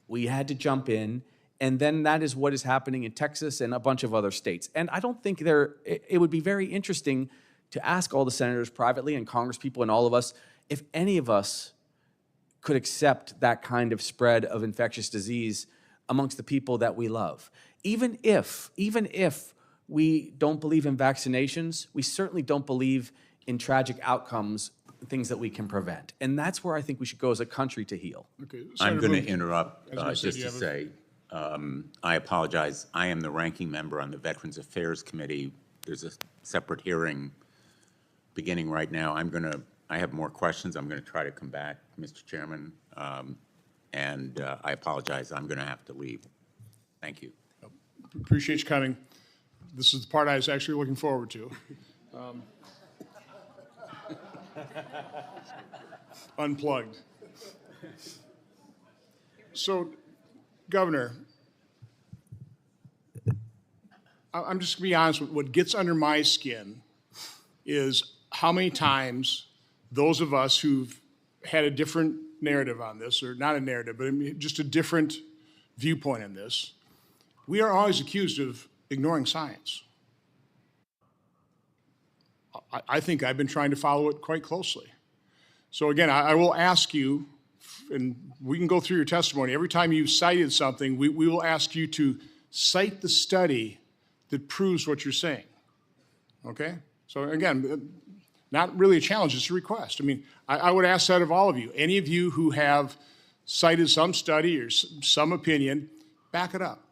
We had to jump in. And then that is what is happening in Texas and a bunch of other states. And I don't think it would be very interesting to ask all the senators privately and congresspeople and all of us if any of us could accept that kind of spread of infectious disease amongst the people that we love. Even if we don't believe in vaccinations, we certainly don't believe in tragic outcomes, things that we can prevent. And that's where I think we should go as a country to heal. Okay, I'm Senator going to Bloom, interrupt I was gonna just to say, say, I apologize. I am the ranking member on the Veterans Affairs Committee. There's a separate hearing beginning right now. I have more questions. I'm going to try to come back, Mr. Chairman. And I apologize. I'm going to have to leave. Thank you. appreciate you coming. This is the part I was actually looking forward to. Unplugged. So, Governor, I'm just going to be honest with what gets under my skin is how many times those of us who've had a different narrative on this, or not a narrative, but I mean just a different viewpoint on this, we are always accused of ignoring science. I think I've been trying to follow it quite closely. So again, I will ask you, and we can go through your testimony. Every time you've cited something, we will ask you to cite the study that proves what you're saying, okay? So again, not really a challenge, it's a request. I mean, I would ask that of all of you. Any of you who have cited some study or some opinion, back it up.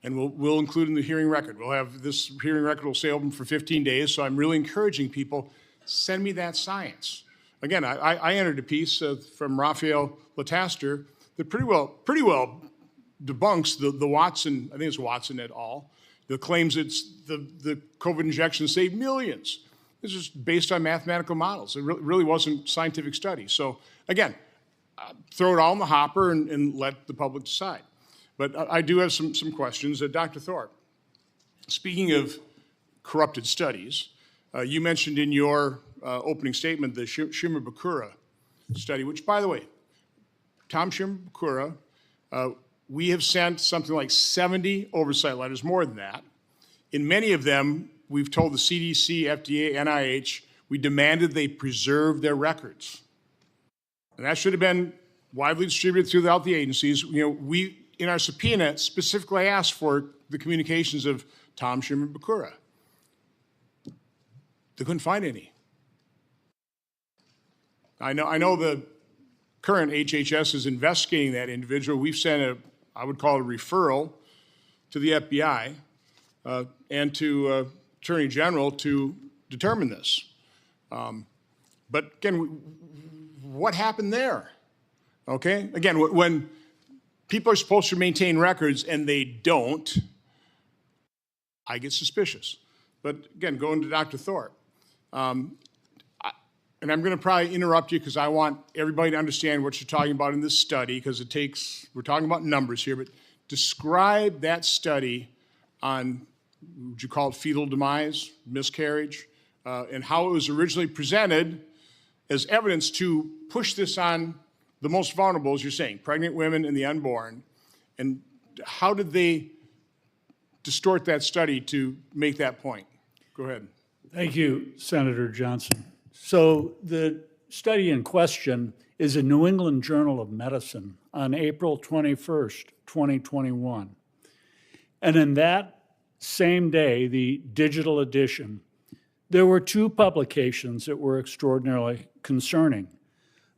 And we'll include in the hearing record. We'll have this hearing record will stay open for 15 days, so I'm really encouraging people, send me that science. Again, I entered a piece from Raphael Lataster that pretty well debunks the Watson, I think it's Watson et al., that claims it's the COVID injection saved millions. This is based on mathematical models. It really wasn't scientific study. So again, throw it all in the hopper and let the public decide. But I do have some questions. Dr. Thorpe, speaking of corrupted studies, you mentioned in your opening statement the Shimabukuro study, which, by the way, Tom Shimabukuro, we have sent something like 70 oversight letters, more than that. In many of them, we've told the CDC, FDA, NIH, we demanded they preserve their records. And that should have been widely distributed throughout the agencies. You know, we, in our subpoena, specifically asked for the communications of Tom Shimabukuro. They couldn't find any. I know the current HHS is investigating that individual. We've sent I would call it a referral to the FBI and to Attorney General to determine this. But again, what happened there? Okay, again, when people are supposed to maintain records and they don't, I get suspicious. But again, going to Dr. Thorpe, and I'm going to probably interrupt you because I want everybody to understand what you're talking about in this study, because we're talking about numbers here, but describe that study on, would you call it fetal demise, miscarriage, and how it was originally presented as evidence to push this on the most vulnerable, as you're saying, pregnant women and the unborn. And how did they distort that study to make that point? Go ahead. Thank you, Senator Johnson. So the study in question is a New England Journal of Medicine on April 21st, 2021. And in that same day, the digital edition, there were two publications that were extraordinarily concerning.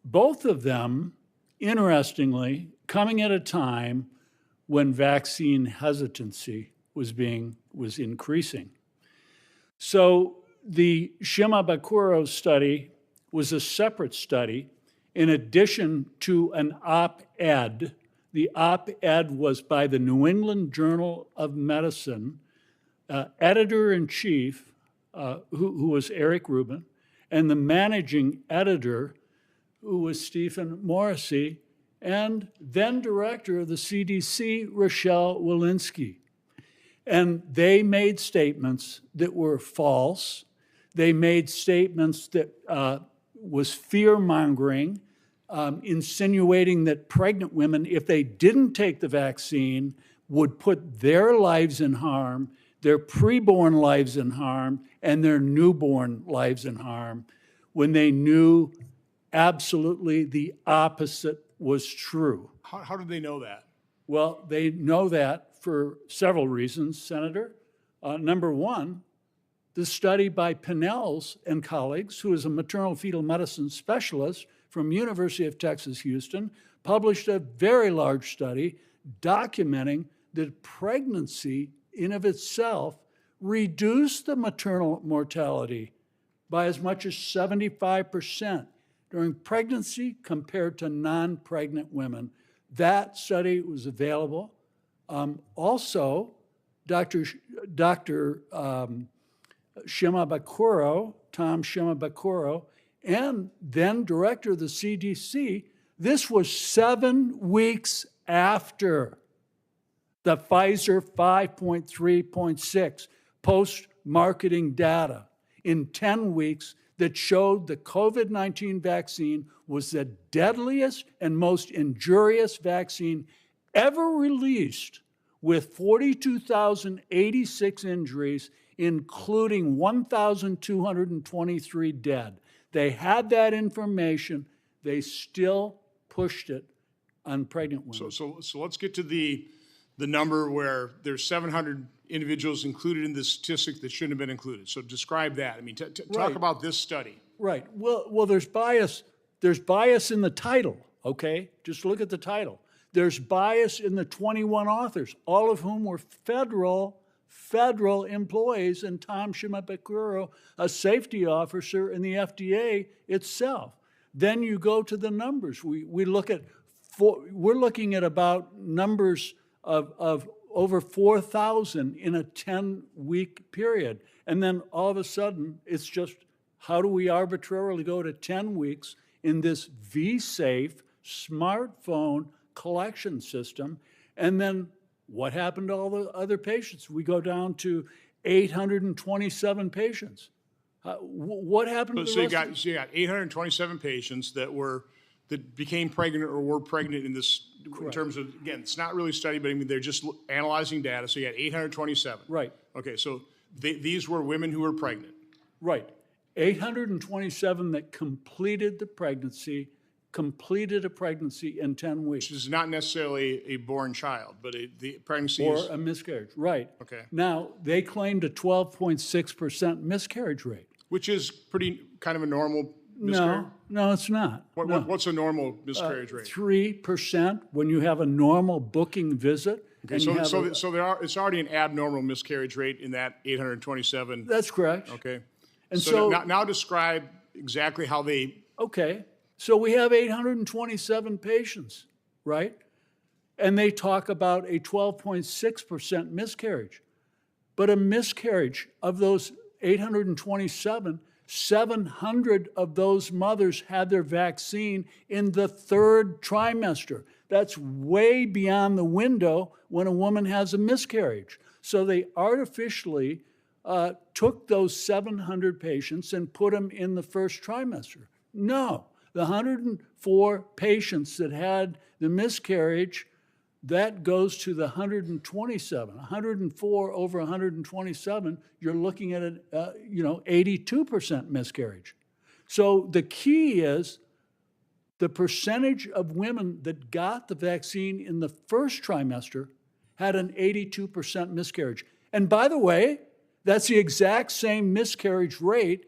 Both of them, interestingly, coming at a time when vaccine hesitancy was increasing. So the Shimabukuro study was a separate study in addition to an op-ed. The op-ed was by the New England Journal of Medicine, editor-in-chief, who was Eric Rubin, and the managing editor, who was Stephen Morrissey, and then director of the CDC, Rochelle Walensky. And they made statements that were false. They made statements that was fear-mongering, insinuating that pregnant women, if they didn't take the vaccine, would put their lives in harm, their preborn lives in harm, and their newborn lives in harm, when they knew absolutely the opposite was true. How did they know that? Well, they know that for several reasons, Senator. Number one, the study by Pinnells and colleagues, who is a maternal fetal medicine specialist from University of Texas, Houston, published a very large study documenting that pregnancy in of itself reduced the maternal mortality by as much as 75% during pregnancy compared to non-pregnant women. That study was available. Also, Dr. Shimabukuro, Tom Shimabukuro, and then director of the CDC, this was 7 weeks after the Pfizer 5.3.6 post-marketing data in 10 weeks that showed the COVID-19 vaccine was the deadliest and most injurious vaccine ever released, with 42,086 injuries, including 1,223 dead. They had that information. They still pushed it on pregnant women. So let's get to the number where there's 700 individuals included in the statistic that shouldn't have been included. So describe that. I mean, talk about this study. Right. Well, there's bias. There's bias in the title, okay? Just look at the title. There's bias in the 21 authors, all of whom were federal employees, and Tom Shimabukuro, a safety officer in the FDA itself. Then you go to the numbers. We're looking at about numbers of over 4,000 in a 10-week period. And then all of a sudden, it's just, how do we arbitrarily go to 10 weeks in this V-safe smartphone collection system? And then what happened to all the other patients? We go down to 827 patients. What happened to the rest? So you got 827 patients that became pregnant or were pregnant in this, in terms of, again, it's not really a study, but I mean, they're just analyzing data. So you got 827. Right. Okay, so these were women who were pregnant. Right. 827 that completed a pregnancy in 10 weeks. Which is not necessarily a born child, but the pregnancy or is... a miscarriage, right. Okay. Now, they claimed a 12.6% miscarriage rate. Which is pretty kind of a normal miscarriage? No, it's not. No. What's a normal miscarriage rate? 3% when you have a normal booking visit. Okay, it's already an abnormal miscarriage rate in that 827. That's correct. Okay. And so now describe exactly how they... Okay. So we have 827 patients, right? And they talk about a 12.6% miscarriage. But a miscarriage of those 827, 700 of those mothers had their vaccine in the 3rd trimester. That's way beyond the window when a woman has a miscarriage. So they artificially took those 700 patients and put them in the 1st trimester. No. The 104 patients that had the miscarriage, that goes to the 127. 104 over 127, you're looking at 82% miscarriage. So the key is the percentage of women that got the vaccine in the first trimester had an 82% miscarriage. And by the way, that's the exact same miscarriage rate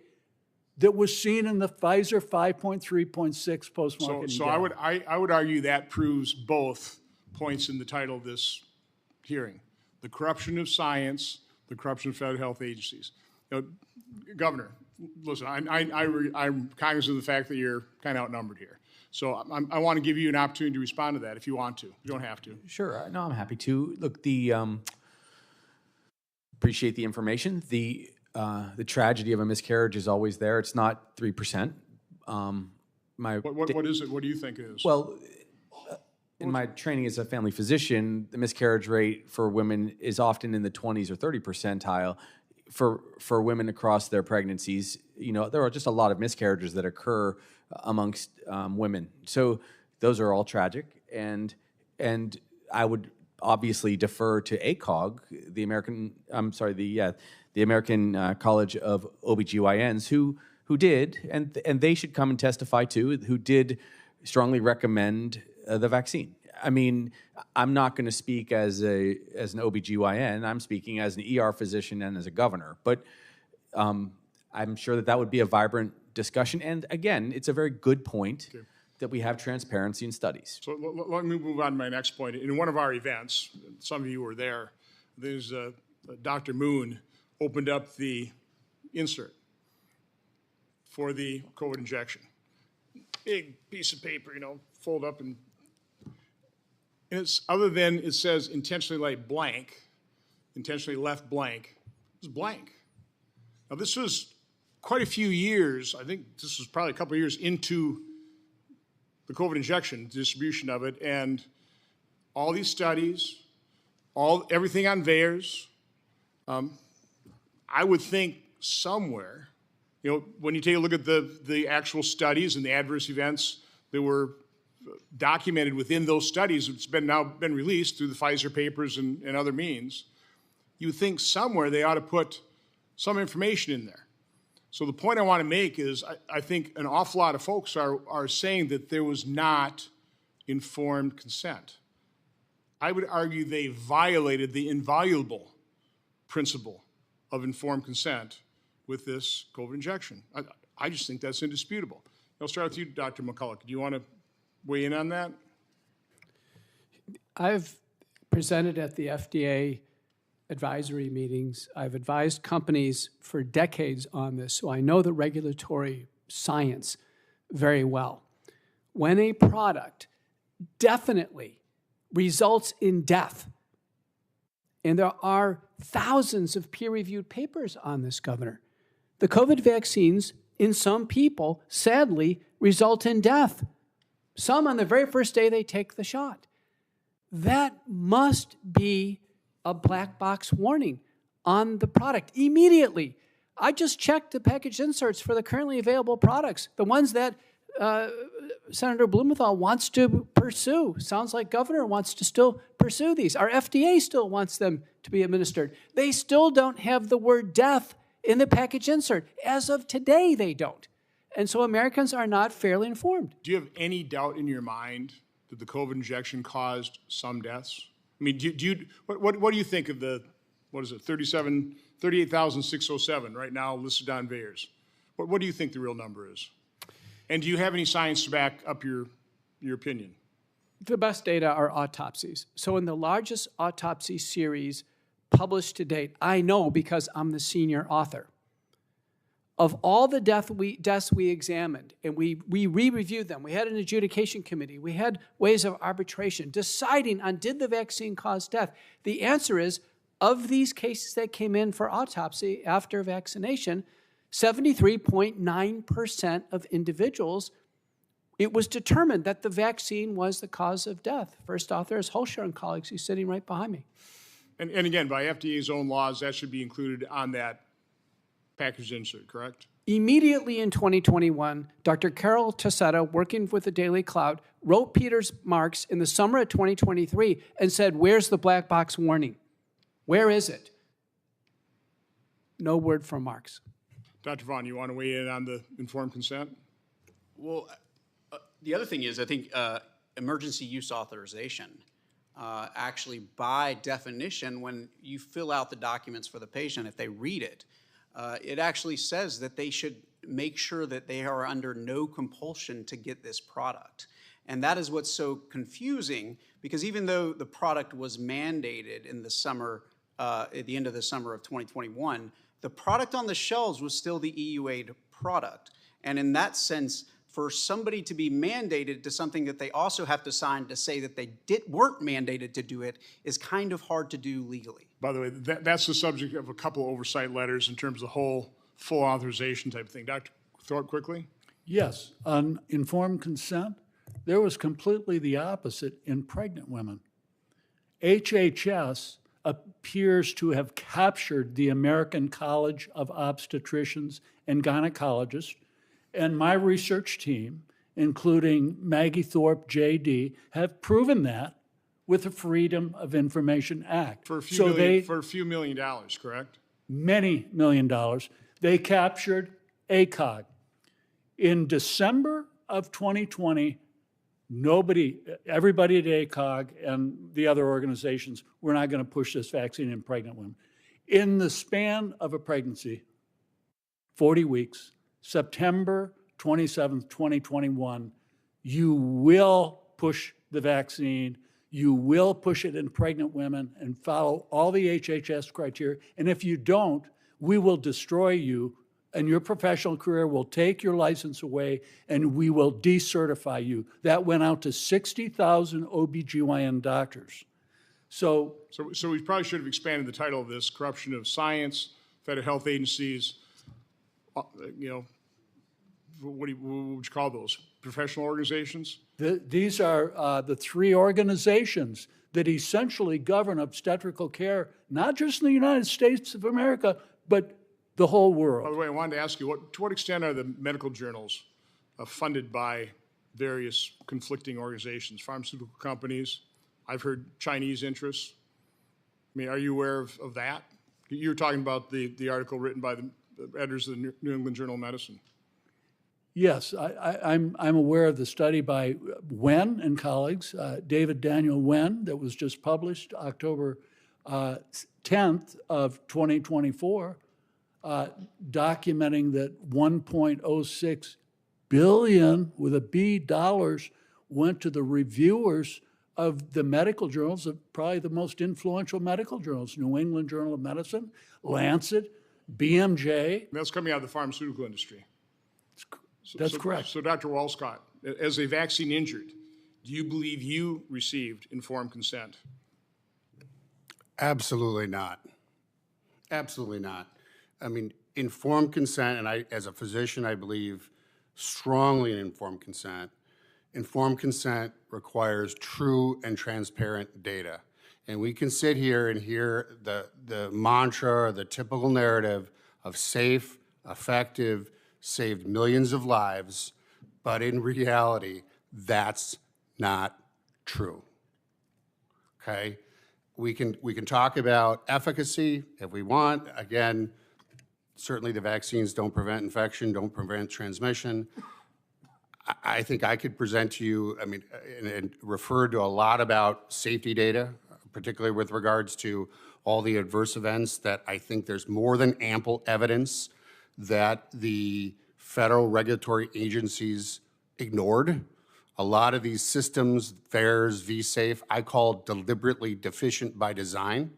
that was seen in the Pfizer 5.3.6 post-marketing So data. I would argue that proves both points in the title of this hearing: the corruption of science, the corruption of federal health agencies. You know, Governor, listen, I'm cognizant of the fact that you're kind of outnumbered here. So I want to give you an opportunity to respond to that if you want to. You don't have to. Sure. No, I'm happy to. Look, appreciate the information. The tragedy of a miscarriage is always there. It's not 3%. What is it? What do you think it is? Well, in my training as a family physician, the miscarriage rate for women is often in the 20s or 30 percentile. For women across their pregnancies, you know, there are just a lot of miscarriages that occur amongst women. So those are all tragic, and I would obviously defer to ACOG, the American College of OBGYNs, who did, and they should come and testify too, who did strongly recommend the vaccine. I mean, I'm not going to speak as an OBGYN. I'm speaking as an ER physician and as a governor. But I'm sure that would be a vibrant discussion. And again, it's a very good point that we have transparency in studies. So let me move on to my next point. In one of our events, some of you were there, Dr. Moon opened up the insert for the COVID injection. Big piece of paper, you know, fold up, and it's other than it says intentionally left blank, it's blank. Now this was quite a few years, I think this was probably a couple of years into the COVID injection, distribution of it, and all these studies, everything on VAERS. I would think somewhere, you know, when you take a look at the actual studies and the adverse events that were documented within those studies, it's now been released through the Pfizer papers and other means, you think somewhere they ought to put some information in there. So the point I want to make is I think an awful lot of folks are saying that there was not informed consent. I would argue they violated the inviolable principle of informed consent with this COVID injection. I just think that's indisputable. I'll start with you, Dr. McCulloch. Do you want to weigh in on that? I've presented at the FDA advisory meetings. I've advised companies for decades on this, so I know the regulatory science very well. When a product definitely results in death, and there are thousands of peer-reviewed papers on this, Governor, the COVID vaccines in some people, sadly, result in death. Some on the very first day they take the shot. That must be a black box warning on the product immediately. I just checked the package inserts for the currently available products, the ones that Senator Blumenthal wants to pursue. Sounds like Governor wants to still pursue these. Our FDA still wants them to be administered. They still don't have the word death in the package insert. As of today, they don't. And so Americans are not fairly informed. Do you have any doubt in your mind that the COVID injection caused some deaths? I mean, what do you think of the, 38,607 right now listed on VAERS? What do you think the real number is? And do you have any science to back up your opinion? The best data are autopsies. So in the largest autopsy series published to date, I know because I'm the senior author, of all the deaths we examined, and we re-reviewed them, we had an adjudication committee, we had ways of arbitration, deciding on did the vaccine cause death. The answer is, of these cases that came in for autopsy after vaccination, 73.9% of individuals, it was determined that the vaccine was the cause of death. First author is Holscher and colleagues, who's sitting right behind me. And again, by FDA's own laws, that should be included on that package insert, correct? Immediately in 2021, Dr. Carol Tassetta, working with the Daily Cloud, wrote Peter's Marks in the summer of 2023 and said, where's the black box warning? Where is it? No word from Marks. Dr. Vaughn, you want to weigh in on the informed consent? Well, The other thing is, I think emergency use authorization, actually by definition, when you fill out the documents for the patient, if they read it, it actually says that they should make sure that they are under no compulsion to get this product. And that is what's so confusing, because even though the product was mandated in the summer, at the end of the summer of 2021, the product on the shelves was still the EUA product. And in that sense, for somebody to be mandated to something that they also have to sign to say that they weren't mandated to do it is kind of hard to do legally. By the way, that's the subject of a couple oversight letters in terms of the whole full authorization type of thing. Dr. Thorpe, quickly? Yes, on informed consent, there was completely the opposite in pregnant women. HHS appears to have captured the American College of Obstetricians and Gynecologists, and my research team, including Maggie Thorpe, JD, have proven that with the Freedom of Information Act. For a few million dollars, correct? Many $1 million. They captured ACOG. In December of 2020, everybody at ACOG and the other organizations were not going to push this vaccine in pregnant women. In the span of a pregnancy, 40 weeks, September 27th, 2021, you will push the vaccine, you will push it in pregnant women and follow all the HHS criteria. And if you don't, we will destroy you and your professional career will take your license away and we will decertify you. That went out to 60,000 OBGYN doctors. So we probably should have expanded the title of this: corruption of science, federal health agencies, what would you call those? Professional organizations? These are the three organizations that essentially govern obstetrical care, not just in the United States of America, but the whole world. By the way, I wanted to ask you, to what extent are the medical journals funded by various conflicting organizations, pharmaceutical companies? I've heard Chinese interests. I mean, are you aware of that? You were talking about the article written by the editors of the New England Journal of Medicine. Yes, I'm aware of the study by Wen and colleagues, David Daniel Wen, that was just published October 10th of 2024, documenting that 1.06 billion with a B dollars went to the reviewers of the medical journals, of probably the most influential medical journals: New England Journal of Medicine, Lancet, BMJ. That's coming out of the pharmaceutical industry. That's correct. So, Dr. Walscott, as a vaccine injured, do you believe you received informed consent? Absolutely not. Absolutely not. I mean, informed consent, and I, as a physician, I believe strongly in informed consent. Informed consent requires true and transparent data. And we can sit here and hear the mantra or the typical narrative of safe, effective, saved millions of lives, but in reality, that's not true. Okay? We can talk about efficacy if we want. Again, certainly the vaccines don't prevent infection, don't prevent transmission. I think I could present to you, I mean, and refer to a lot about safety data, particularly with regards to all the adverse events that I think there's more than ample evidence that the federal regulatory agencies ignored. A lot of these systems, VAERS, vSafe, I call deliberately deficient by design.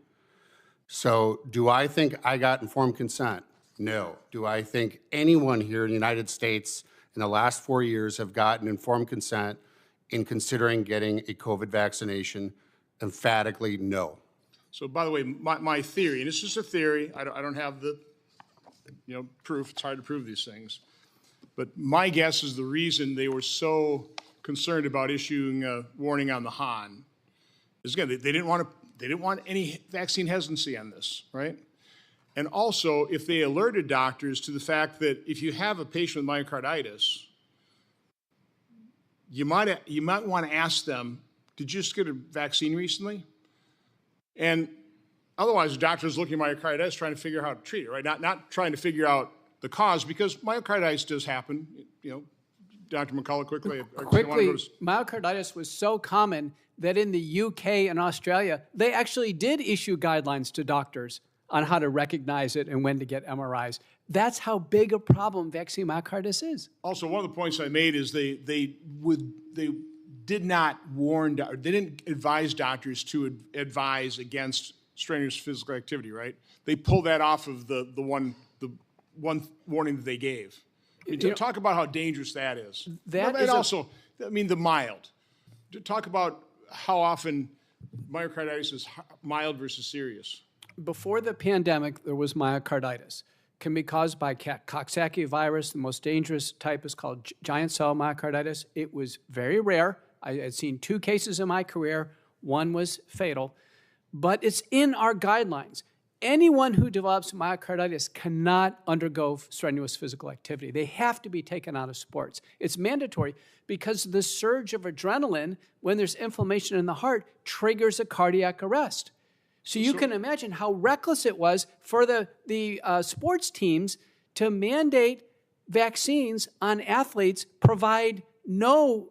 So do I think I got informed consent? No. Do I think anyone here in the United States in the last 4 years have gotten informed consent in considering getting a COVID vaccination? Emphatically, no. So, by the way, my theory, and it's just a theory, I don't have the proof, it's hard to prove these things, but my guess is the reason they were so concerned about issuing a warning on the Han is, again, they didn't want any vaccine hesitancy on this, right? And also, if they alerted doctors to the fact that if you have a patient with myocarditis, you might want to ask them, did you just get a vaccine recently? And otherwise, the doctor is looking at myocarditis, trying to figure out how to treat it, right? Not trying to figure out the cause, because myocarditis does happen. Dr. McCullough, quickly? Or do you wanna Quickly, go to- myocarditis was so common that in the UK and Australia, they actually did issue guidelines to doctors on how to recognize it and when to get MRIs. That's how big a problem vaccine myocarditis is. Also, one of the points I made is they did not warn, they didn't advise doctors to advise against strenuous physical activity, right? They pulled that off of the one warning that they gave. I mean, talk about how dangerous that is. That and is also, I mean, the mild. Talk about how often myocarditis is mild versus serious. Before the pandemic, there was myocarditis. Can be caused by Coxsackie virus. The most dangerous type is called giant cell myocarditis. It was very rare. I had seen 2 cases in my career. One was fatal. But it's in our guidelines. Anyone who develops myocarditis cannot undergo strenuous physical activity. They have to be taken out of sports. It's mandatory because the surge of adrenaline, when there's inflammation in the heart, triggers a cardiac arrest. So you can imagine how reckless it was for the sports teams to mandate vaccines on athletes, provide no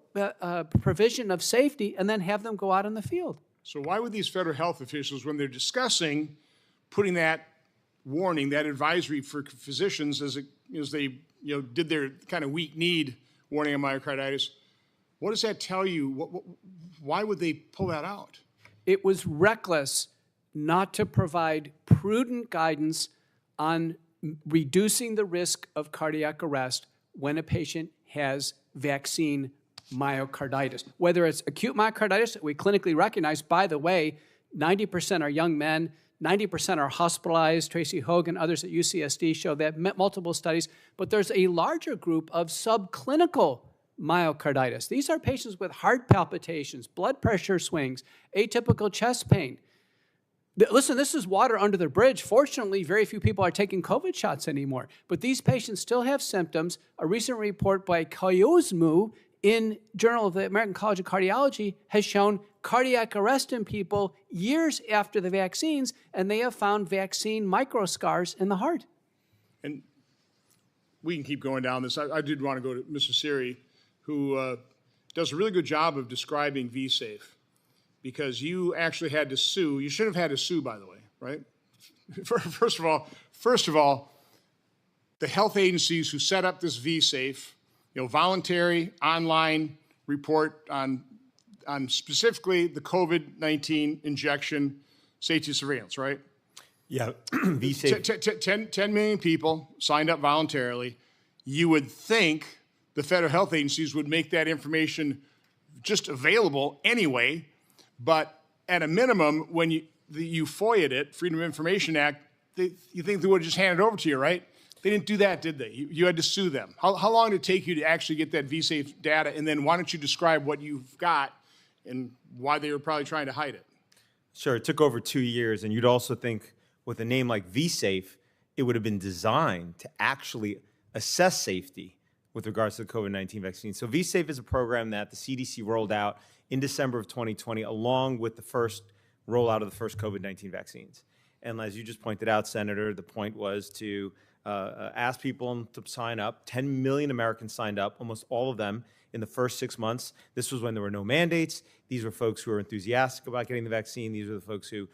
provision of safety, and then have them go out in the field. So why would these federal health officials, when they're discussing putting that warning, that advisory for physicians as they did their kind of weak need warning on myocarditis, what does that tell you? Why would they pull that out? It was reckless not to provide prudent guidance on reducing the risk of cardiac arrest when a patient has vaccine myocarditis. Whether it's acute myocarditis that we clinically recognize, by the way, 90% are young men, 90% are hospitalized. Tracy Hogan, others at UCSD show that, multiple studies, but there's a larger group of subclinical myocarditis. These are patients with heart palpitations, blood pressure swings, atypical chest pain. Listen, this is water under the bridge. Fortunately, very few people are taking COVID shots anymore, but these patients still have symptoms. A recent report by Koyosmu in Journal of the American College of Cardiology has shown cardiac arrest in people years after the vaccines, and they have found vaccine microscars in the heart. And we can keep going down this. I did want to go to Mr. Siri, who does a really good job of describing VSafe, because you actually had to sue. You should have had to sue, by the way, right? First of all, the health agencies who set up this VSafe, voluntary online report on specifically the COVID-19 injection safety surveillance, right? Yeah, VSafe. 10 million people signed up voluntarily. You would think the federal health agencies would make that information just available anyway, but at a minimum, when you FOIA'd it, Freedom of Information Act, you think they would have just handed it over to you, right? They didn't do that, did they? You had to sue them. How long did it take you to actually get that VSafe data? And then why don't you describe what you've got and why they were probably trying to hide it? Sure, it took over 2 years, and you'd also think with a name like VSafe, it would have been designed to actually assess safety with regards to the COVID-19 vaccine. So VSafe is a program that the CDC rolled out in December of 2020, along with the first rollout of the first COVID-19 vaccines. And as you just pointed out, Senator, the point was to ask people to sign up. 10 million Americans signed up, almost all of them in the first 6 months. This was when there were no mandates. These were folks who were enthusiastic about getting the vaccine. These were the folks who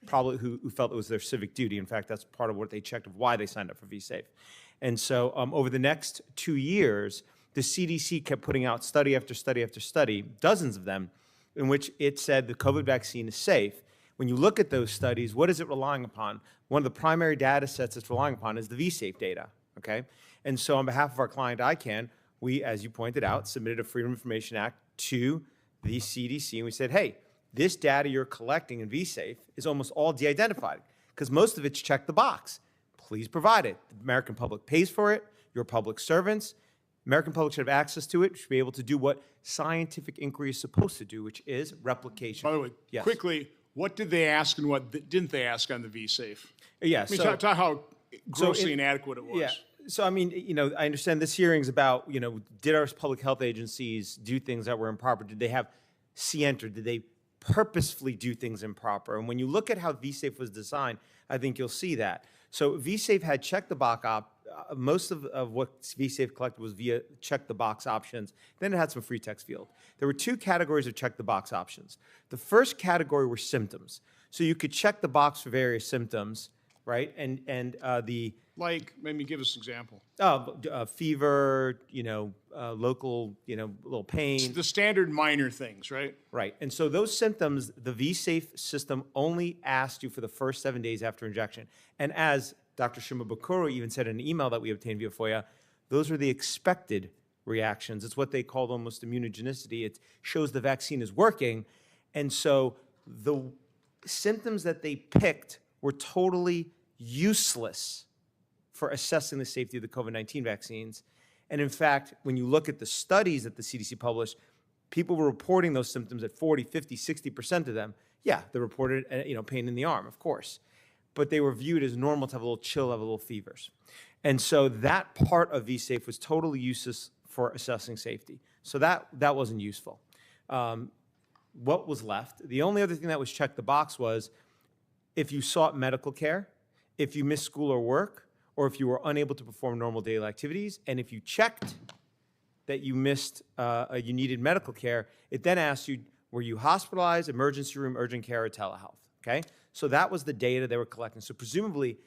felt it was their civic duty. In fact, that's part of what they checked of why they signed up for VSafe. And so over the next 2 years, the CDC kept putting out study after study after study, dozens of them, in which it said the COVID vaccine is safe. When you look at those studies, what is it relying upon? One of the primary data sets it's relying upon is the VSafe data, okay? And so on behalf of our client, ICANN, we, as you pointed out, submitted a Freedom of Information Act to the CDC, and we said, hey, this data you're collecting in VSafe is almost all de-identified, because most of it's checked the box. Please provide it. The American public pays for it. You're public servants. American public should have access to it, should be able to do what scientific inquiry is supposed to do, which is replication. By the way, yes. Quickly, what did they ask and what didn't they ask on the VSafe? Yeah, I mean, talk how grossly inadequate it was. Yeah. So, I mean, I understand this hearing is about, did our public health agencies do things that were improper? Did they have C-enter? Did they purposefully do things improper? And when you look at how VSafe was designed, I think you'll see that. So VSafe had check the box most of what vSafe collected was via check the box options. Then it had some free text field. There were two categories of check the box options. The first category were symptoms. So you could check the box for various symptoms, right? And the Like, maybe give us an example. fever, local, little pain. The standard minor things, right? Right. And so those symptoms, the vSafe system only asked you for the first 7 days after injection. And as Dr. Shimabukuro even said in an email that we obtained via FOIA, those are the expected reactions. It's what they called almost immunogenicity. It shows the vaccine is working. And so the symptoms that they picked were totally useless for assessing the safety of the COVID-19 vaccines. And in fact, when you look at the studies that the CDC published, people were reporting those symptoms at 40, 50, 60% of them. Yeah, they reported, pain in the arm, of course. But they were viewed as normal to have a little chill, have a little fevers. And so that part of vSafe was totally useless for assessing safety. So that wasn't useful. What was left? The only other thing that was checked the box was if you sought medical care, if you missed school or work, or if you were unable to perform normal daily activities, and if you checked that you you needed medical care, it then asked you, were you hospitalized, emergency room, urgent care, or telehealth, okay? So that was the data they were collecting. So presumably,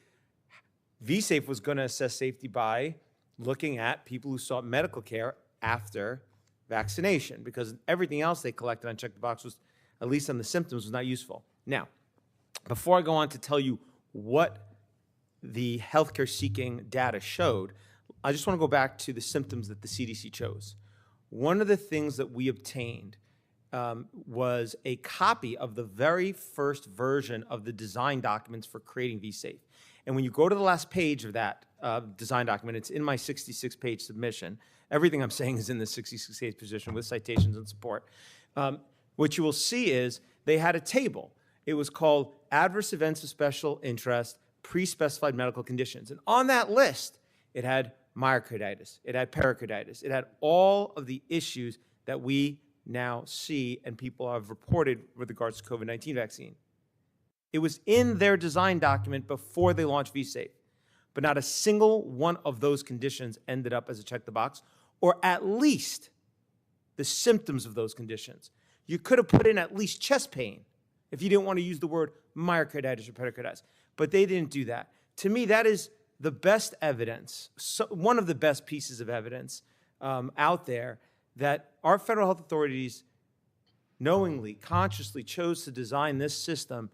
vSafe was going to assess safety by looking at people who sought medical care after vaccination, because everything else they collected on check the box was, at least on the symptoms, was not useful. Now, before I go on to tell you what the healthcare seeking data showed, I just want to go back to the symptoms that the CDC chose. One of the things that we obtained was a copy of the very first version of the design documents for creating vSafe. And when you go to the last page of that design document, it's in my 66-page submission. Everything I'm saying is in the 66-page position with citations and support. What you will see is they had a table. It was called Adverse Events of Special Interest, Pre-Specified Medical Conditions. And on that list, it had myocarditis, it had pericarditis, it had all of the issues that we now see and people have reported with regards to COVID-19 vaccine. It was in their design document before they launched vSafe, but not a single one of those conditions ended up as a check the box, or at least the symptoms of those conditions. You could have put in at least chest pain if you didn't want to use the word myocarditis or pericarditis, but they didn't do that. To me, that is the best evidence, one of the best pieces of evidence out there that our federal health authorities knowingly, consciously chose to design this system.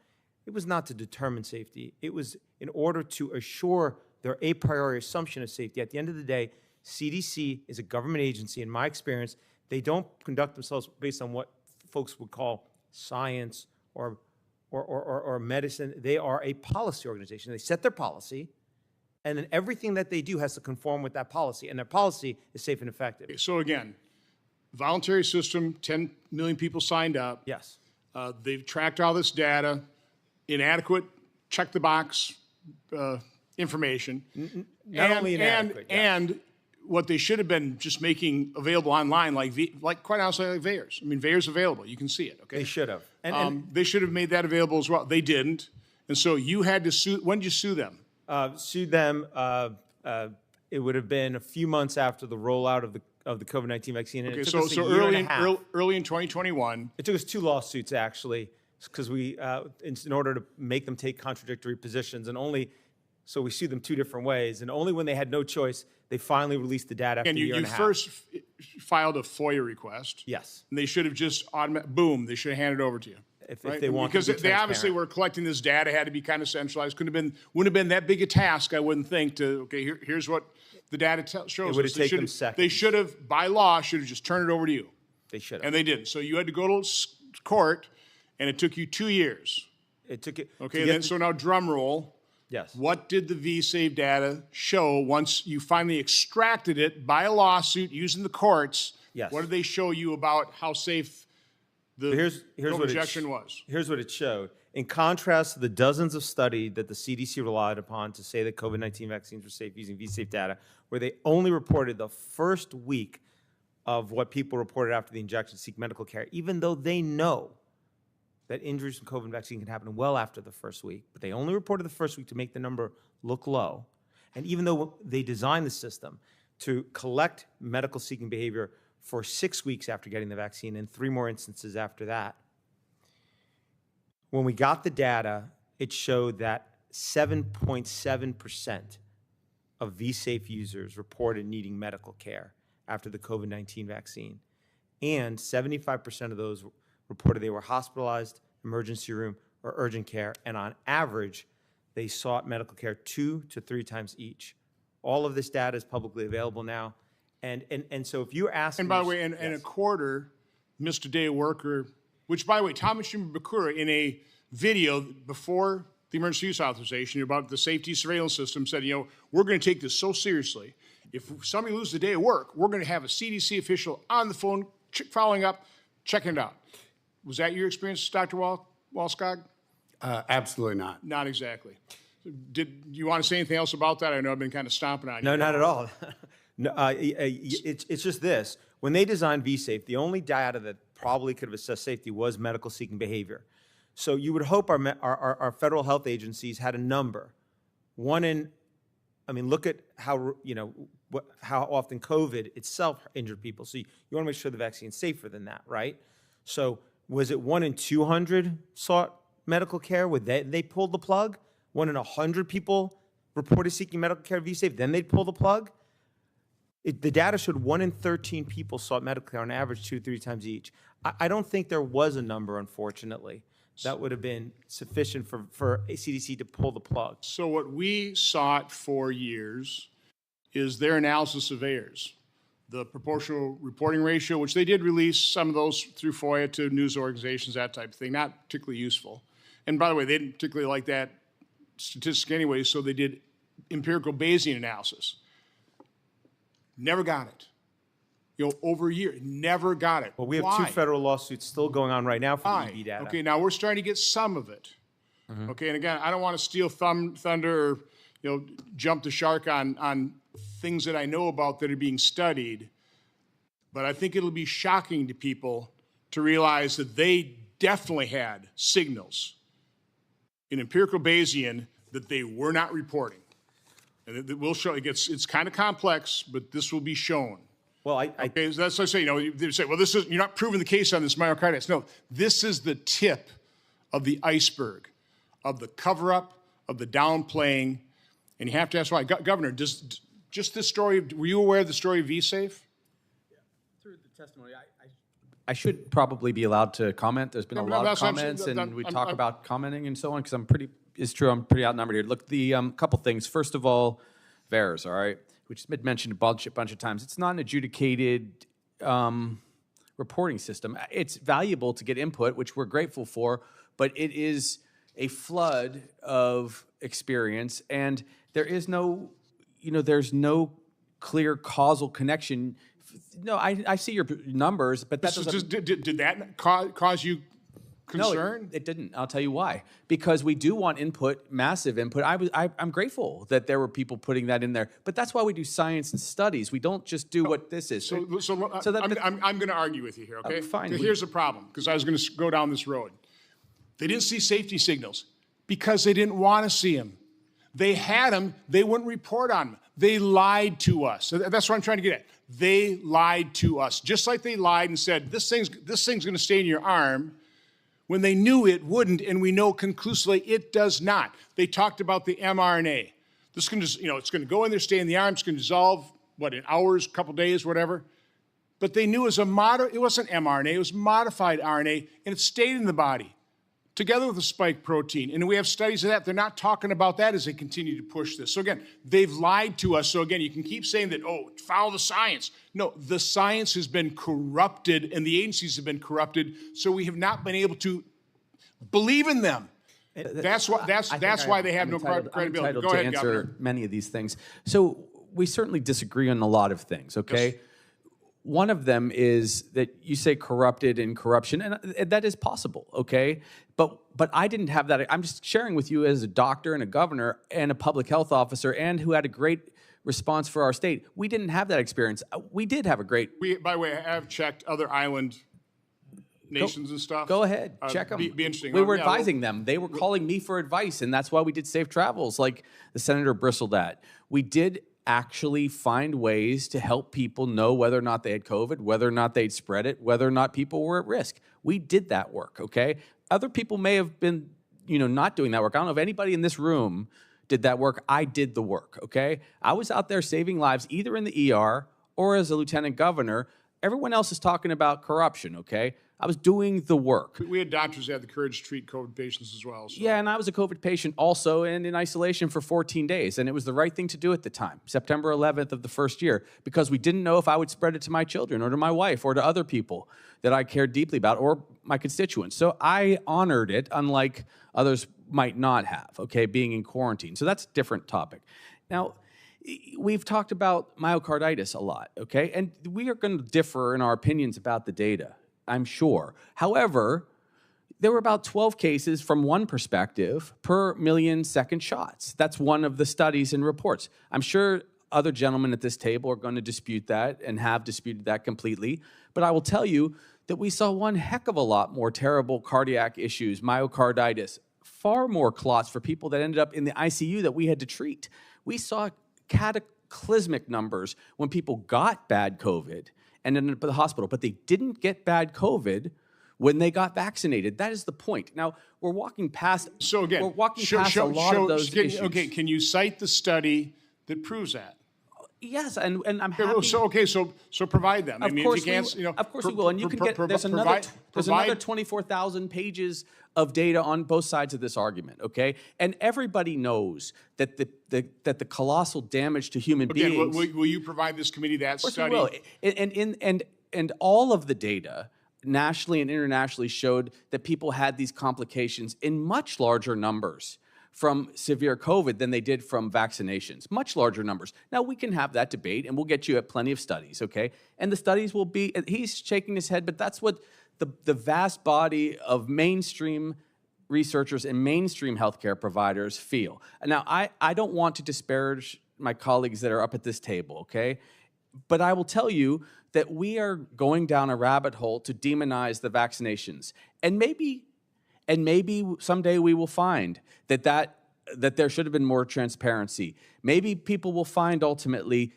It was not to determine safety. It was in order to assure their a priori assumption of safety. At the end of the day, CDC is a government agency. In my experience, they don't conduct themselves based on what folks would call science or medicine. They are a policy organization. They set their policy, and then everything that they do has to conform with that policy, and their policy is safe and effective. So again, voluntary system, 10 million people signed up. Yes. They've tracked all this data, inadequate, check the box information. Not only inadequate. And what they should have been just making available online, like quite honestly, like VAERS. I mean, VAERS available. You can see it, okay? They should have. They should have made that available as well. They didn't. And so you had to sue. When did you sue them? Sued them. It would have been a few months after the rollout of the COVID-19 vaccine. And Okay, it took us a so year early and a half. early in 2021. It took us 2 lawsuits, actually, because we, in order to make them take contradictory positions, so we sued them 2 different ways, and only when they had no choice, they finally released the data after And a year you and a half. first filed a FOIA request. Yes. And they should have just boom, they should have handed it over to you. If right? they want Because to be they obviously transparent. were collecting this data, had to be kind of centralized. Wouldn't have been that big a task, I wouldn't think, here's what the data shows It would us. have taken them seconds. They should have, by law, should have just turned it over to you. They should have. And they didn't. So you had to go to court, and it took you 2 years. It took it. Okay, to then, get so now drum roll. Yes. What did the vSafe data show once you finally extracted it by a lawsuit using the courts? Yes. What did they show you about how safe the Here's what injection was? Here's what it showed. In contrast to the dozens of studies that the CDC relied upon to say that COVID-19 vaccines were safe using vSafe data, where they only reported the first week of what people reported after the injection seek medical care, even though they know that injuries from COVID vaccine can happen well after the first week, but they only reported the first week to make the number look low. And even though they designed the system to collect medical seeking behavior for 6 weeks after getting the vaccine and 3 more instances after that, when we got the data, it showed that 7.7% of V-Safe users reported needing medical care after the COVID-19 vaccine. And 75% of those reported they were hospitalized, emergency room, or urgent care. And on average, they sought medical care 2 to 3 times each. All of this data is publicly available now. And so if you're asking... And by the way, and a quarter missed a day of work, which, by the way, Thomas Bakura, in a video before the emergency use authorization about the safety surveillance system, said, we're going to take this so seriously. If somebody loses a day of work, we're going to have a CDC official on the phone following up, checking it out. Was that your experience, Dr. Walskog? Absolutely not. Not exactly. Did you want to say anything else about that? I know I've been kind of stomping on you. No, not at all. No, it's just this. When they designed V-Safe, the only data that probably could have assessed safety was medical seeking behavior. So you would hope our federal health agencies had a number. Look at how, how often COVID itself injured people. So you want to make sure the vaccine's safer than that, right? So was it 1 in 200 sought medical care? They pulled the plug? 1 in 100 people reported seeking medical care V-Safe, then they'd pull the plug? The data showed 1 in 13 people sought medical care on average 2 to 3 times each. I don't think there was a number, unfortunately, that would have been sufficient for a CDC to pull the plug. So what we sought for years is their analysis of VAERS, the proportional reporting ratio, which they did release some of those through FOIA to news organizations, that type of thing, not particularly useful. And by the way, they didn't particularly like that statistic anyway, so they did empirical Bayesian analysis. Never got it. Over a year, never got it. Well, we have Why? 2 federal lawsuits still going on right now for the EB data. Okay, now we're starting to get some of it. Okay, and again, I don't want to steal thunder or jump the shark on things that I know about that are being studied, but I think it'll be shocking to people to realize that they definitely had signals in empirical Bayesian that they were not reporting. And it will show. It's kind of complex, but this will be shown. Well, Okay, so that's what I say. They say, well, you're not proving the case on this myocarditis. No, this is the tip of the iceberg, of the cover-up, of the downplaying, and you have to ask why. Governor, just this story, were you aware of the story of V-Safe? Through the testimony, I should probably be allowed to comment. There's been a lot of comments, and we talk about commenting and so on, because I'm pretty outnumbered here. Look, the couple things. First of all, VAERS, all right, which has been mentioned a bunch of times. It's not an adjudicated reporting system. It's valuable to get input, which we're grateful for, but it is a flood of experience, and there is no, there's no clear causal connection. No, I see your numbers, but that doesn't... Did that cause you concern? No, it didn't. I'll tell you why. Because we do want input, massive input. I'm grateful that there were people putting that in there. But that's why we do science and studies. We don't just do what this is. I'm going to argue with you here, okay? Fine. Here's the problem, because I was going to go down this road. They didn't see safety signals because they didn't want to see them. They had them. They wouldn't report on them. They lied to us. That's what I'm trying to get at. They lied to us, just like they lied and said, this thing's going to stay in your arm, when they knew it wouldn't, and we know conclusively it does not. They talked about the mRNA. This can just, it's going to go in there, stay in the arm, it's going to dissolve, in hours, couple days, whatever. But they knew it wasn't mRNA, it was modified RNA, and it stayed in the body, together with the spike protein. And we have studies of that. They're not talking about that as they continue to push this. So again, they've lied to us. So again, you can keep saying that, follow the science. No, the science has been corrupted and the agencies have been corrupted. So we have not been able to believe in them. That's why they have no credibility. I'm entitled Go to ahead, answer Governor. many of these things. So we certainly disagree on a lot of things, okay? Yes. One of them is that you say corrupted and corruption, and that is possible, okay? But I didn't have that. I'm just sharing with you as a doctor and a governor and a public health officer and who had a great response for our state. We didn't have that experience. We did have a great... By the way, I have checked other island nations and stuff. Go ahead, check them. Be interesting. We were Yeah, advising them. They were calling me for advice, and that's why we did safe travels, like the senator bristled at. We did actually find ways to help people know whether or not they had COVID, whether or not they'd spread it, whether or not people were at risk. We did that work, okay? Other people may have been, not doing that work. I don't know if anybody in this room did that work. I did the work, okay? I was out there saving lives either in the ER or as a lieutenant governor. Everyone else is talking about corruption, okay? I was doing the work. We had doctors that had the courage to treat COVID patients as well. So. Yeah, and I was a COVID patient also and in isolation for 14 days. And it was the right thing to do at the time, September 11th of the first year, because we didn't know if I would spread it to my children or to my wife or to other people that I cared deeply about or my constituents. So I honored it, unlike others might not have, okay, being in quarantine. So that's a different topic. Now, we've talked about myocarditis a lot, okay? And we are going to differ in our opinions about the data, I'm sure. However, there were about 12 cases from one perspective per million second shots. That's one of the studies and reports. I'm sure other gentlemen at this table are going to dispute that and have disputed that completely. But I will tell you that we saw one heck of a lot more terrible cardiac issues, myocarditis, far more clots for people that ended up in the ICU that we had to treat. We saw cataclysmic numbers when people got bad COVID and ended up at the hospital, but they didn't get bad COVID when they got vaccinated. That is the point. Now, we're walking past, So again, we're walking past a lot of those issues. Okay, can you cite the study that proves that? Yes, and I'm Okay, happy. So provide them. Of course, we will, and you can get. There's another 24,000 pages of data on both sides of this argument. Okay, and everybody knows that the colossal damage to human beings. Will you provide this committee that study? Of course we will. And all of the data, nationally and internationally, showed that people had these complications in much larger numbers from severe COVID than they did from vaccinations, much larger numbers. Now, we can have that debate, and we'll get you at plenty of studies, okay? And the studies will be, he's shaking his head, but that's what the vast body of mainstream researchers and mainstream healthcare providers feel. Now, I don't want to disparage my colleagues that are up at this table, okay? But I will tell you that we are going down a rabbit hole to demonize the vaccinations. And maybe someday we will find that there should have been more transparency. Maybe people will find ultimately,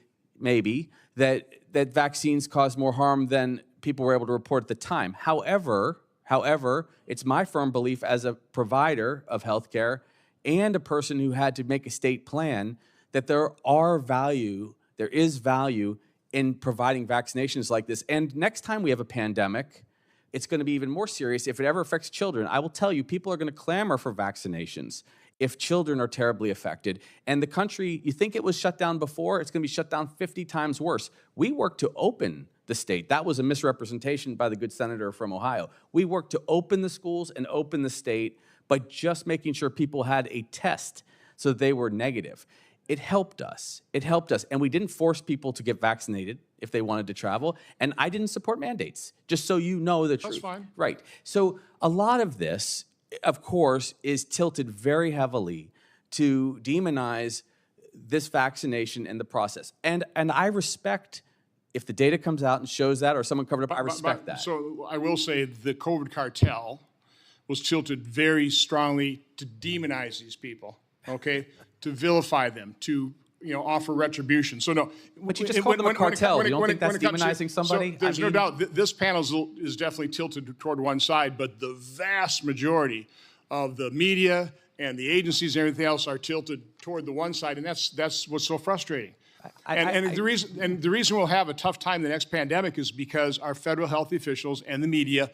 that vaccines cause more harm than people were able to report at the time. However, it's my firm belief as a provider of healthcare and a person who had to make a state plan that there is value in providing vaccinations like this. And next time we have a pandemic, it's going to be even more serious if it ever affects children. I will tell you, people are going to clamor for vaccinations if children are terribly affected. And the country, you think it was shut down before, it's going to be shut down 50 times worse. We worked to open the state. That was a misrepresentation by the good senator from Ohio. We worked to open the schools and open the state by just making sure people had a test so they were negative. It helped us. And we didn't force people to get vaccinated if they wanted to travel. And I didn't support mandates, just so you know the truth. That's fine. Right. So a lot of this, of course, is tilted very heavily to demonize this vaccination and the process. And I respect if the data comes out and shows that or someone covered up, I respect that. So I will say the COVID cartel was tilted very strongly to demonize these people, okay? To vilify them, to offer retribution. So no, but you just called them a cartel. You don't think that's demonizing somebody? So there's no doubt this panel is definitely tilted toward one side, but the vast majority of the media and the agencies and everything else are tilted toward the one side, and that's what's so frustrating. The reason we'll have a tough time the next pandemic is because our federal health officials and the media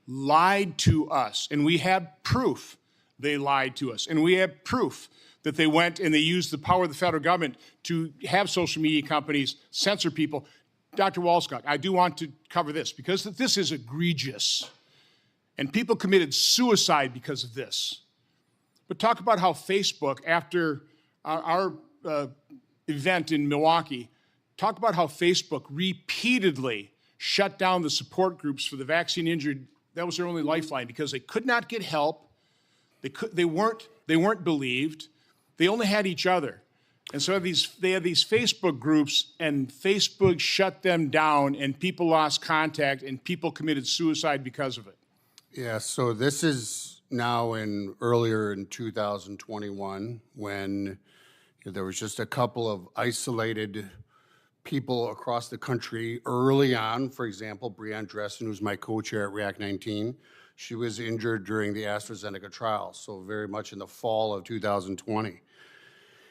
lied to us, and we have proof they lied to us, and we have proof that they went and they used the power of the federal government to have social media companies censor people. Dr. Walskog, I do want to cover this because this is egregious, and people committed suicide because of this. But talk about how Facebook, after our event in Milwaukee, talk about how Facebook repeatedly shut down the support groups for the vaccine injured. That was their only lifeline because they could not get help. They weren't believed. They only had each other. And so they had these Facebook groups, and Facebook shut them down, and people lost contact, and people committed suicide because of it. Yeah, so this is now earlier in 2021 when there was just a couple of isolated people across the country early on. For example, Breanne Dressen, who's my co-chair at React 19, she was injured during the AstraZeneca trial, so very much in the fall of 2020.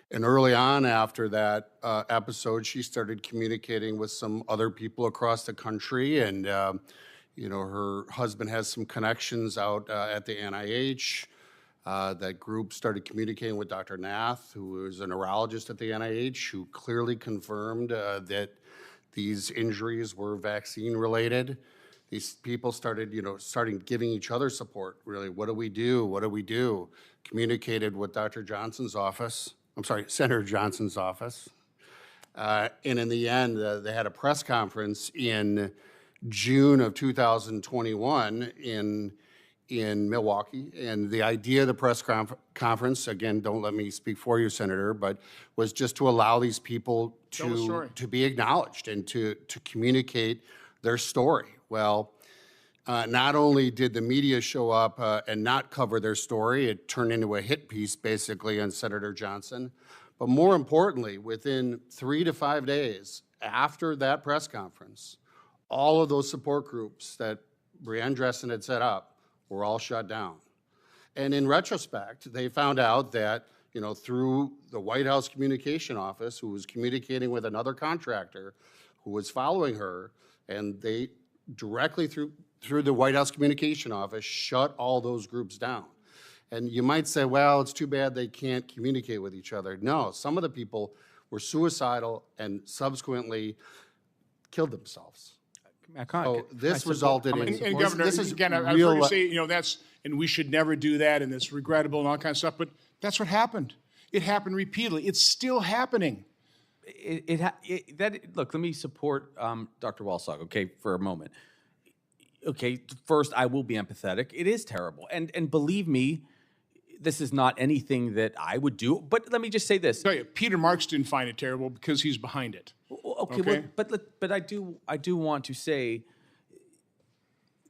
And early on after that episode, she started communicating with some other people across the country, and her husband has some connections out at the NIH. That group started communicating with Dr. Nath, who is a neurologist at the NIH, who clearly confirmed that these injuries were vaccine related. These people started giving each other support, really. What do we do? What do we do? Communicated with Senator Johnson's office. And in the end, they had a press conference in June of 2021 in Milwaukee. And the idea of the press conference, again, don't let me speak for you, Senator, but was just to allow these people to be acknowledged and to communicate their story. Well, not only did the media show up and not cover their story, it turned into a hit piece basically on Senator Johnson. But more importantly, within 3 to 5 days after that press conference, all of those support groups that Breanne Dressen had set up were all shut down. And in retrospect, they found out that, through the White House Communication Office, who was communicating with another contractor who was following her, and they directly through the White House Communication Office shut all those groups down. And you might say, well, it's too bad they can't communicate with each other. No, some of the people were suicidal and subsequently killed themselves. So this resulted in. And Governor, again, I've heard you say, and we should never do that, and it's regrettable and all kind of stuff, but that's what happened. It happened repeatedly. It's still happening. Look, let me support Dr. Walsog, okay, for a moment. Okay, first, I will be empathetic. It is terrible. And believe me, this is not anything that I would do. But let me just say this. Tell you, Peter Marks didn't find it terrible because he's behind it. Okay? Well, but I do want to say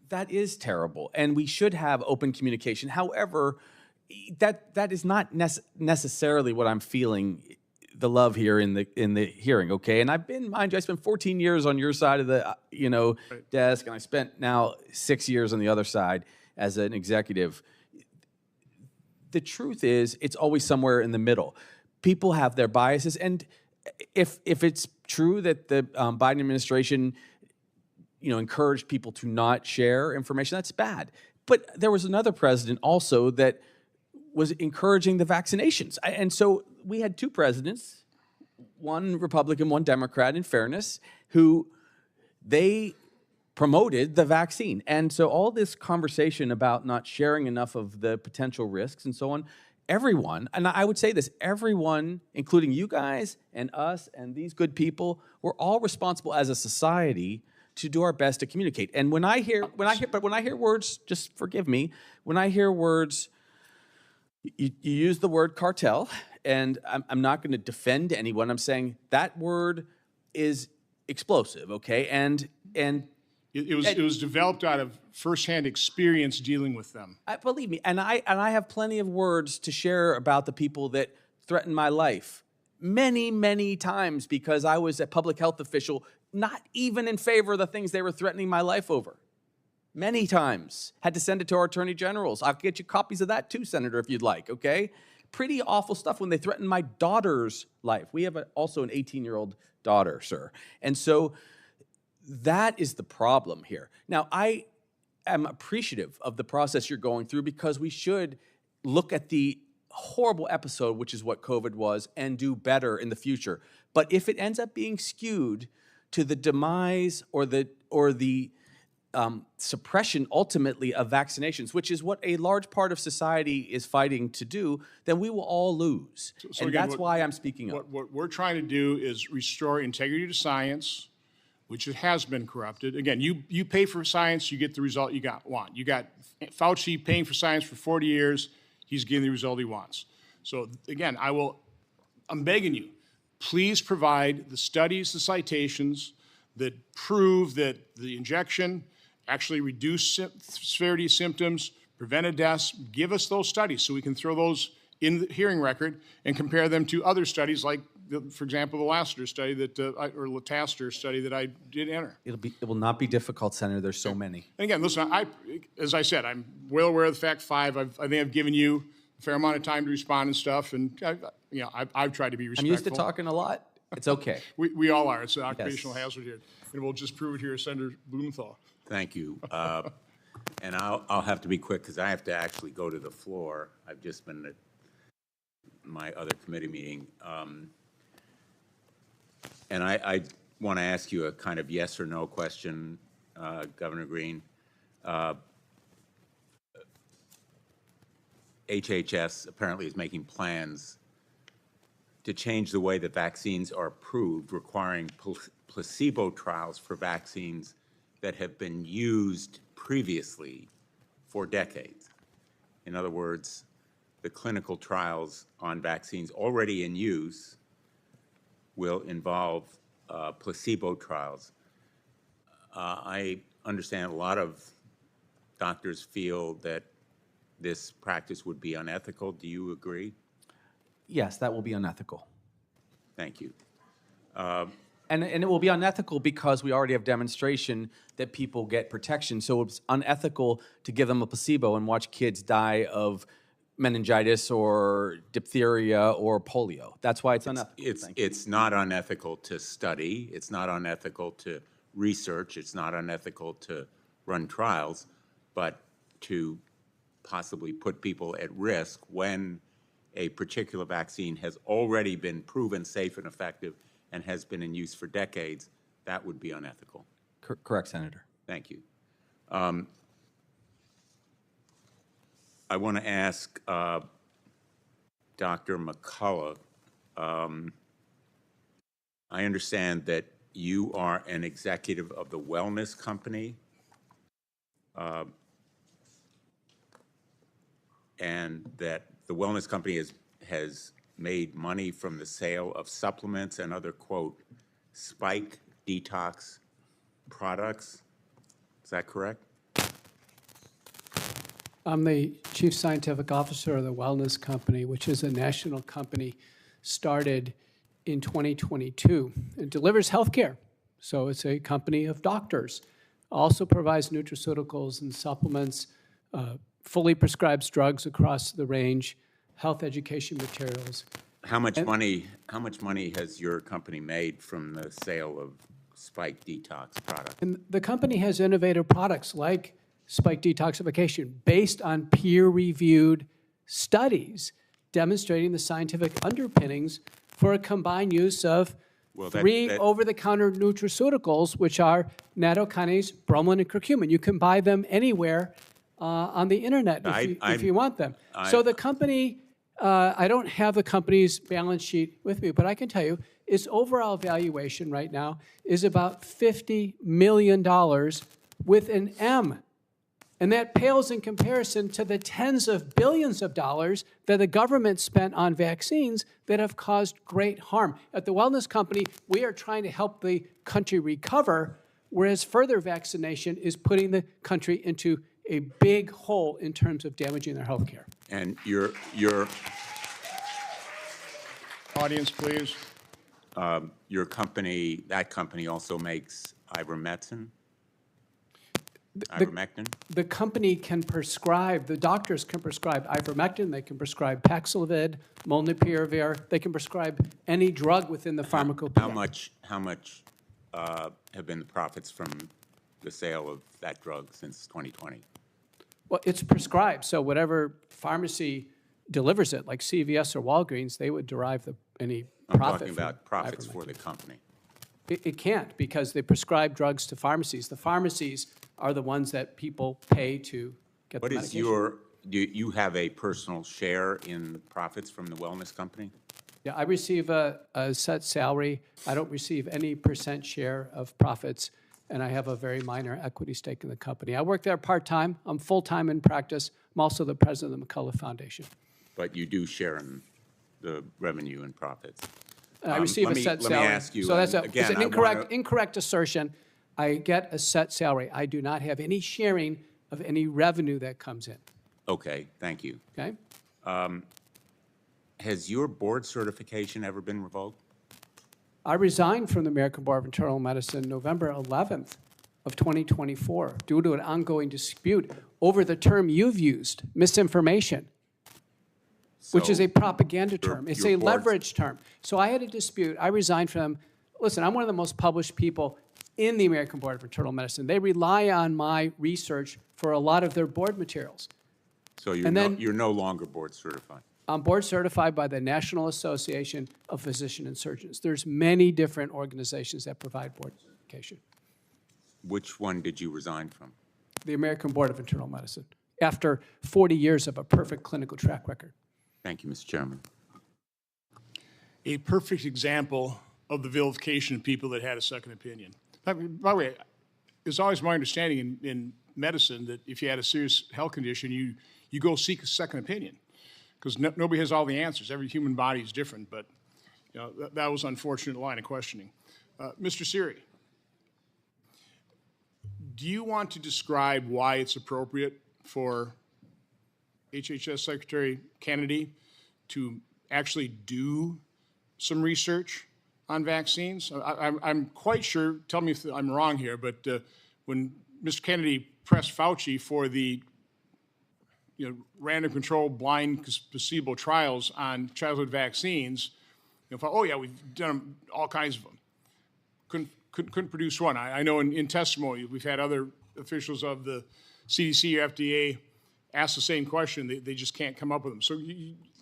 that is terrible, and we should have open communication. However, that is not necessarily what I'm feeling. The love here in the hearing, okay? And mind you, I spent 14 years on your side of the desk, and I spent now 6 years on the other side as an executive. The truth is, it's always somewhere in the middle. People have their biases, and if it's true that the Biden administration, encouraged people to not share information, that's bad. But there was another president also that was encouraging the vaccinations, and so we had two presidents, one Republican, one Democrat, in fairness, who they promoted the vaccine. And so all this conversation about not sharing enough of the potential risks and so on, everyone, and I would say this, everyone, including you guys and us and these good people, we're all responsible as a society to do our best to communicate. And when I hear words, just forgive me, when I hear words, you use the word cartel, and I'm not going to defend anyone. I'm saying that word is explosive, okay? And it was developed out of firsthand experience dealing with them. Believe me, and I have plenty of words to share about the people that threaten my life many, many times because I was a public health official, not even in favor of the things they were threatening my life over. Many times. Had to send it to our attorney generals. I'll get you copies of that too, Senator, if you'd like, okay? Pretty awful stuff when they threatened my daughter's life. We have also an 18-year-old daughter, sir. And so that is the problem here. Now, I am appreciative of the process you're going through because we should look at the horrible episode, which is what COVID was, and do better in the future. But if it ends up being skewed to the demise or the suppression ultimately of vaccinations, which is what a large part of society is fighting to do, then we will all lose. So and again, that's why I'm speaking up. What we're trying to do is restore integrity to science, which it has been corrupted. Again, you pay for science, you get the result you want. You got Fauci paying for science for 40 years, he's getting the result he wants. So again, I'm begging you, please provide the studies, the citations that prove that the injection actually reduced severity of symptoms, prevented deaths. Give us those studies so we can throw those in the hearing record and compare them to other studies like, for example, the Lassiter study or Lataster study that I did enter. It will not be difficult, Senator. There's so many. And again, listen, as I said, I'm well aware of the fact 5. I think I've given you a fair amount of time to respond and stuff, and I've tried to be I'm respectful. used to talking a lot. It's okay. We all are. It's an occupational hazard here, and we'll just prove it here, Senator Blumenthal. Thank you. And I'll have to be quick because I have to actually go to the floor. I've just been at my other committee meeting. And I want to ask you a kind of yes or no question, Governor Green. HHS apparently is making plans to change the way that vaccines are approved, requiring placebo trials for vaccines that have been used previously for decades. In other words, the clinical trials on vaccines already in use will involve placebo trials. I understand a lot of doctors feel that this practice would be unethical. Do you agree? Yes, that will be unethical. Thank you. And it will be unethical because we already have demonstration that people get protection. So it's unethical to give them a placebo and watch kids die of meningitis or diphtheria or polio. That's why it's unethical. It's not unethical to study. It's not unethical to research. It's not unethical to run trials, but to possibly put people at risk when a particular vaccine has already been proven safe and effective and has been in use for decades, that would be unethical. Correct, Senator. Thank you. I want to ask Dr. McCullough, I understand that you are an executive of the wellness company, and that the wellness company has made money from the sale of supplements and other, quote, spike detox products. Is that correct? I'm the Chief Scientific Officer of the Wellness Company, which is a national company started in 2022. It delivers healthcare, so it's a company of doctors. Also provides nutraceuticals and supplements, fully prescribes drugs across the range, health education materials. How much money has your company made from the sale of spike detox products? And the company has innovative products like spike detoxification based on peer-reviewed studies demonstrating the scientific underpinnings for a combined use of three over-the-counter nutraceuticals, which are nattokinase, bromelain, and curcumin. You can buy them anywhere on the internet if you want them. So the company, I don't have the company's balance sheet with me, but I can tell you its overall valuation right now is about $50 million with an M. And that pales in comparison to the tens of billions of dollars that the government spent on vaccines that have caused great harm. At the Wellness Company, we are trying to help the country recover, whereas further vaccination is putting the country into a big hole in terms of damaging their health care. And your Audience, please. Your company, that company also makes ivermectin? Ivermectin? The company can prescribe, the doctors can prescribe ivermectin, they can prescribe Paxlovid, molnupiravir, they can prescribe any drug within the pharmacopoeia. How much have been the profits from the sale of that drug since 2020? Well, it's prescribed, so whatever pharmacy delivers it, like CVS or Walgreens, they would derive any profit. I'm talking about profits for the company. It can't, because they prescribe drugs to pharmacies. The pharmacies are the ones that people pay to get the medication. Do you have a personal share in the profits from the wellness company? Yeah, I receive a set salary. I don't receive any % share of profits, and I have a very minor equity stake in the company. I work there part-time. I'm full-time in practice. I'm also the president of the McCullough Foundation. But you do share in the revenue and profits. I receive a set salary. Let me ask you, so that's again, it's an incorrect assertion. I get a set salary. I do not have any sharing of any revenue that comes in, Okay, thank you. okay? Has your board certification ever been revoked? I resigned from the American Board of Internal Medicine November 11th of 2024 due to an ongoing dispute over the term you've used, misinformation, which is So a propaganda term. It's your a board's- leverage term. So I had a dispute. I resigned from, listen, I'm one of the most published people in the American Board of Internal Medicine. They rely on my research for a lot of their board materials. So And then- you're no longer board certified? I'm board certified by the National Association of Physicians and Surgeons. There's many different organizations that provide board certification. Which one did you resign from? The American Board of Internal Medicine, after 40 years of a perfect clinical track record. Thank you, Mr. Chairman. A perfect example of the vilification of people that had a second opinion. By the way, it's always my understanding in medicine that if you had a serious health condition, you go seek a second opinion, because nobody has all the answers. Every human body is different, but that was an unfortunate line of questioning. Mr. Siri, do you want to describe why it's appropriate for HHS Secretary Kennedy to actually do some research on vaccines? I'm quite sure, tell me if I'm wrong here, but when Mr. Kennedy pressed Fauci for the random controlled blind placebo trials on childhood vaccines, oh yeah, we've done all kinds of them. Couldn't produce one. I know in testimony we've had other officials of the CDC or FDA ask the same question. They just can't come up with them. So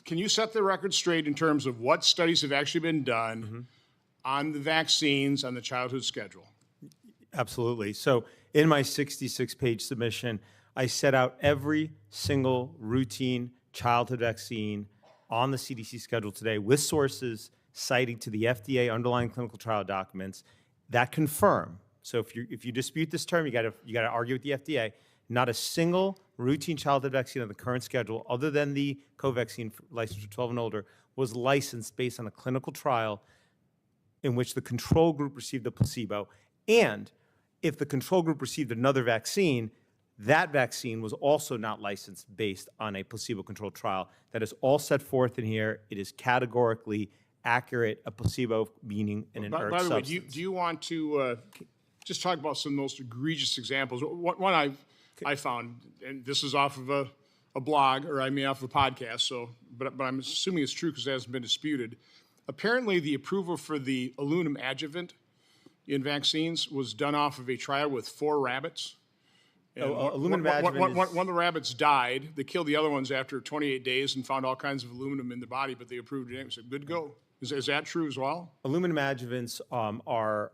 can you set the record straight in terms of what studies have actually been done on the vaccines on the childhood schedule? Absolutely. So in my 66-page submission, I set out every single routine childhood vaccine on the CDC schedule today with sources citing to the FDA underlying clinical trial documents that confirm. So if you dispute this term, you got to argue with the FDA. Not a single routine childhood vaccine on the current schedule, other than the Covaxin licensed for 12 and older, was licensed based on a clinical trial in which the control group received a placebo. And if the control group received another vaccine, that vaccine was also not licensed based on a placebo-controlled trial. That is all set forth in here. It is categorically accurate, a placebo meaning an inert By the way, substance. do you want to just talk about some of the most egregious examples? One I found, and this is off of a blog, or I mean off of a podcast, but I'm assuming it's true because it hasn't been disputed. Apparently, the approval for the aluminum adjuvant in vaccines was done off of a trial with 4 rabbits. And aluminum adjuvant one of the rabbits died. They killed the other ones after 28 days and found all kinds of aluminum in the body, but they approved it anyway. So good go. Is that true as well? Aluminum adjuvants are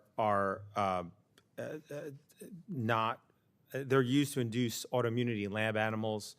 not, they're used to induce autoimmunity in lab animals.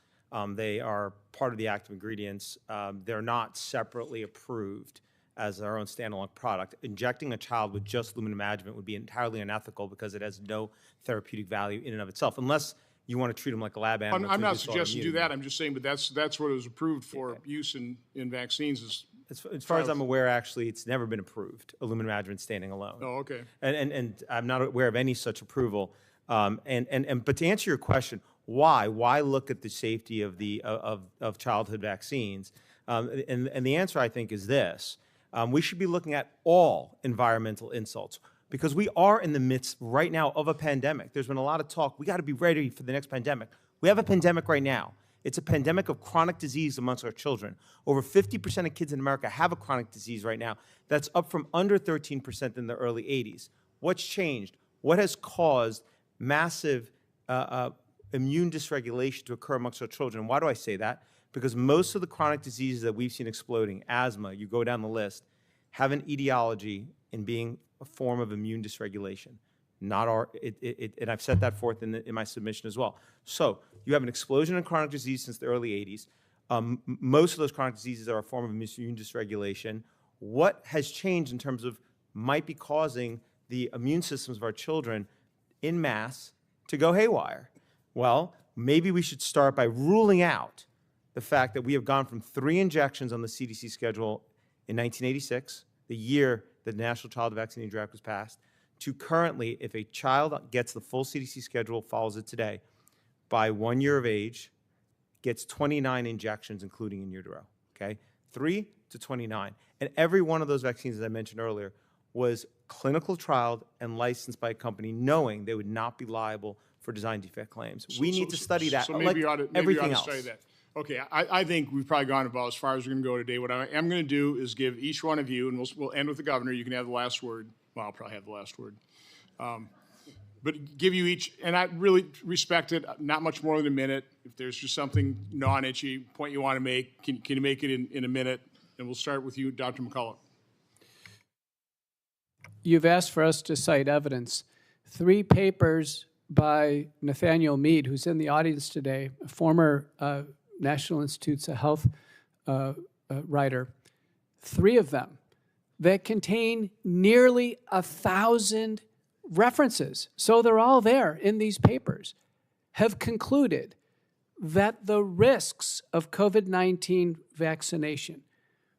They are part of the active ingredients. They're not separately approved as their own standalone product. Injecting a child with just aluminum adjuvant would be entirely unethical because it has no therapeutic value in and of itself, unless you want to treat them like a lab animal. I'm to not induce suggesting do autoimmunity. that. I'm just saying, but that's what it was approved for use in vaccines. As far as I'm aware, actually, it's never been approved, aluminum adjuvant standing alone. Oh, okay. And I'm not aware of any such approval. But to answer your question, why? Why look at the safety of of childhood vaccines? And the answer, I think, is this. We should be looking at all environmental insults because we are in the midst right now of a pandemic. There's been a lot of talk. We got to be ready for the next pandemic. We have a pandemic right now. It's a pandemic of chronic disease amongst our children. Over 50% of kids in America have a chronic disease right now. That's up from under 13% in the early 80s. What's changed? What has caused massive immune dysregulation to occur amongst our children? Why do I say that? Because most of the chronic diseases that we've seen exploding, asthma, you go down the list, have an etiology in being a form of immune dysregulation. Not our, and I've set that forth in my submission as well. So you have an explosion in chronic disease since the early 80s. Most of those chronic diseases are a form of immune dysregulation. What has changed in terms of might be causing the immune systems of our children en masse to go haywire? Well, maybe we should start by ruling out the fact that we have gone from 3 injections on the CDC schedule in 1986, the year the National Child Vaccine Draft was passed, to currently, if a child gets the full CDC schedule, follows it today, by 1 year of age, gets 29 injections, including in utero, okay? 3 to 29. And every one of those vaccines, as I mentioned earlier, was clinical trialed and licensed by a company knowing they would not be liable for design defect claims. We need to study that, So like maybe you ought to, everything else. study that. Okay, I think we've probably gone about as far as we're going to go today. What I am going to do is give each one of you, and we'll end with the governor. You can have the last word. Well, I'll probably have the last word. But give you each, and I really respect it, not much more than a minute. If there's just something non-itchy point you want to make, can you make it in a minute? And we'll start with you, Dr. McCullough. You've asked for us to cite evidence. 3 papers by Nathaniel Mead, who's in the audience today, a former National Institutes of Health writer, 3 of them that contain nearly 1,000 references, so they're all there in these papers, have concluded that the risks of COVID-19 vaccination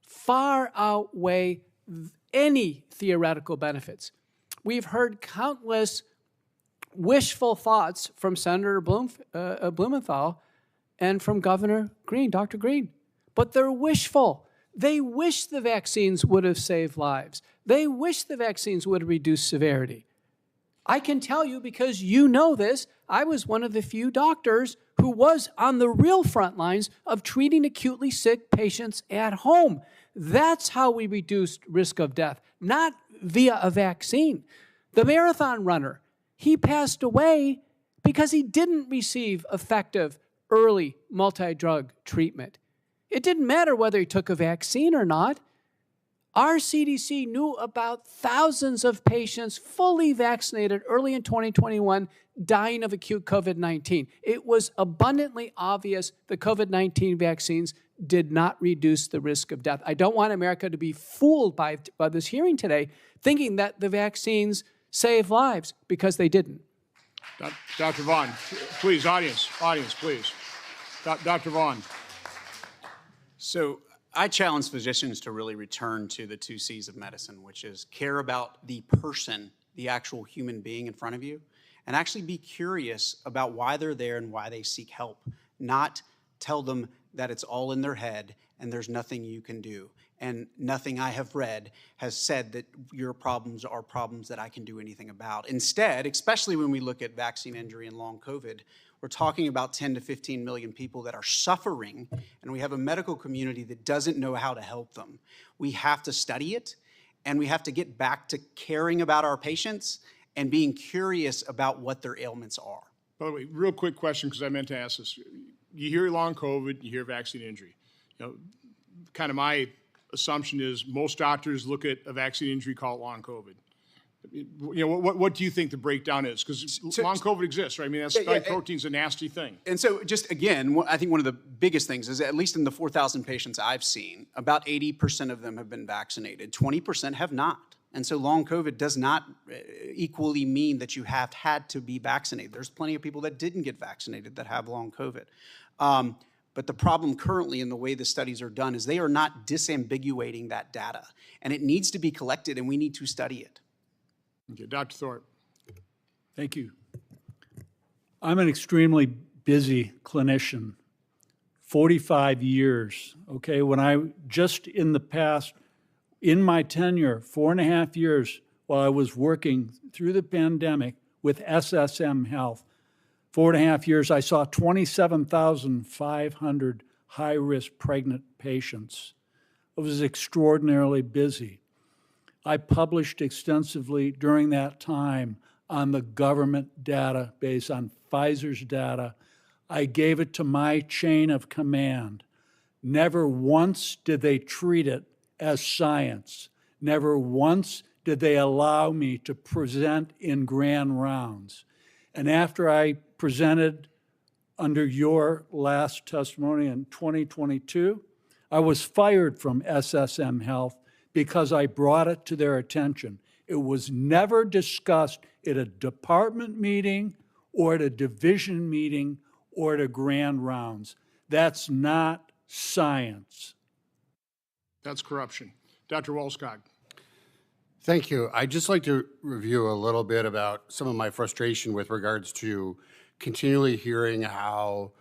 far outweigh any theoretical benefits. We've heard countless wishful thoughts from Senator Blumenthal and from Governor Green, Dr. Green, but they're wishful. They wish the vaccines would have saved lives. They wish the vaccines would have reduced severity. I can tell you, because you know this, I was one of the few doctors who was on the real front lines of treating acutely sick patients at home. That's how we reduced risk of death, not via a vaccine. The marathon runner, he passed away because he didn't receive effective early multi-drug treatment. It didn't matter whether he took a vaccine or not. Our CDC knew about thousands of patients fully vaccinated early in 2021 dying of acute COVID-19. It was abundantly obvious the COVID-19 vaccines did not reduce the risk of death. I don't want America to be fooled by this hearing today, thinking that the vaccines save lives, because they didn't. Dr. Vaughn, please, audience, please. Dr. Vaughn. So I challenge physicians to really return to the 2 C's of medicine, which is care about the person, the actual human being in front of you, and actually be curious about why they're there and why they seek help, not tell them that it's all in their head and there's nothing you can do. And nothing I have read has said that your problems are problems that I can do anything about. Instead, especially when we look at vaccine injury and long COVID, we're talking about 10 to 15 million people that are suffering, and we have a medical community that doesn't know how to help them. We have to study it, and we have to get back to caring about our patients and being curious about what their ailments are. By the way, real quick question, because I meant to ask this. You hear long COVID, you hear vaccine injury. Kind of my assumption is most doctors look at a vaccine injury, call it long COVID. What do you think the breakdown is? Because long COVID exists, right? I mean, that spike protein's a nasty thing. And so just again, I think one of the biggest things is, at least in the 4,000 patients I've seen, about 80% of them have been vaccinated, 20% have not. And so long COVID does not equally mean that you have had to be vaccinated. There's plenty of people that didn't get vaccinated that have long COVID. But the problem currently in the way the studies are done is they are not disambiguating that data. And it needs to be collected, and we need to study it. Okay, Dr. Thorpe. Thank you. I'm an extremely busy clinician, 45 years, okay? When I just in the past, in my tenure, 4.5 years while I was working through the pandemic with SSM Health, 4.5 years, I saw 27,500 high-risk pregnant patients. I was extraordinarily busy. I published extensively during that time on the government data based on Pfizer's data. I gave it to my chain of command. Never once did they treat it as science. Never once did they allow me to present in grand rounds. And after I presented under your last testimony in 2022, I was fired from SSM Health because I brought it to their attention. It was never discussed at a department meeting or at a division meeting or at a grand rounds. That's not science. That's corruption. Dr. Wolskog. Thank you. I'd just like to review a little bit about some of my frustration with regards to continually hearing how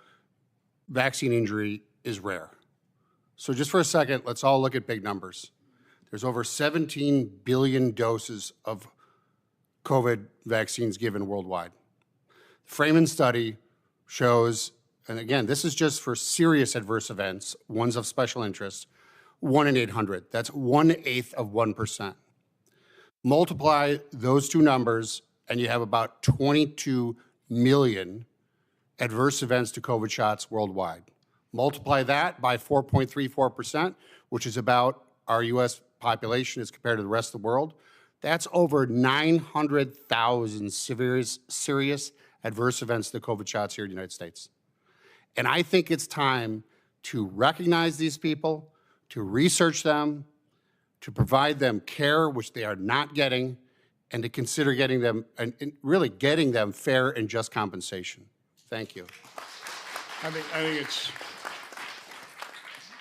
vaccine injury is rare. So just for a second, let's all look at big numbers. There's over 17 billion doses of COVID vaccines given worldwide. The Freeman study shows, and again, this is just for serious adverse events, ones of special interest, 1 in 800. That's 1/8 of 1%. Multiply those two numbers, and you have about 22 million adverse events to COVID shots worldwide. Multiply that by 4.34%, which is about our US population as compared to the rest of the world. That's over 900,000 serious adverse events to COVID shots here in the United States. And I think it's time to recognize these people, to research them, to provide them care, which they are not getting, and to consider getting them, and really getting them fair and just compensation. Thank you. I think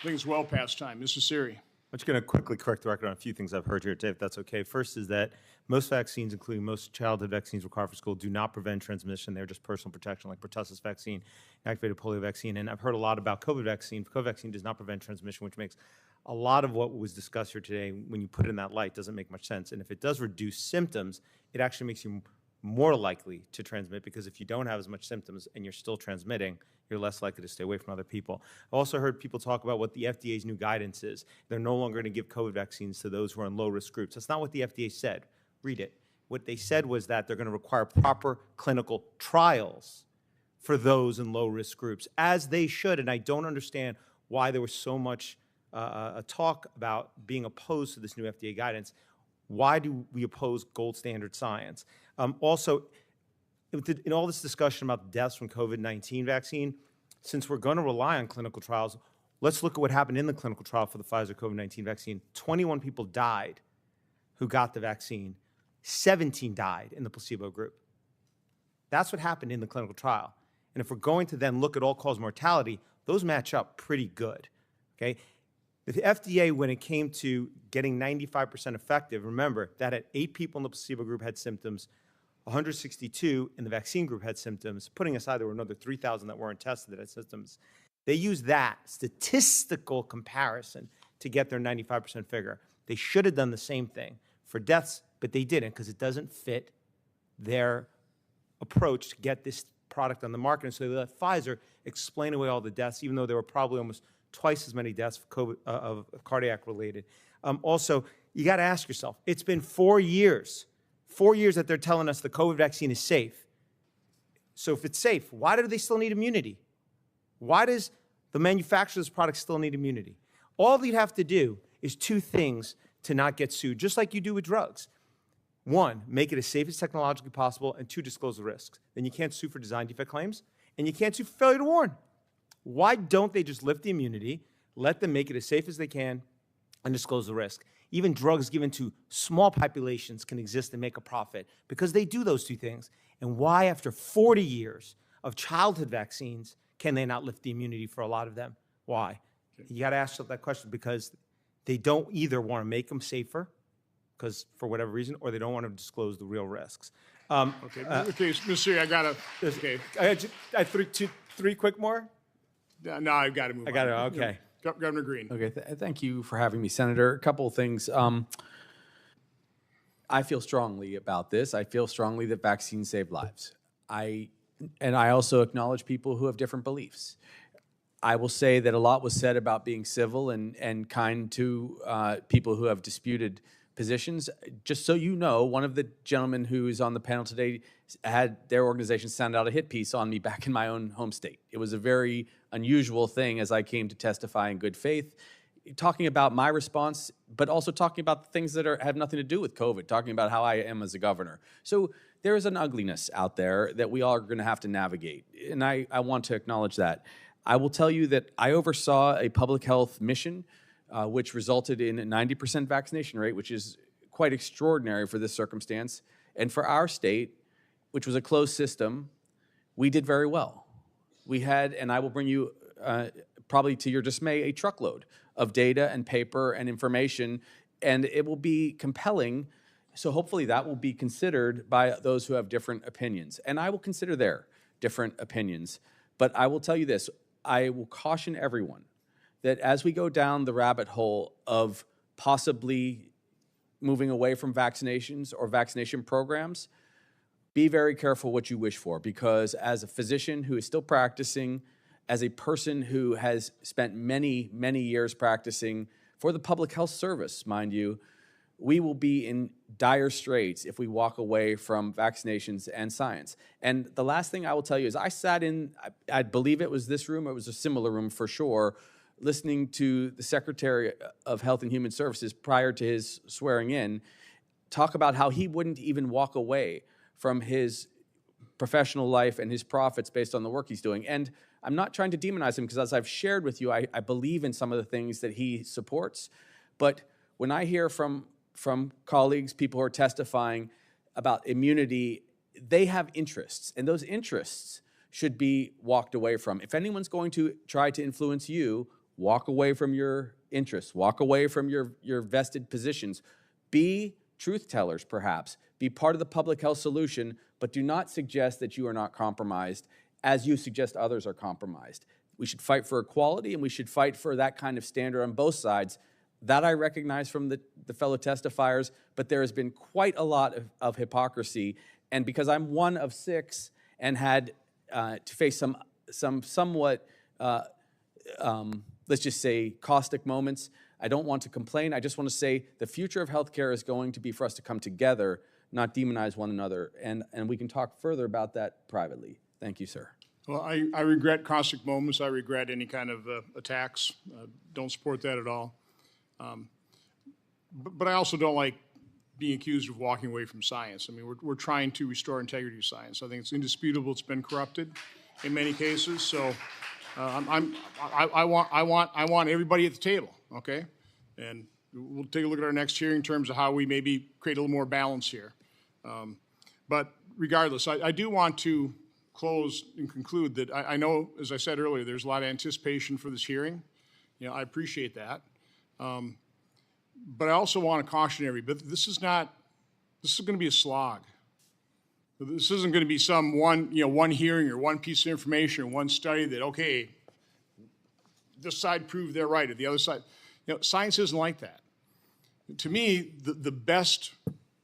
it's well past time. Mr. Siri. I'm just going to quickly correct the record on a few things I've heard here today, if that's okay. First is that most vaccines, including most childhood vaccines required for school, do not prevent transmission. They're just personal protection, like pertussis vaccine, activated polio vaccine. And I've heard a lot about COVID vaccine. COVID vaccine does not prevent transmission, which makes a lot of what was discussed here today, when you put it in that light, doesn't make much sense. And if it does reduce symptoms, it actually makes you more likely to transmit, because if you don't have as much symptoms and you're still transmitting, you're less likely to stay away from other people. I've also heard people talk about what the FDA's new guidance is. They're no longer going to give COVID vaccines to those who are in low-risk groups. That's not what the FDA said. Read it. What they said was that they're going to require proper clinical trials for those in low-risk groups, as they should. And I don't understand why there was so much talk about being opposed to this new FDA guidance. Why do we oppose gold standard science? Also, in all this discussion about deaths from COVID-19 vaccine, since we're going to rely on clinical trials, let's look at what happened in the clinical trial for the Pfizer COVID-19 vaccine. 21 people died who got the vaccine. 17 died in the placebo group. That's what happened in the clinical trial. And if we're going to then look at all-cause mortality, those match up pretty good, okay? The FDA, when it came to getting 95% effective, remember that had 8 people in the placebo group had symptoms, 162 in the vaccine group had symptoms, putting aside there were another 3,000 that weren't tested that had symptoms. They used that statistical comparison to get their 95% figure. They should have done the same thing for deaths, but they didn't, because it doesn't fit their approach to get this product on the market. And so they let Pfizer explain away all the deaths, even though there were probably almost twice as many deaths for COVID, of cardiac related. Also, you got to ask yourself, it's been 4 years that they're telling us the COVID vaccine is safe. So if it's safe, why do they still need immunity? Why does the manufacturer of this product still need immunity? All you'd have to do is 2 things to not get sued, just like you do with drugs. 1, make it as safe as technologically possible, and 2, disclose the risks. Then you can't sue for design defect claims, and you can't sue for failure to warn. Why don't they just lift the immunity, let them make it as safe as they can, and disclose the risk? Even drugs given to small populations can exist and make a profit, because they do those 2 things. And why, after 40 years of childhood vaccines, can they not lift the immunity for a lot of them? Why? You got to ask yourself that question, because they don't either want to make them safer, because for whatever reason, or they don't want to disclose the real risks. Okay, Mr. Siri, I got to, okay. I threw 3 quick more? No, I've got to move on. I got it, okay. Governor Green. Okay, thank you for having me, Senator. A couple of things. I feel strongly about this. I feel strongly that vaccines save lives. I also acknowledge people who have different beliefs. I will say that a lot was said about being civil and kind to people who have disputed positions. Just so you know, one of the gentlemen who is on the panel today had their organization send out a hit piece on me back in my own home state. It was a very unusual thing as I came to testify in good faith, talking about my response, but also talking about the things that have nothing to do with COVID, talking about how I am as a governor. So there is an ugliness out there that we all are going to have to navigate, and I want to acknowledge that. I will tell you that I oversaw a public health mission which resulted in a 90% vaccination rate, which is quite extraordinary for this circumstance. And for our state, which was a closed system, we did very well. We had, and I will bring you, probably to your dismay, a truckload of data and paper and information, and it will be compelling So hopefully that will be considered by those who have different opinions. And I will consider their different opinions. But I will tell you this, I will caution everyone that as we go down the rabbit hole of possibly moving away from vaccinations or vaccination programs, be very careful what you wish for, because as a physician who is still practicing, as a person who has spent many, many years practicing for the public health service, mind you, we will be in dire straits if we walk away from vaccinations and science. And the last thing I will tell you is I sat in, I believe it was this room, it was a similar room for sure, listening to the Secretary of Health and Human Services prior to his swearing in talk about how he wouldn't even walk away from his professional life and his profits based on the work he's doing. And I'm not trying to demonize him, because as I've shared with you, I believe in some of the things that he supports. But when I hear from colleagues, people who are testifying about immunity, they have interests, and those interests should be walked away from. If anyone's going to try to influence you, walk away from your interests, walk away from your vested positions. Be truth tellers, perhaps. Be part of the public health solution, but do not suggest that you are not compromised as you suggest others are compromised. We should fight for equality, and we should fight for that kind of standard on both sides. That I recognize from the fellow testifiers, but there has been quite a lot of hypocrisy. And because I'm one of 6 and had to face some somewhat, let's just say, caustic moments, I don't want to complain. I just want to say the future of healthcare is going to be for us to come together, not demonize one another. And we can talk further about that privately. Thank you, sir. Well, I regret caustic moments. I regret any kind of attacks. Don't support that at all. But I also don't like being accused of walking away from science. I mean, we're trying to restore integrity of science. I think it's indisputable it's been corrupted in many cases. So I want everybody at the table, okay? And we'll take a look at our next hearing in terms of how we maybe create a little more balance here. But regardless, I do want to close and conclude that I know, as I said earlier, there's a lot of anticipation for this hearing. You know, I appreciate that. But I also want to caution everybody, this is going to be a slog. This isn't going to be some one hearing or one piece of information or one study that, okay, this side proved they're right or the other side. You know, science isn't like that. To me, the best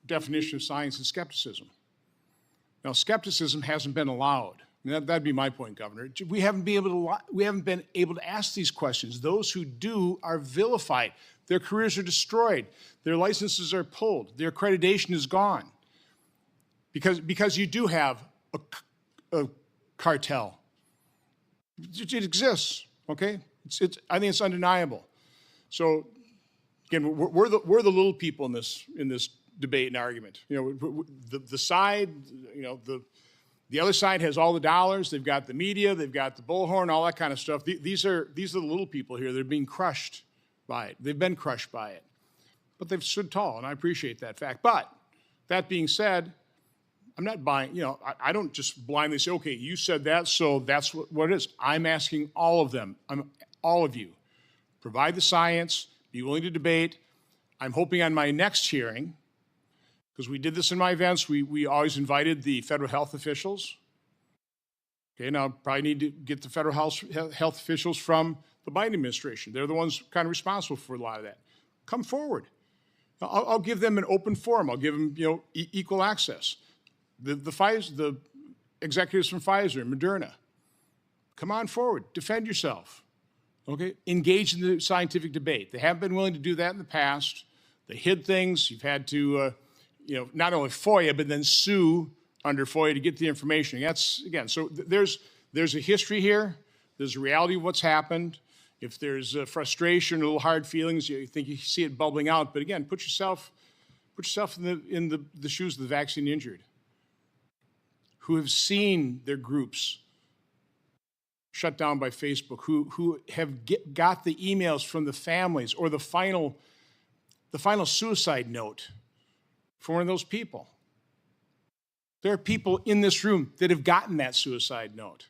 definition of science is skepticism. Now, skepticism hasn't been allowed. I mean, that'd be my point, Governor. We haven't been able to ask these questions. Those who do are vilified. Their careers are destroyed. Their licenses are pulled. Their accreditation is gone. Because you do have a cartel. It exists, okay? I think it's undeniable. So, again, we're the little people in this debate and argument. You know, the side, you know, the other side has all the dollars. They've got the media. They've got the bullhorn, all that kind of stuff. These are the little people here. They're being crushed by it. They've been crushed by it. But they've stood tall, and I appreciate that fact. But that being said, I'm not buying, you know, I don't just blindly say, okay, you said that, so that's what it is. I'm asking all of them, all of you, provide the science, be willing to debate. I'm hoping on my next hearing, because we did this in my events, we always invited the federal health officials. Okay, now probably need to get the federal health officials from the Biden administration. They're the ones kind of responsible for a lot of that. Come forward. I'll give them an open forum. I'll give them, you know, equal access. The executives from Pfizer and Moderna, come on forward, defend yourself, okay? Engage in the scientific debate. They haven't been willing to do that in the past. They hid things. You've had to, you know, not only FOIA, but then sue under FOIA to get the information. That's, again, so there's a history here. There's a reality of what's happened. If there's frustration, a little hard feelings, you think you see it bubbling out. But again, put yourself in the shoes of the vaccine injured, who have seen their groups shut down by Facebook, who have got the emails from the families or the final suicide note for one of those people. There are people in this room that have gotten that suicide note.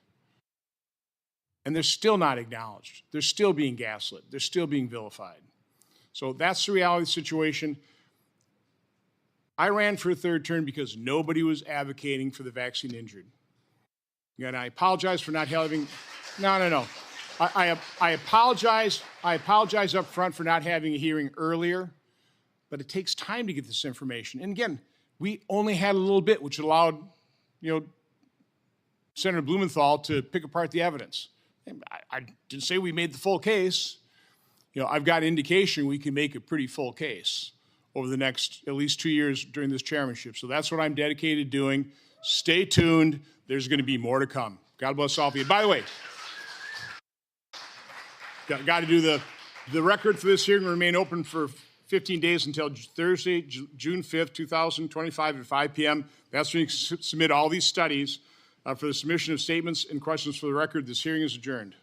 And they're still not acknowledged. They're still being gaslit. They're still being vilified. So that's the reality of the situation. I ran for a third term because nobody was advocating for the vaccine injured. And I apologize for not having, no. I apologize up front for not having a hearing earlier, but it takes time to get this information. And again, we only had a little bit, which allowed, Senator Blumenthal to pick apart the evidence. And I didn't say we made the full case. I've got indication we can make a pretty full case over the next at least 2 years during this chairmanship. So that's what I'm dedicated to doing. Stay tuned. There's going to be more to come. God bless all of you. By the way, got to do the record for this hearing will remain open for 15 days until Thursday, June 5th, 2025 at 5 p.m. That's when you submit all these studies. For the submission of statements and questions for the record, this hearing is adjourned.